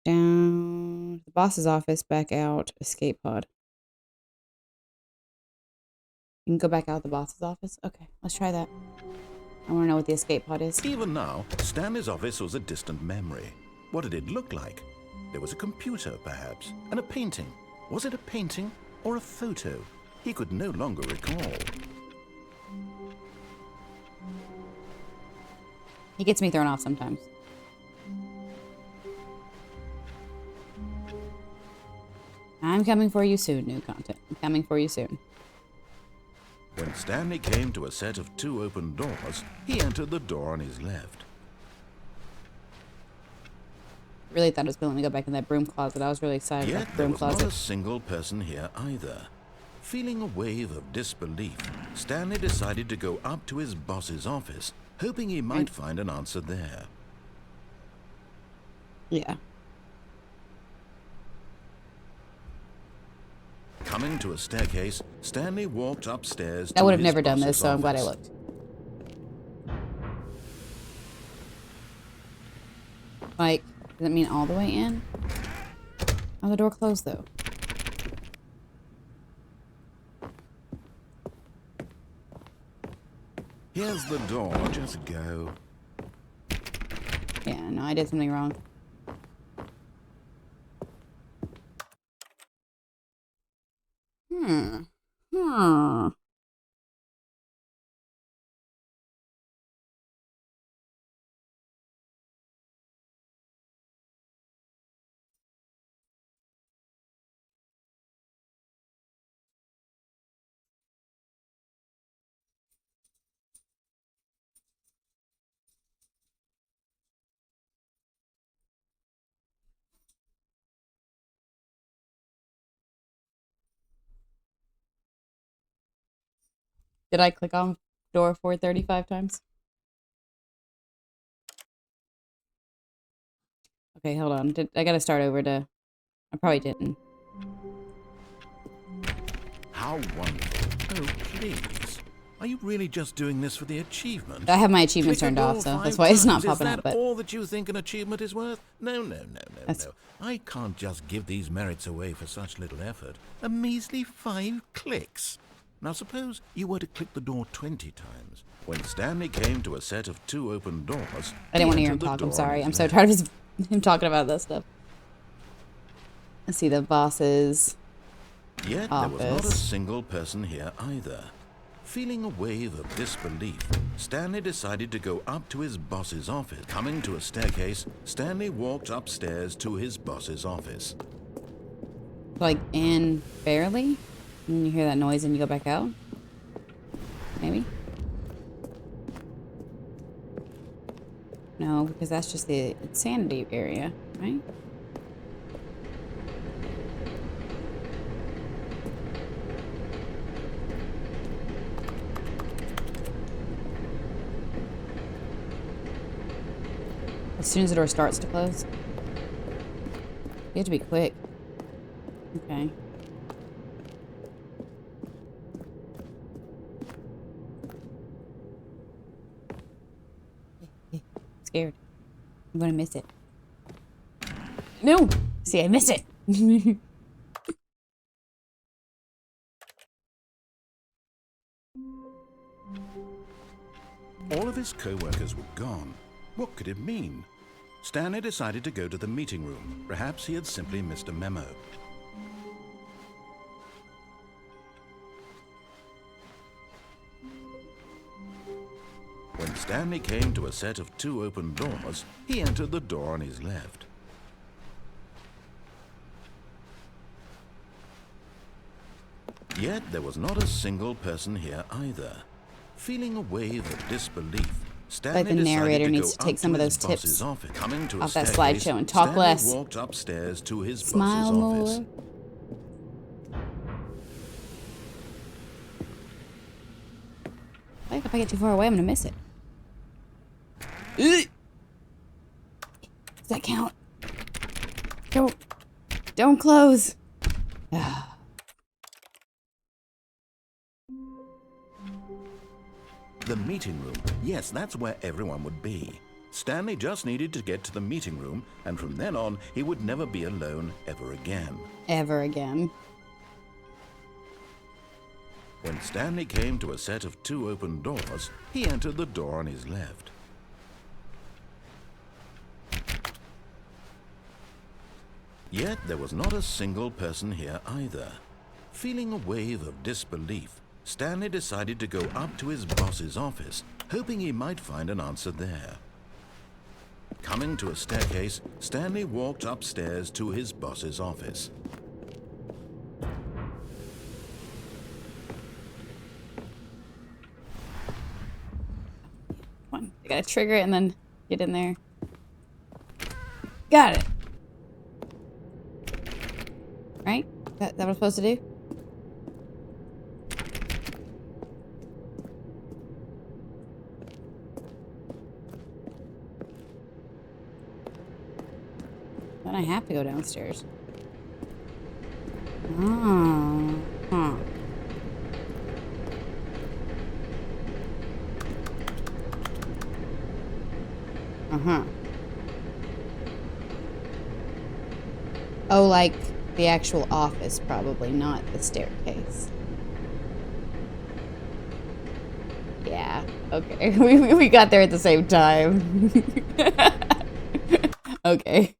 down to the boss's office, back out, escape pod. You can go back out the boss's office? Okay, let's try that. I want to know what the escape pod is.
Even now, Stanley's office was a distant memory. What did it look like? There was a computer, perhaps, and a painting. Was it a painting or a photo? He could no longer recall.
He gets me thrown off sometimes. I'm coming for you soon, new content. I'm coming for you soon.
When Stanley came to a set of 2 open doors, he entered the door on his left.
Really thought I was going to go back in that broom closet. I was really excited about
Yet
the
there
broom
was not
closet.
a single person here either. Feeling a wave of disbelief, Stanley decided to go up to his boss's office, hoping he might find an answer there.
Yeah.
Coming to a staircase, Stanley walked upstairs.
I would have
his
never done this,
boss's
so I'm glad I
office.
looked. Like, does it mean all the way in? Oh, the door closed, though.
Here's the door, just go.
Yeah, no, I did something wrong. Hmm. Did I click on door 435 times? Okay, hold on. I gotta start over to... I probably didn't.
How wonderful. Oh, please. Are you really just doing this for the achievement?
I have my achievements
Click
turned
a
off,
door
so
5
that's why it's not
times.
popping
Is
up,
that
but...
all that you think an achievement is worth? No.
That's-
I can't just give these merits away for such little effort. A measly 5 clicks. Now suppose you were to click the door 20 times. When Stanley came to a set of 2 open doors...
I didn't want to hear him
entered the
talk. I'm
door
sorry.
on
I'm
his
so
left.
tired of him talking about this stuff. Let's see the bosses.
Yet there was not a
Office.
single person here either. Feeling a wave of disbelief, Stanley decided to go up to his boss's office. Coming to a staircase, Stanley walked upstairs to his boss's office.
Like in barely? And you hear that noise and you go back out? Maybe? No, because that's just the insanity area, right? As soon as the door starts to close. You have to be quick. Okay. Scared. I'm gonna miss it. No! See, I missed it!
All of his co-workers were gone. What could it mean? Stanley decided to go to the meeting room. Perhaps he had simply missed a memo. When Stanley came to a set of 2 open doors, he entered the door on his left. Yet there was not a single person here either. Feeling a wave of disbelief, Stanley
the narrator
decided
needs
to
to
go
take
up
some of
his
those
boss's
tips
office. Coming to a
off that
staircase,
slideshow and talk
Stanley
less.
walked upstairs to his
Smile
boss's office.
more. Like if I get too far away, I'm gonna miss it. Does that count? Don't close.
The meeting room. Yes, that's where everyone would be. Stanley just needed to get to the meeting room, and from then on, he would never be alone ever again.
Ever again.
When Stanley came to a set of 2 open doors, he entered the door on his left. Yet there was not a single person here either. Feeling a wave of disbelief, Stanley decided to go up to his boss's office, hoping he might find an answer there. Coming to a staircase, Stanley walked upstairs to his boss's office.
gotta trigger it and then get in there. Got it. Right? That what I'm supposed to do? Then I have to go downstairs. Oh. Huh. Uh-huh. Oh, like the actual office, probably, not the staircase. Yeah, okay. We got there at the same time. Okay.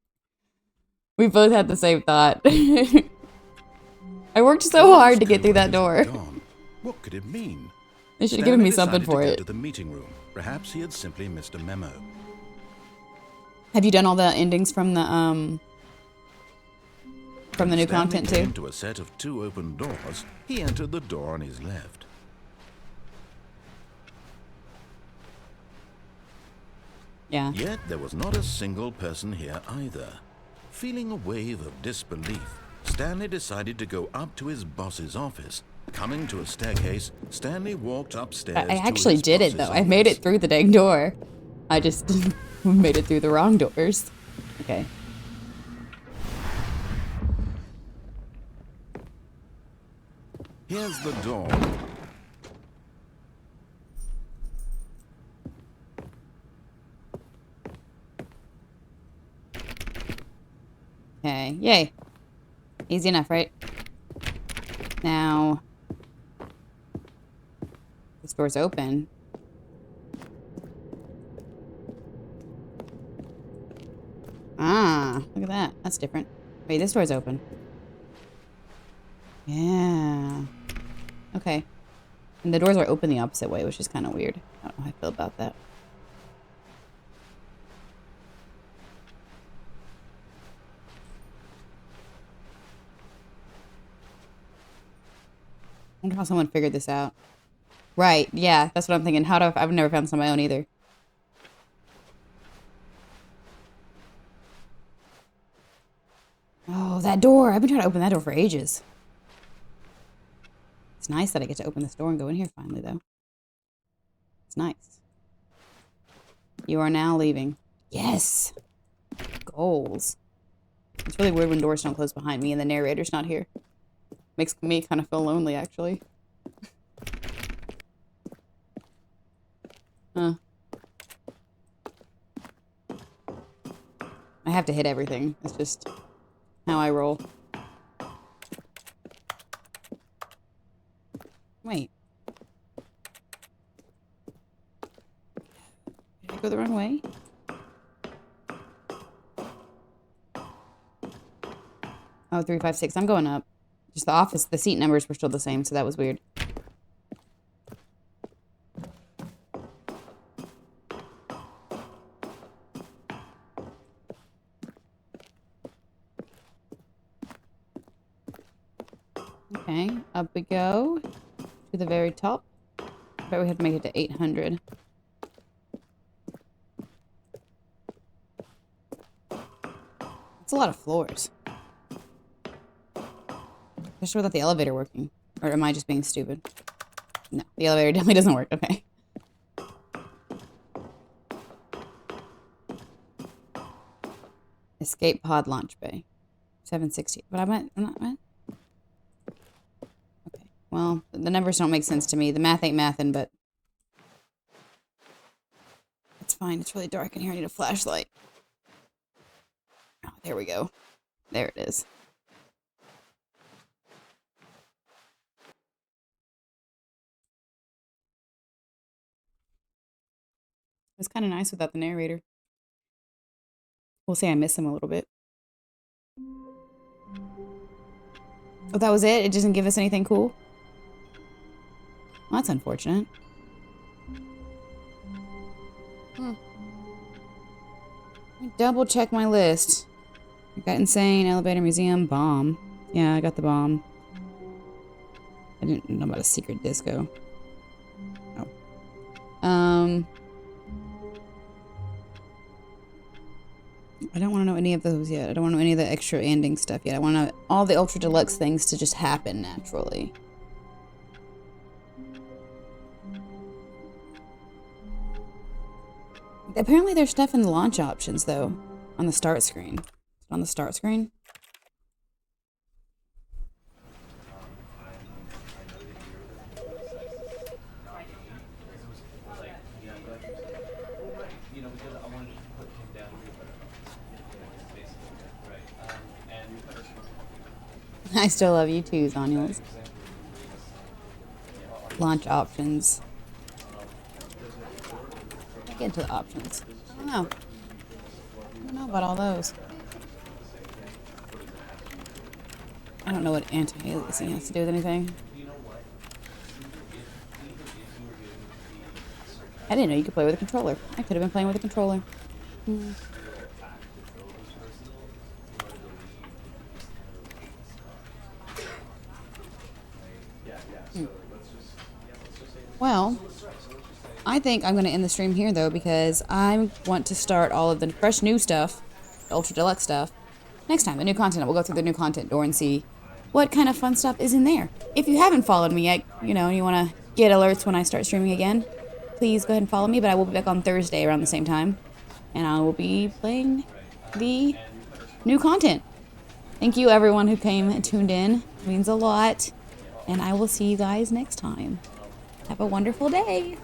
We both had the same thought. I worked so hard to get through that door.
Gone. What could it mean?
They should have given me
Stanley
something
decided
for
to go
it.
to the meeting room. Perhaps he had simply missed a memo.
Have you done all the endings from the new
Stanley
content
came
too?
to a set of 2 open doors. He entered the door on his left.
Yeah.
Yet there was not a single person here either. Feeling a wave of disbelief, Stanley decided to go up to his boss's office. Coming to a staircase, Stanley walked upstairs.
I
to
actually
his
did it
boss's
though. I made
office.
it through the dang door. I just made it through the wrong doors. Okay.
Here's the door.
Okay. Yay. Easy enough, right? Now this door's open. Ah, look at that. That's different. Wait, this door's open. Yeah. Okay. And the doors are open the opposite way, which is kind of weird. I don't know how I feel about that. I wonder how someone figured this out. Right, yeah, that's what I'm thinking. I've never found this on my own either. Oh, that door. I've been trying to open that door for ages. It's nice that I get to open this door and go in here finally, though. It's nice. You are now leaving. Yes! Goals. It's really weird when doors don't close behind me and the narrator's not here. Makes me kind of feel lonely, actually. Huh. I have to hit everything. It's just how I roll. Wait. Did I go the wrong way? Oh, 3, 5, 6. I'm going up. Just the office, the seat numbers were still the same, so that was weird. Okay, up we go to the very top. I bet we have to make it to 800. That's a lot of floors. Especially without the elevator working. Or am I just being stupid? No, the elevator definitely doesn't work. Okay. Escape pod launch bay. 760. But I'm not. Okay. Well, the numbers don't make sense to me. The math ain't mathin', but it's fine. It's really dark in here. I need a flashlight. Oh, there we go. There it is. It's kind of nice without the narrator. We'll say I miss him a little bit. Oh, that was it? It doesn't give us anything cool? Well, that's unfortunate. Double check my list. I got insane, elevator, museum, bomb. Yeah, I got the bomb. I didn't know about a secret disco. Oh. I don't want to know any of those yet. I don't want to know any of the extra ending stuff yet. I want to know all the Ultra Deluxe things to just happen naturally. Apparently there's stuff in the launch options, though, on the start screen. On the start screen? I still love you too, Zoniels. Launch options. Get into the options. I don't know. I don't know about all those. I don't know what anti-aliasing has to do with anything. I didn't know you could play with a controller. I could have been playing with a controller. Well, I think I'm going to end the stream here, though, because I want to start all of the fresh new stuff, the Ultra Deluxe stuff, next time. The new content. We'll go through the new content door and see what kind of fun stuff is in there. If you haven't followed me yet, you know, and you want to get alerts when I start streaming again, please go ahead and follow me, but I will be back on Thursday around the same time, and I will be playing the new content. Thank you, everyone who came and tuned in. It means a lot, and I will see you guys next time. Have a wonderful day.